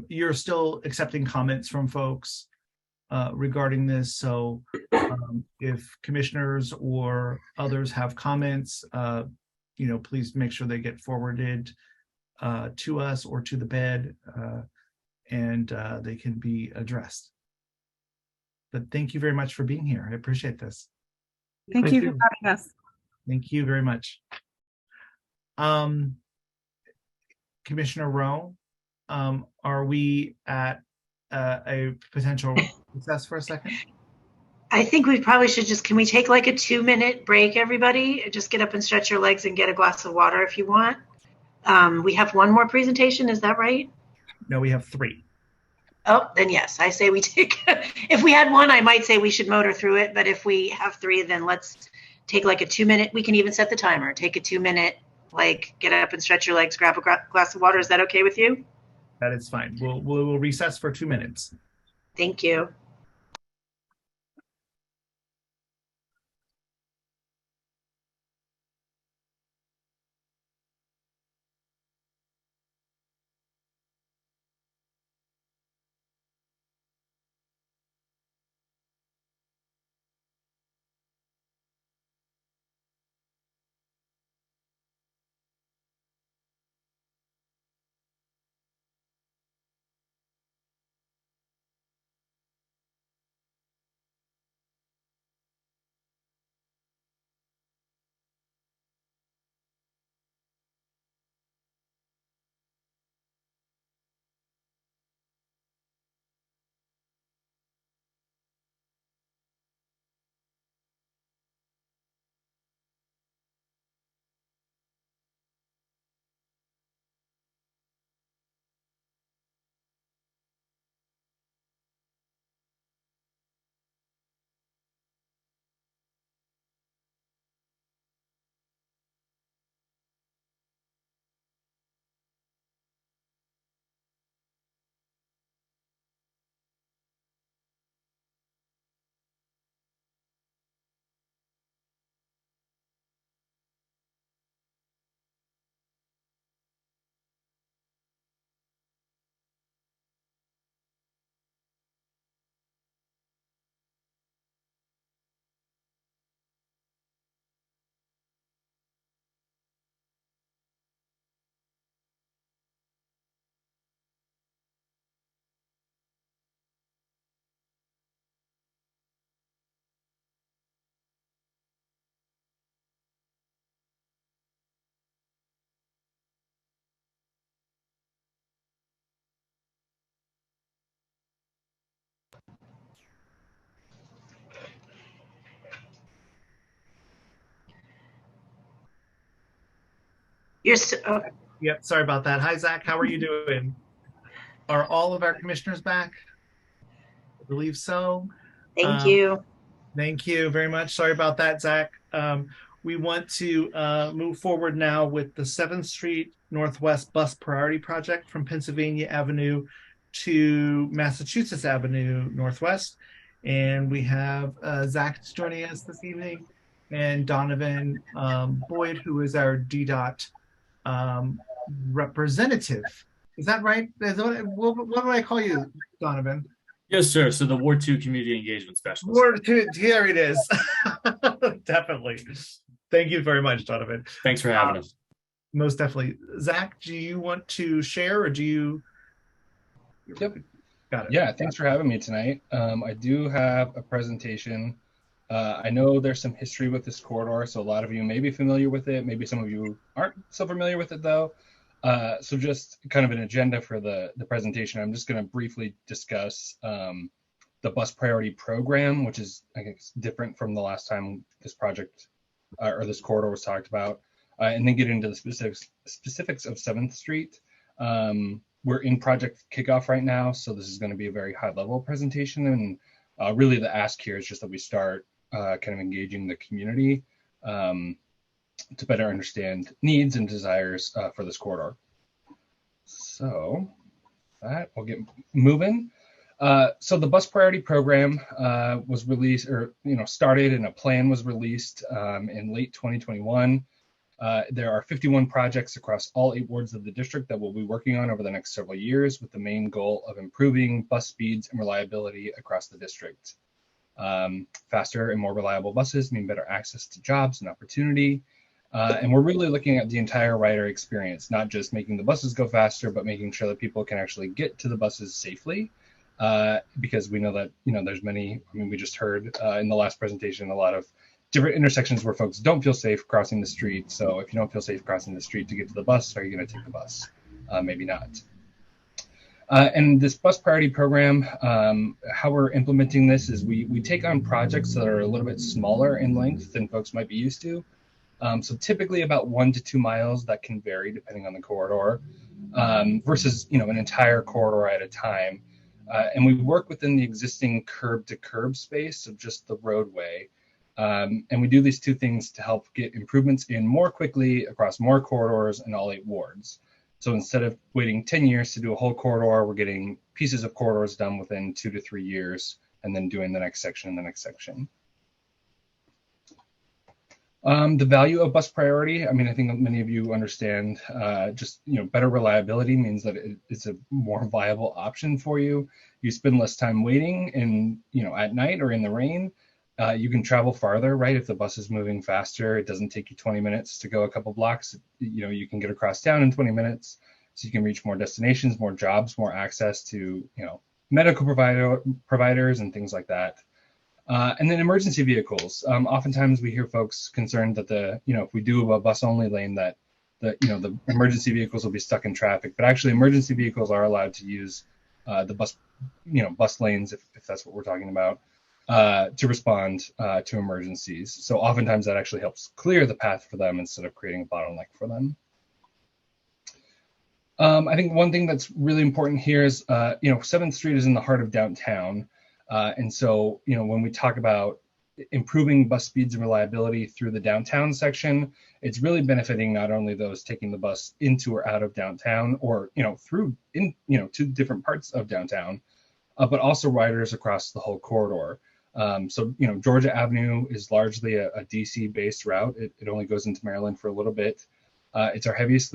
S1: you're still accepting comments from folks regarding this. So if commissioners or others have comments, please make sure they get forwarded to us or to the bed, and they can be addressed. But thank you very much for being here. I appreciate this.
S22: Thank you for having us.
S1: Thank you very much. Commissioner Rowe, are we at a potential recess for a second?
S3: I think we probably should can we take like a 2-minute break, everybody? Just get up and stretch your legs and get a glass of water if you want. We have one more presentation, is that right?
S1: No, we have 3.
S3: Oh, then yes, I say we take, if we had one, I might say we should motor through it, but if we have 3, then let's take like a 2-minute, we can even set the timer, take a 2-minute, get up and stretch your legs, grab a glass of water. Is that okay with you?
S1: That is fine. We'll recess for 2 minutes.
S3: Thank you. You're
S1: Yep, sorry about that. Hi, Zach. How are you doing? Are all of our commissioners back? I believe so.
S3: Thank you.
S1: Thank you very much. Sorry about that, Zach. We want to move forward now with the 7th Street Northwest Bus Priority Project from Pennsylvania Avenue to Massachusetts Avenue Northwest. And we have Zach joining us this evening, and Donovan Boyd, who is our DDOT representative. Is that right? What do I call you, Donovan?
S5: Yes, sir. So the Ward 2 Community Engagement Specialist.
S1: Ward 2, here it is. Definitely. Thank you very much, Donovan.
S5: Thanks for having us.
S1: Most definitely. Zach, do you want to share or do you?
S6: Yep.
S1: Got it.
S6: Yeah, thanks for having me tonight. I do have a presentation. I know there's some history with this corridor, so a lot of you may be familiar with it. Maybe some of you aren't so familiar with it, though. So just kind of an agenda for the presentation. I'm just going to briefly discuss the bus priority program, which is, I guess, different from the last time this project or this corridor was talked about, and then get into the specifics of 7th Street. We're in project kickoff right now, so this is going to be a very high level presentation. And really the ask here is just that we start kind of engaging the community to better understand needs and desires for this corridor. So that we'll get moving. So the bus priority program was released, or started, and a plan was released in late 2021. There are 51 projects across all 8 wards of the district that we'll be working on over the next several years, with the main goal of improving bus speeds and reliability across the district. Faster and more reliable buses mean better access to jobs and opportunity. And we're really looking at the entire rider experience, not just making the buses go faster, but making sure that people can actually get to the buses safely. Because we know that, there's many, we just heard in the last presentation, a lot of different intersections where folks don't feel safe crossing the street. So if you don't feel safe crossing the street to get to the bus, are you going to take the bus? Maybe not. And this bus priority program, how we're implementing this is we take on projects that are a little bit smaller in length than folks might be used to. So typically about 1 to 2 miles. That can vary depending on the corridor, versus an entire corridor at a time. And we work within the existing curb to curb space of just the roadway. And we do these 2 things to help get improvements in more quickly across more corridors in all 8 wards. So instead of waiting 10 years to do a whole corridor, we're getting pieces of corridors done within 2 to 3 years, and then doing the next section and the next section. The value of bus priority, I think many of you understand, just, better reliability means that it's a more viable option for you. You spend less time waiting at night or in the rain. You can travel farther, right? If the bus is moving faster, it doesn't take you 20 minutes to go a couple blocks. You can get across town in 20 minutes. So you can reach more destinations, more jobs, more access to, medical providers and things like that. And then emergency vehicles. Oftentimes we hear folks concerned that if we do a bus only lane, that the emergency vehicles will be stuck in traffic. But actually, emergency vehicles are allowed to use the bus lanes, if that's what we're talking about, to respond to emergencies. So oftentimes that actually helps clear the path for them instead of creating a bottleneck for them. I think one thing that's really important here is, 7th Street is in the heart of downtown. And so, when we talk about improving bus speeds and reliability through the downtown section, it's really benefiting not only those taking the bus into or out of downtown, or, through to different parts of downtown, but also riders across the whole corridor. So, Georgia Avenue is largely a DC based route. It only goes into Maryland for a little bit. It's our heaviest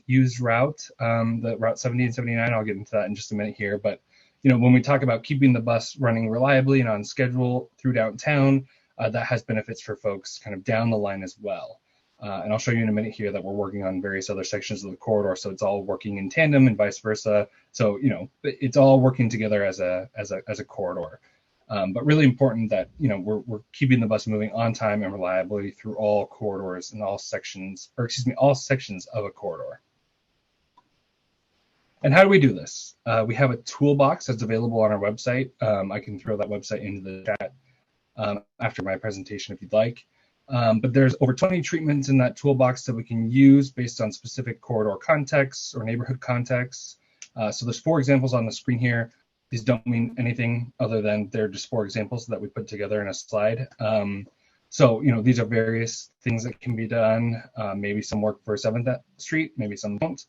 S6: used route, the Route 70 and 79. I'll get into that in just a minute here. But, when we talk about keeping the bus running reliably and on schedule through downtown, that has benefits for folks kind of down the line as well. And I'll show you in a minute here that we're working on various other sections of the corridor. So it's all working in tandem and vice versa. So, it's all working together as a corridor. But really important that, we're keeping the bus moving on time and reliably through all corridors and all sections of a corridor. And how do we do this? We have a toolbox that's available on our website. I can throw that website into the chat after my presentation if you'd like. But there's over 20 treatments in that toolbox that we can use based on specific corridor contexts or neighborhood contexts. So there's 4 examples on the screen here. These don't mean anything other than they're just 4 examples that we put together in a slide. So, these are various things that can be done. Maybe some work for 7th Street, maybe some don't.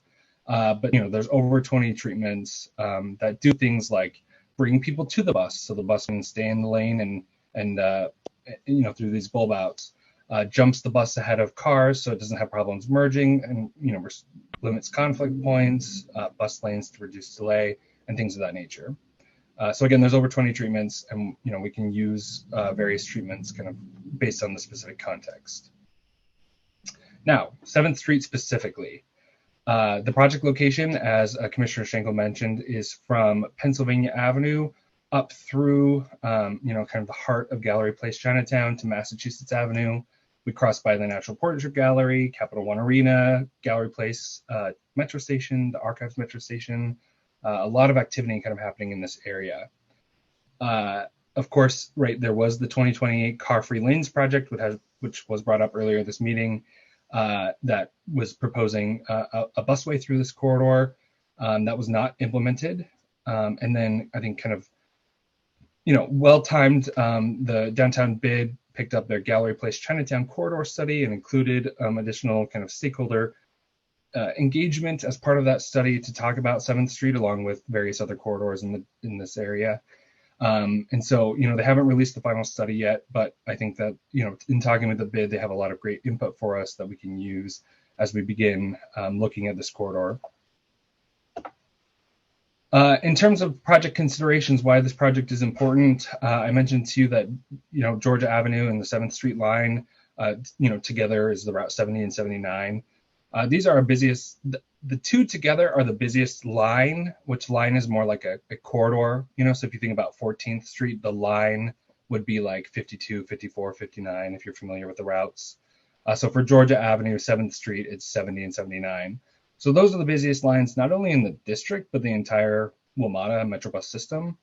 S6: But, there's over 20 treatments that do things like bring people to the bus so the bus can stay in the lane and through these bulb outs. Jumps the bus ahead of cars so it doesn't have problems merging, and, limits conflict points, bus lanes to reduce delay, and things of that nature. So again, there's over 20 treatments, and we can use various treatments kind of based on the specific context. Now, 7th Street specifically. The project location, as Commissioner Schenkel mentioned, is from Pennsylvania Avenue up through, kind of the heart of Gallery Place, Chinatown, to Massachusetts Avenue. We cross by the National Portrait Gallery, Capital One Arena, Gallery Place Metro Station, the Archives Metro Station. A lot of activity kind of happening in this area. Of course, right, there was the 2028 Car-Free Lanes project, which was brought up earlier this meeting, that was proposing a busway through this corridor. That was not implemented. And then I think kind of, well-timed, the downtown bid picked up their Gallery Place Chinatown corridor study and included additional kind of stakeholder engagement as part of that study to talk about 7th Street along with various other corridors in this area. And so, they haven't released the final study yet, but I think that, in talking with the bid, they have a lot of great input for us that we can use as we begin looking at this corridor. In terms of project considerations, why this project is important, I mentioned to you that, Georgia Avenue and the 7th Street line, together is the Route 70 and 79. These are our busiest, the two together are the busiest line, which line is more like a corridor, so if you think about 14th Street, the line would be like 52, 54, 59, if you're familiar with the routes. So for Georgia Avenue, 7th Street, it's 70 and 79. So those are the busiest lines, not only in the district, but the entire WMATA Metrobus system.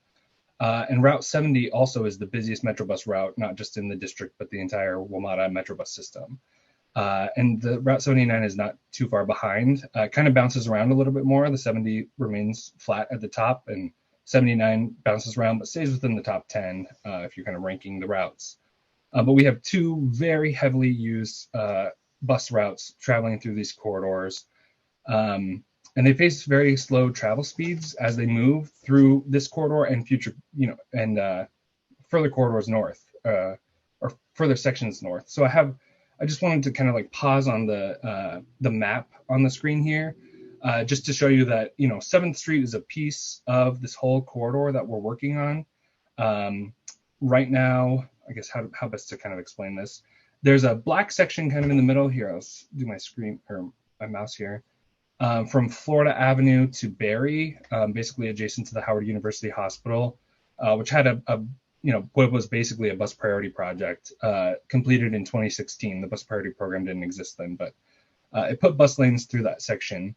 S6: And Route 70 also is the busiest Metrobus route, not just in the district, but the entire WMATA Metrobus system. And the Route 79 is not too far behind. It kind of bounces around a little bit more. The 70 remains flat at the top, and 79 bounces around, but stays within the top 10 if you're kind of ranking the routes. But we have two very heavily used bus routes traveling through these corridors. And they face very slow travel speeds as they move through this corridor and future, further corridors north, or further sections north. So I just wanted to kind of like pause on the map on the screen here, just to show you that, 7th Street is a piece of this whole corridor that we're working on. Right now, I guess how best to kind of explain this. There's a black section kind of in the middle here. I'll do my screen or my mouse here. From Florida Avenue to Berry, basically adjacent to the Howard University Hospital, which had what was basically a bus priority project completed in 2016. The bus priority program didn't exist then, but it put bus lanes through that section.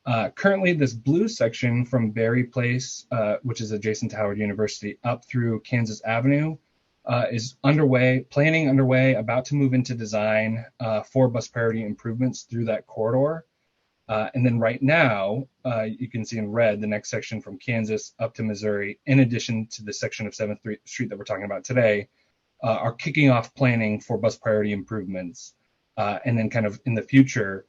S6: Currently, this blue section from Berry Place, which is adjacent to Howard University, up through Kansas Avenue, is planning underway, about to move into design for bus priority improvements through that corridor. And then right now, you can see in red the next section from Kansas up to Missouri, in addition to the section of 7th Street that we're talking about today, are kicking off planning for bus priority improvements. And then kind of in the future,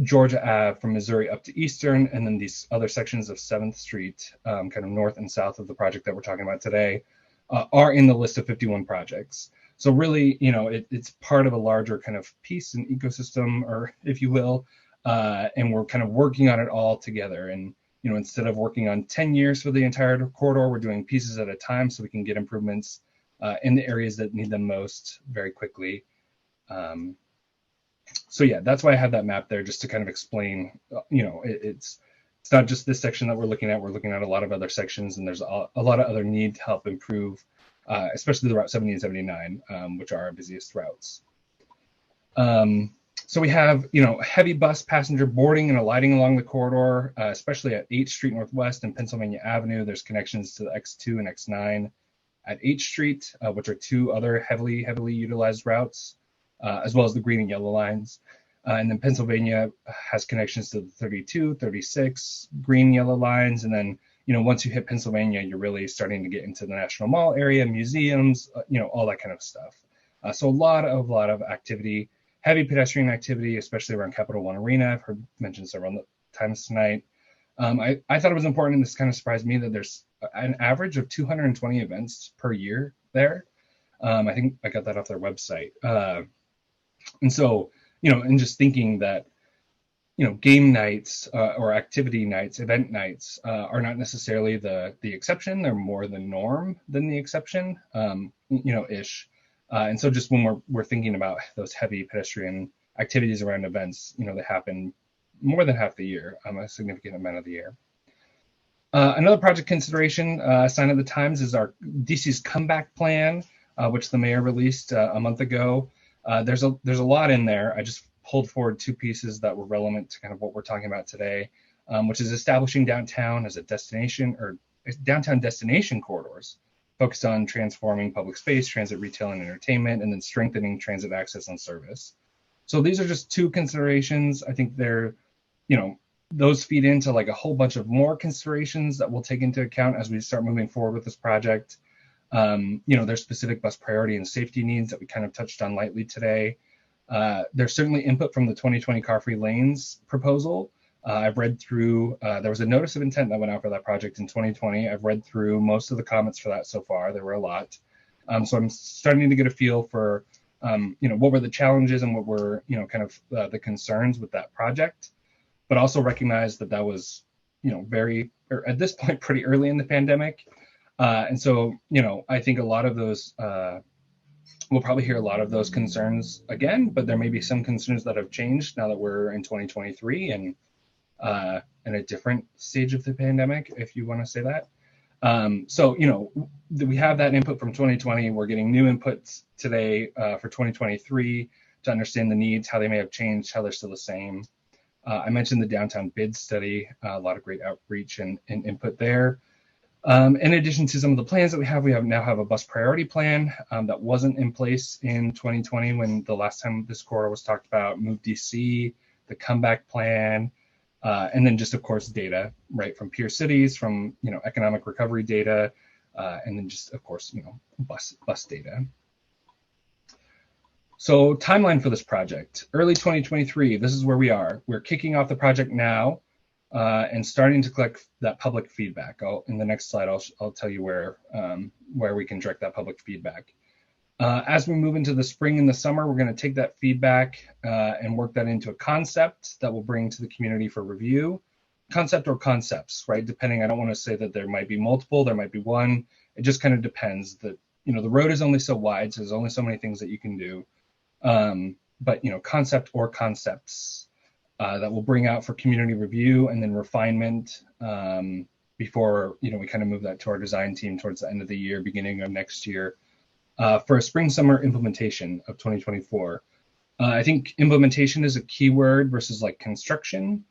S6: Georgia Ave from Missouri up to Eastern, and then these other sections of 7th Street, kind of north and south of the project that we're talking about today, are in the list of 51 projects. So really, it's part of a larger kind of piece and ecosystem, or if you will, and we're kind of working on it all together. And, instead of working on 10 years for the entire corridor, we're doing pieces at a time so we can get improvements in the areas that need them most very quickly. So yeah, that's why I have that map there, just to kind of explain, it's not just this section that we're looking at a lot of other sections, and there's a lot of other need to help improve, especially the Route 70 and 79, which are our busiest routes. So we have, heavy bus passenger boarding and alighting along the corridor, especially at 8th Street Northwest and Pennsylvania Avenue. There's connections to the X2 and X9 at 8th Street, which are two other heavily utilized routes, as well as the green and yellow lines. And then Pennsylvania has connections to the 32, 36 green, yellow lines. And then, once you hit Pennsylvania, you're really starting to get into the National Mall area, museums, all that kind of stuff. So a lot of activity, heavy pedestrian activity, especially around Capital One Arena. I've heard mentioned several times tonight. I thought it was important, and this kind of surprised me, that there's an average of 220 events per year there. I think I got that off their website. And so, and just thinking that, game nights or activity nights, event nights are not necessarily the exception. They're more the norm than the exception, ish. And so just when we're thinking about those heavy pedestrian activities around events, they happen more than half the year, a significant amount of the year. Another project consideration, sign of the times, is our DC's comeback plan, which the mayor released a month ago. There's a lot in there. I just pulled forward two pieces that were relevant to kind of what we're talking about today, which is establishing downtown as a destination, or downtown destination corridors focused on transforming public space, transit, retail, and entertainment, and then strengthening transit access and service. So these are just two considerations. I think they're, those feed into like a whole bunch of more considerations that we'll take into account as we start moving forward with this project. There's specific bus priority and safety needs that we kind of touched on lightly today. There's certainly input from the 2020 car-free lanes proposal. I've read through, there was a notice of intent that went out for that project in 2020. I've read through most of the comments for that so far. There were a lot. So I'm starting to get a feel for, what were the challenges and what were, kind of the concerns with that project, but also recognize that that was, or at this point, pretty early in the pandemic. And so, I think a lot of those, we'll probably hear a lot of those concerns again, but there may be some concerns that have changed now that we're in 2023 and in a different stage of the pandemic, if you want to say that. So, we have that input from 2020. We're getting new inputs today for 2023 to understand the needs, how they may have changed, how they're still the same. I mentioned the downtown bid study, a lot of great outreach and input there. In addition to some of the plans that we now have a bus priority plan that wasn't in place in 2020 when the last time this corridor was talked about, Move DC, the comeback plan, and then just, of course, data, right, from peer cities, from, economic recovery data, and then just, of course, bus data. So timeline for this project, early 2023, this is where we are. We're kicking off the project now and starting to collect that public feedback. In the next slide, I'll tell you where we can direct that public feedback. As we move into the spring and the summer, we're going to take that feedback and work that into a concept that we'll bring to the community for review. Concept or concepts, right? Depending, I don't want to say that there might be multiple, there might be one. It just kind of depends. That the road is only so wide, so there's only so many things that you can do. But concept or concepts that we'll bring out for community review and then refinement before we kind of move that to our design team towards the end of the year, beginning of next year. For a spring summer implementation of 2024. I think implementation is a key word versus like construction,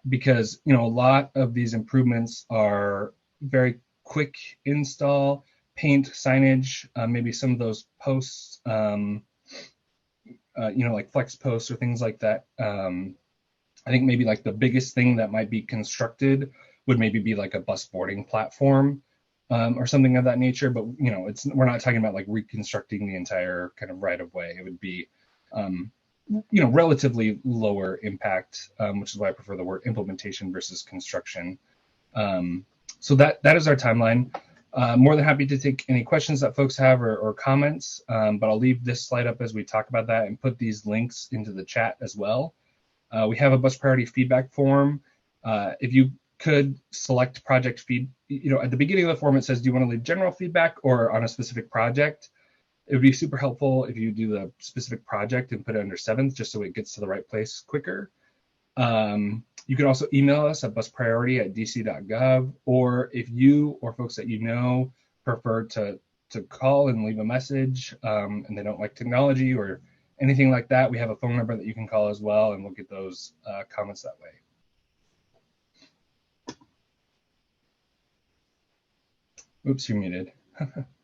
S6: because a lot of these improvements are very quick install, paint, signage, maybe some of those posts, like flex posts or things like that. I think maybe like the biggest thing that might be constructed would maybe be like a bus boarding platform. Or something of that nature, but we're not talking about like reconstructing the entire kind of right of way. It would be, relatively lower impact, which is why I prefer the word implementation versus construction. So that is our timeline. More than happy to take any questions that folks have or comments, but I'll leave this slide up as we talk about that and put these links into the chat as well. We have a bus priority feedback form. If you could select project feed, at the beginning of the form, it says, do you want to leave general feedback or on a specific project? It would be super helpful if you do the specific project and put it under 7th, just so it gets to the right place quicker. You can also email us at buspriority@dc.gov, or if you or folks that prefer to call and leave a message and they don't like technology or anything like that, we have a phone number that you can call as well, and we'll get those comments that way. Oops, you're muted.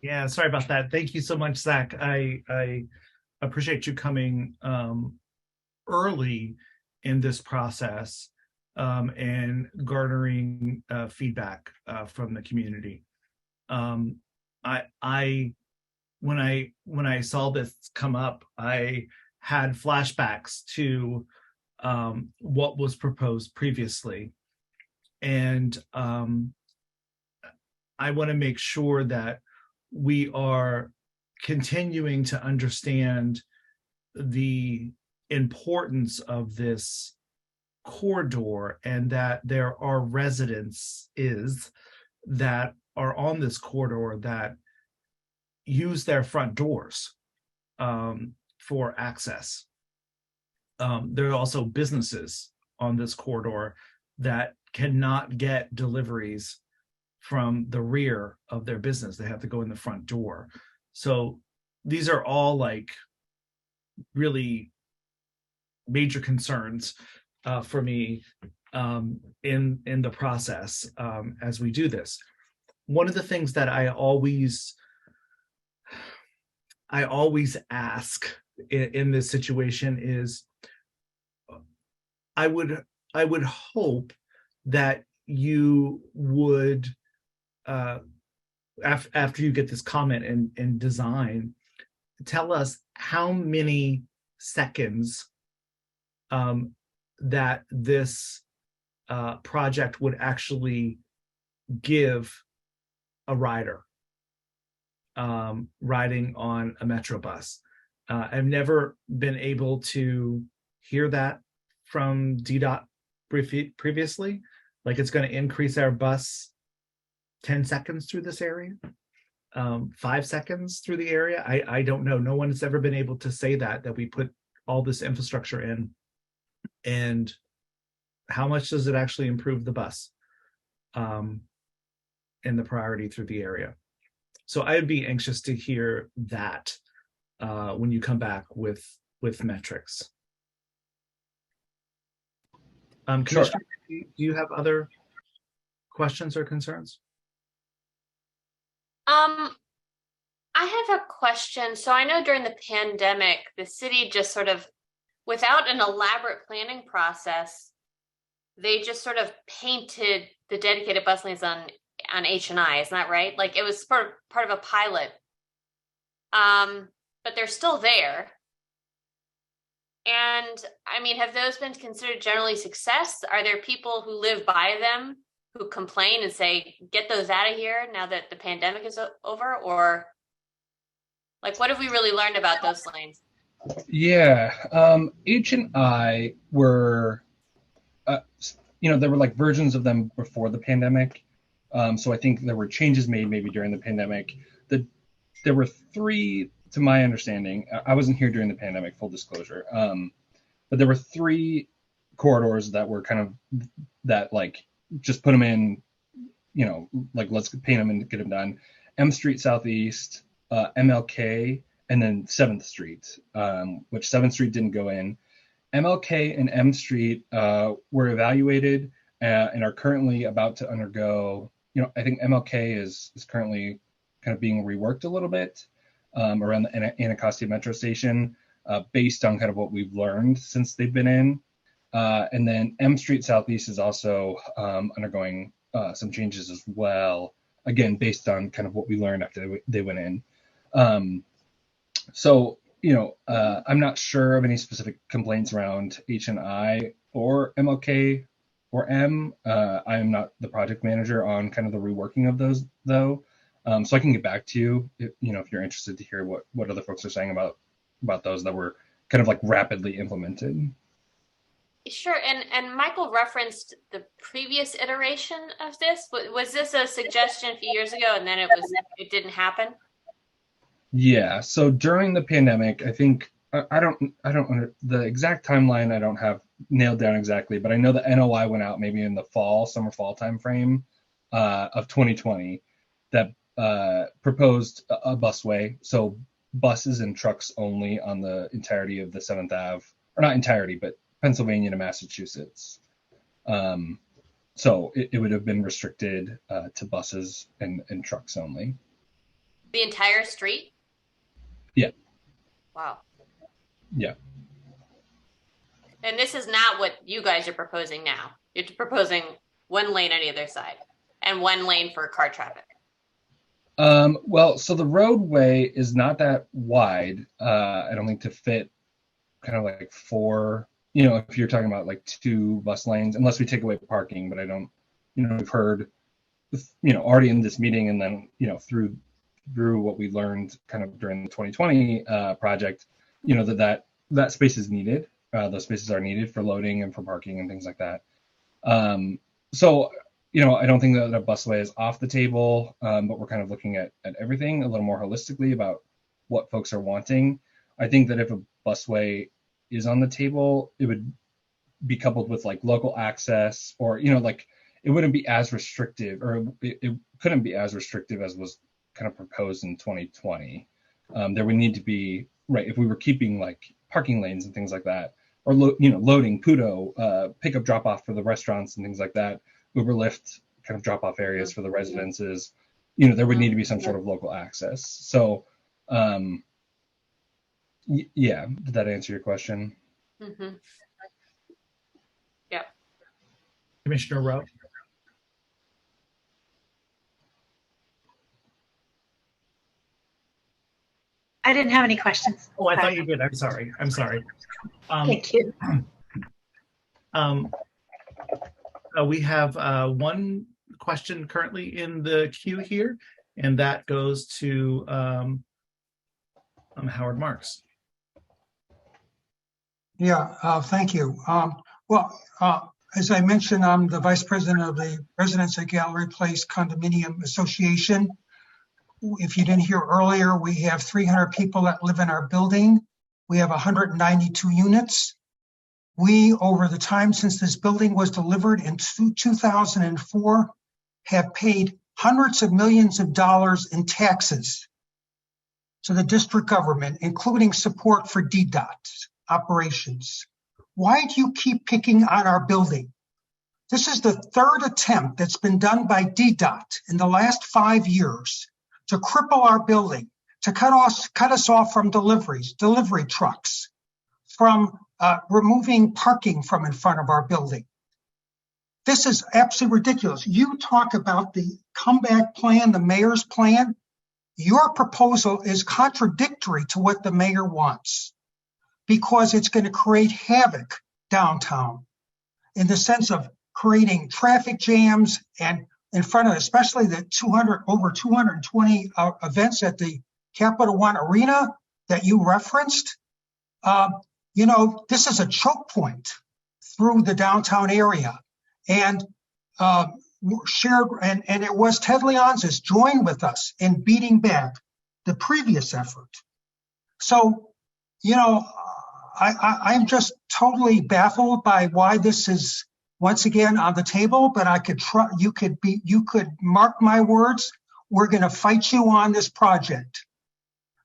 S1: Yeah, sorry about that. Thank you so much, Zach. I appreciate you coming early in this process and garnering feedback from the community. When I saw this come up, I had flashbacks to what was proposed previously, and I want to make sure that we are continuing to understand the importance of this corridor and that there are residences that are on this corridor that use their front doors for access. there are also businesses on this corridor that cannot get deliveries from the rear of their business. They have to go in the front door. So these are all like really major concerns for me in the process as we do this. One of the things that I always ask in this situation is, I would hope that you would after you get this comment and design, tell us how many seconds that this project would actually give a rider riding on a Metro bus. I've never been able to hear that from DDOT previously. Like, it's going to increase our bus 10 seconds through this area, 5 seconds through the area. I don't know. No one has ever been able to say that we put all this infrastructure in, and how much does it actually improve the bus and the priority through the area. So I would be anxious to hear that when you come back with metrics.
S6: Sure.
S1: Do you have other questions or concerns?
S2: I have a question. So I know during the pandemic, the city just sort of, without an elaborate planning process, they just sort of painted the dedicated bus lanes on H&I. Isn't that right? Like, it was part of a pilot. But they're still there. And I mean, have those been considered generally success? Are there people who live by them who complain and say, get those out of here now that the pandemic is over? Or like, what have we really learned about those lanes?
S6: Yeah, H&I were, there were like versions of them before the pandemic. So I think there were changes made maybe during the pandemic. There were 3, to my understanding. I wasn't here during the pandemic, full disclosure. But there were 3 corridors that were kind of that, like, just put them in, like, let's paint them and get them done. M Street Southeast, MLK, and then 7th Street, which 7th Street didn't go in. MLK and M Street were evaluated and are currently about to undergo, I think MLK is currently kind of being reworked a little bit around the Anacostia Metro Station based on kind of what we've learned since they've been in. And then M Street Southeast is also undergoing some changes as well, again, based on kind of what we learned after they went in. So, I'm not sure of any specific complaints around H&I or MLK or M. I am not the project manager on kind of the reworking of those, though. So I can get back to you, if you're interested to hear what other folks are saying about those that were kind of like rapidly implemented.
S2: Sure. And Michael referenced the previous iteration of this. Was this a suggestion a few years ago and then it didn't happen?
S6: Yeah. So during the pandemic, I think I don't the exact timeline. I don't have nailed down exactly, but I know the NOI went out maybe in the summer fall timeframe of 2020 that proposed a busway. So buses and trucks only on the entirety of the 7th Ave, or not entirety, but Pennsylvania to Massachusetts. So it would have been restricted to buses and trucks only.
S2: The entire street?
S6: Yeah.
S2: Wow.
S6: Yeah.
S2: And this is not what you guys are proposing now. You're proposing 1 lane on either side and 1 lane for car traffic.
S6: Well, so the roadway is not that wide. I don't think to fit kind of like 4, if you're talking about like 2 bus lanes, unless we take away parking, but I don't, we've heard, already in this meeting and then, through what we learned kind of during the 2020 project, that space is needed. Those spaces are needed for loading and for parking and things like that. So, I don't think that a busway is off the table, but we're kind of looking at everything a little more holistically about what folks are wanting. I think that if a busway is on the table, it would be coupled with like local access, or like it wouldn't be as restrictive, or it couldn't be as restrictive as was kind of proposed in 2020. There would need to be, right, if we were keeping like parking lanes and things like that, or loading PUDO, pickup drop off for the restaurants and things like that, Uber Lyft kind of drop off areas for the residences, there would need to be some sort of local access. So yeah, did that answer your question?
S2: Mm-hmm. Yep.
S1: Commissioner Rowe.
S3: I didn't have any questions.
S1: Oh, I thought you did. I'm sorry.
S3: Thank you.
S1: We have one question currently in the queue here, and that goes to Howard Marks.
S8: Yeah, thank you. As I mentioned, I'm the vice president of the Residents at Gallery Place Condominium Association. If you didn't hear earlier, we have 300 people that live in our building. We have 192 units. We, over the time since this building was delivered in 2004, have paid hundreds of millions of dollars in taxes to the district government, including support for DDOT operations. Why do you keep picking on our building? This is the third attempt that's been done by DDOT in the last 5 years to cripple our building, to cut us off from delivery trucks, from removing parking from in front of our building. This is absolutely ridiculous. You talk about the comeback plan, the mayor's plan. Your proposal is contradictory to what the mayor wants, because it's going to create havoc downtown in the sense of creating traffic jams, and in front of, especially the over 220 events at the Capital One Arena that you referenced. This is a choke point through the downtown area, and shared, and it was Ted Leonsis joined with us in beating back the previous effort. So, I'm just totally baffled by why this is once again on the table, but you could mark my words. We're going to fight you on this project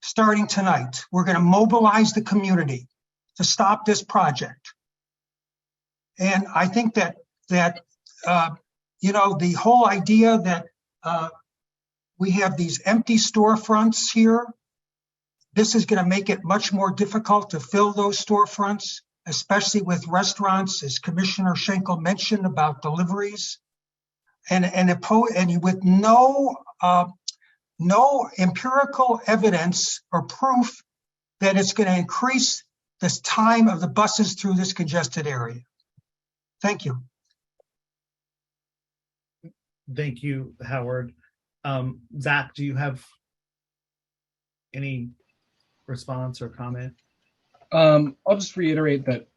S8: starting tonight. We're going to mobilize the community to stop this project. And I think that the whole idea that we have these empty storefronts here, this is going to make it much more difficult to fill those storefronts, especially with restaurants, as Commissioner Schenkel mentioned about deliveries, and with no empirical evidence or proof that it's going to increase this time of the buses through this congested area. Thank you.
S1: Thank you, Howard. Zach, do you have any response or comment?
S6: I'll just reiterate that,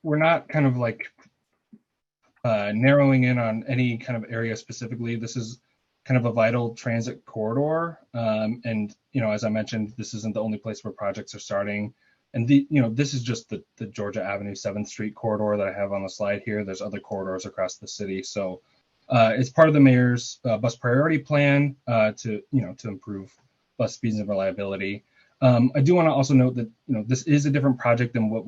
S6: we're not kind of like narrowing in on any kind of area specifically. This is kind of a vital transit corridor. And, as I mentioned, this isn't the only place where projects are starting. And this is just the Georgia Avenue 7th Street corridor that I have on the slide here. There's other corridors across the city. So it's part of the mayor's bus priority plan to improve bus speeds and reliability. I do want to also note that this is a different project than what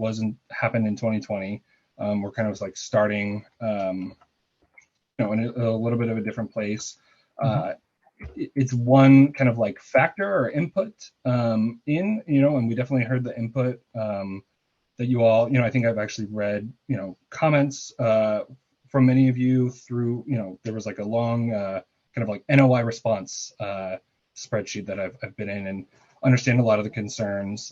S6: happened in 2020. We're kind of like starting in a little bit of a different place. It's one kind of like factor or input and we definitely heard the input that you all, I think I've actually read comments from many of you through, there was like a long kind of like NOI response spreadsheet that I've been in, and understand a lot of the concerns.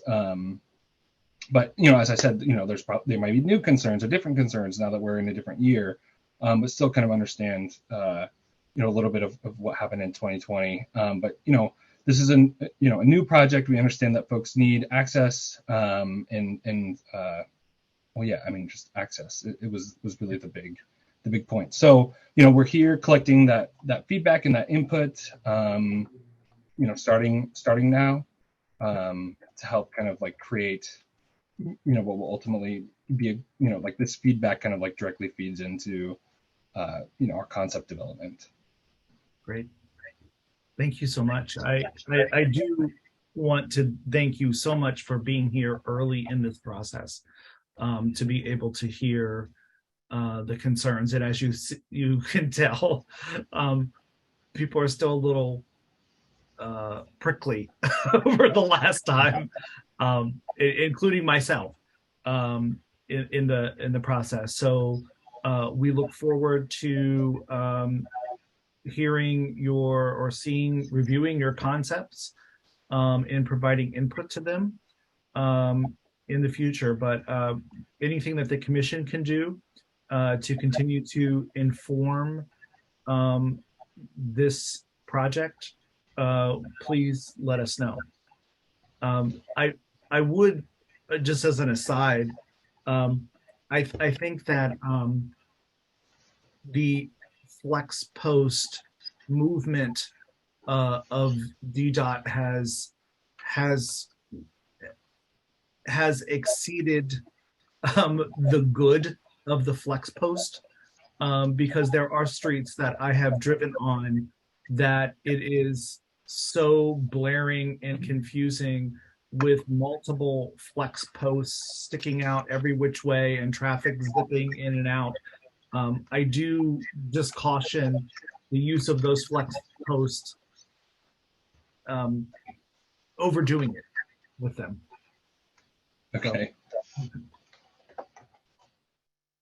S6: But, as I said, there might be new concerns or different concerns now that we're in a different year, but still kind of understand, a little bit of what happened in 2020. But, this is a new project. We understand that folks need access just access. It was really the big point. So, we're here collecting that feedback and that input, starting now, to help kind of like create what will ultimately be like this feedback kind of like directly feeds into our concept development.
S1: Great. Thank you so much. I do want to thank you so much for being here early in this process, to be able to hear the concerns. And as you can tell, people are still a little prickly over the last time, including myself, in the process. So we look forward to hearing reviewing your concepts, and providing input to them in the future. But anything that the commission can do to continue to inform this project, please let us know. I would, just as an aside, I think that the flex post movement of DDOT has exceeded the good of the flex post, because there are streets that I have driven on that it is so blaring and confusing, with multiple flex posts sticking out every which way and traffic zipping in and out. I do just caution the use of those flex posts, overdoing it with them.
S6: Okay.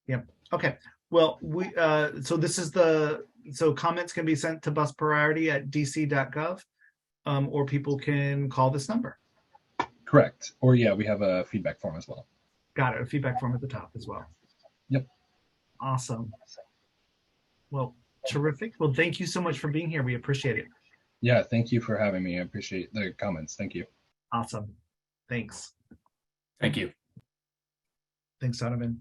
S1: Yep. Okay. Well, so comments can be sent to bus priority at dc.gov, or people can call this number.
S6: Correct. Or yeah, we have a feedback form as well.
S1: Got it. A feedback form at the top as well.
S6: Yep.
S1: Awesome. Well, terrific. Well, thank you so much for being here. We appreciate it.
S6: Yeah, thank you for having me. I appreciate the comments. Thank you.
S1: Awesome. Thanks.
S5: Thank you.
S1: Thanks, Donovan.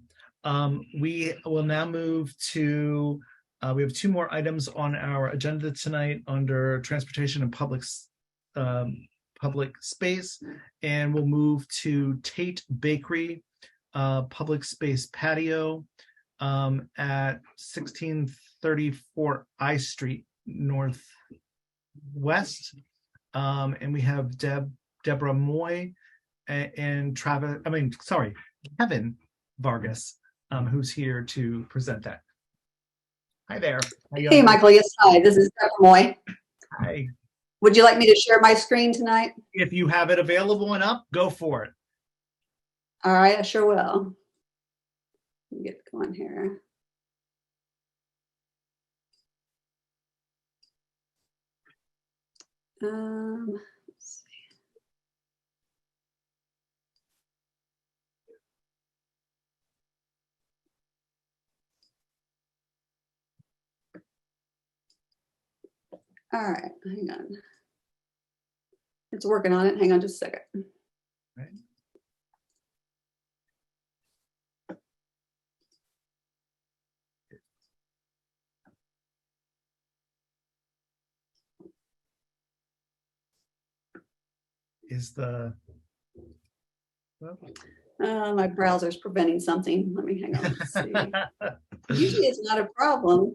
S1: We will now move to, we have two more items on our agenda tonight under transportation and public space, and we'll move to Tate Bakery public space patio at 1634 I Street Northwest. And we have Deborah Moy and Kevin Vargas, who's here to present that. Hi there.
S10: Hey, Michael. Yes, hi. This is Deborah Moy.
S1: Hi.
S10: Would you like me to share my screen tonight?
S1: If you have it available and up, go for it.
S10: All right, I sure will. Let me get going here. Let's see. All right, hang on. It's working on it. Hang on just a second.
S1: Right. Is the
S10: my browser's preventing something. Let me hang on. Let's see. Usually it's not a problem.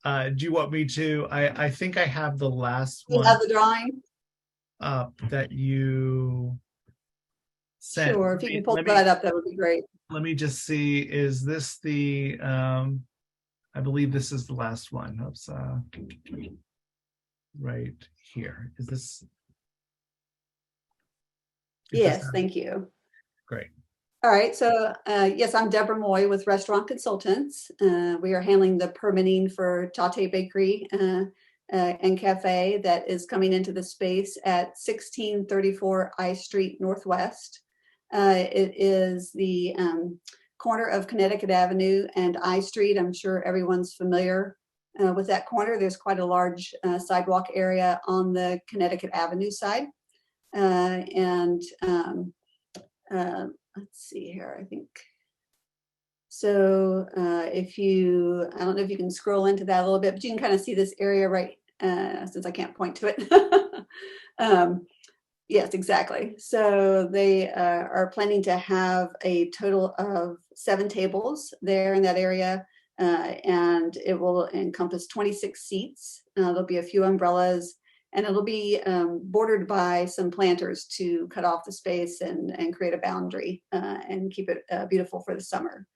S1: Do you want me to? I think I have the last
S10: You
S1: one
S10: have the drawing?
S1: that you sent.
S10: Sure, if you can pull that up, that would be great.
S1: Let me just see. Is this the? I believe this is the last one. Oops, right here. Is this?
S10: Yes, thank you.
S1: Great.
S10: All right, so yes, I'm Deborah Moy with Restaurant Consultants. We are handling the permitting for Tate Bakery and Cafe that is coming into the space at 1634 I Street Northwest. It is the corner of Connecticut Avenue and I Street. I'm sure everyone's familiar with that corner. There's quite a large sidewalk area on the Connecticut Avenue side. Let's see here, I think. So if you, I don't know if you can scroll into that a little bit, but you can kind of see this area right, since I can't point to it. Yes, exactly. So they are planning to have a total of 7 tables there in that area, and it will encompass 26 seats. There'll be a few umbrellas, and it'll be bordered by some planters to cut off the space and create a boundary and keep it beautiful for the summer.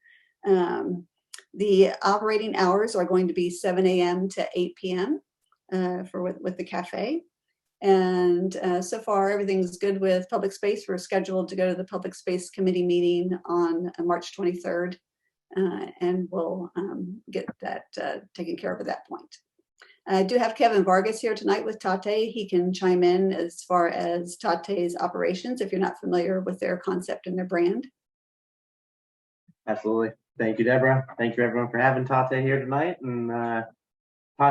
S10: The operating hours are going to be 7 a.m. to 8 p.m. With the cafe. And so far, everything's good with public space. We're scheduled to go to the Public Space Committee meeting on March 23rd, and we'll get that taken care of at that point. I do have Kevin Vargas here tonight with Tate. He can chime in as far as Tate's operations if you're not familiar with their concept and their brand.
S9: Absolutely. Thank you, Deborah. Thank you, everyone, for having Tate here tonight. And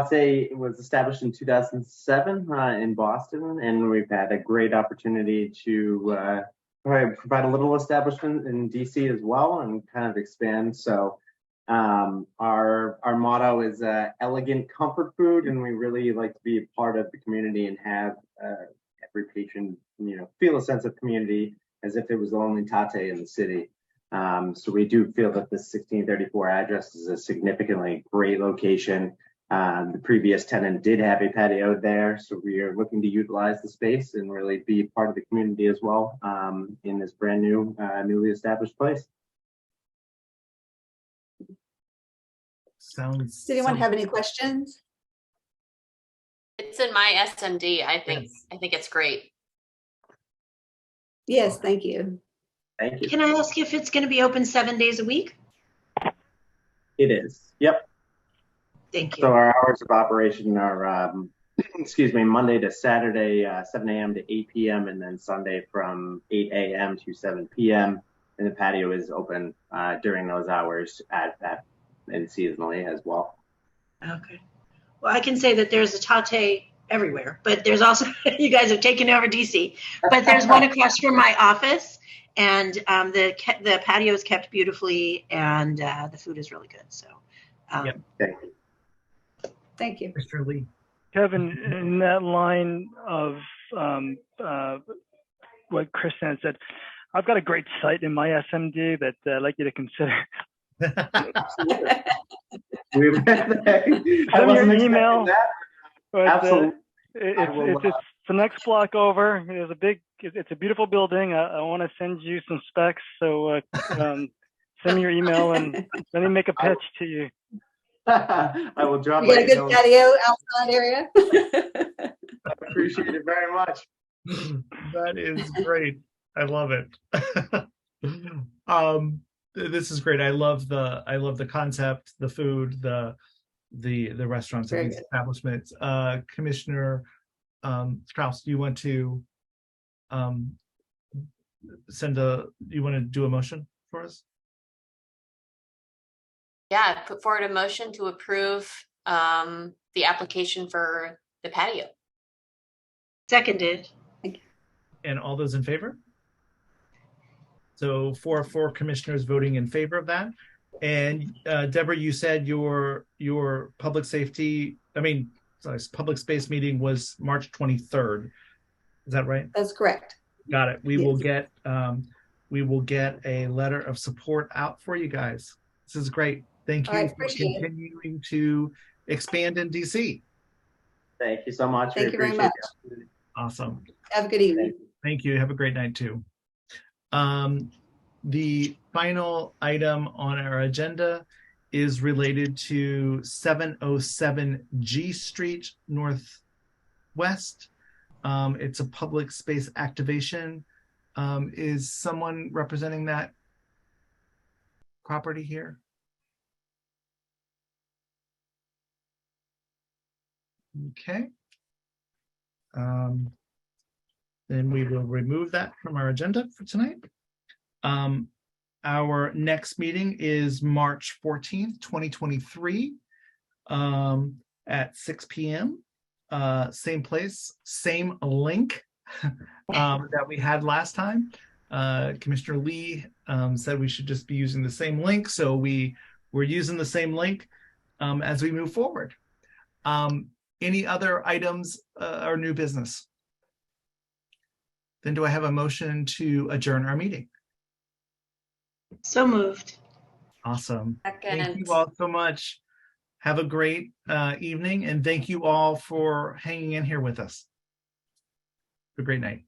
S9: Tate was established in 2007 in Boston, and we've had a great opportunity to provide a little establishment in DC as well and kind of expand. So our motto is elegant comfort food, and we really like to be a part of the community and have every patron, feel a sense of community as if it was the only Tate in the city. So we do feel that this 1634 address is a significantly great location. The previous tenant did have a patio there, so we are looking to utilize the space and really be part of the community as well in this brand new, newly established place.
S10: Does anyone have any questions?
S2: It's in my SMD. I think it's great.
S10: Yes, thank you.
S9: Thank you.
S3: Can I ask if it's going to be open 7 days a week?
S9: It is. Yep.
S3: Thank you.
S9: So our hours of operation are, Monday to Saturday, 7 a.m. to 8 p.m. and then Sunday from 8 a.m. to 7 p.m. And the patio is open during those hours and seasonally as well.
S3: Okay. Well, I can say that there's a Tate everywhere, but there's also, you guys have taken over DC, but there's one across from my office, and the patio is kept beautifully, and the food is really good. So,
S9: Thank you.
S10: Thank you.
S1: Mr. Lee.
S4: Kevin, in that line of what Kristen said, I've got a great site in my SMD that I'd like you to consider. Send me your email.
S9: Absolutely.
S4: It's the next block over. It's a beautiful building. I want to send you some specs. So send me your email and let me make a pitch to you.
S9: I will drop.
S10: You got a good patio outside area.
S9: I appreciate it very much.
S1: That is great. I love it. This is great. I love the concept, the food, the restaurants, and these establishments. Commissioner Strauss, do you want to do a motion for us?
S2: Yeah, put forward a motion to approve the application for the patio.
S3: Seconded.
S1: And all those in favor? So 4 commissioners voting in favor of that. And Deborah, you said your public space meeting was March 23rd. Is that right?
S10: That's correct.
S1: Got it. We will get a letter of support out for you guys. This is great. Thank you for continuing to expand in DC.
S9: Thank you so much.
S10: Thank you very much.
S1: Awesome.
S10: Have a good evening.
S1: Thank you. Have a great night too. The final item on our agenda is related to 707 G Street Northwest. It's a public space activation. Is someone representing that property here? Okay. Then we will remove that from our agenda for tonight. Our next meeting is March 14th, 2023 at 6 p.m. Same place, same link that we had last time. Commissioner Lee said we should just be using the same link, so we're using the same link as we move forward. Any other items or new business? Then do I have a motion to adjourn our meeting?
S3: So moved.
S1: Awesome. Thank
S10: Second.
S1: you all so much. Have a great evening, and thank you all for hanging in here with us. Have a great night.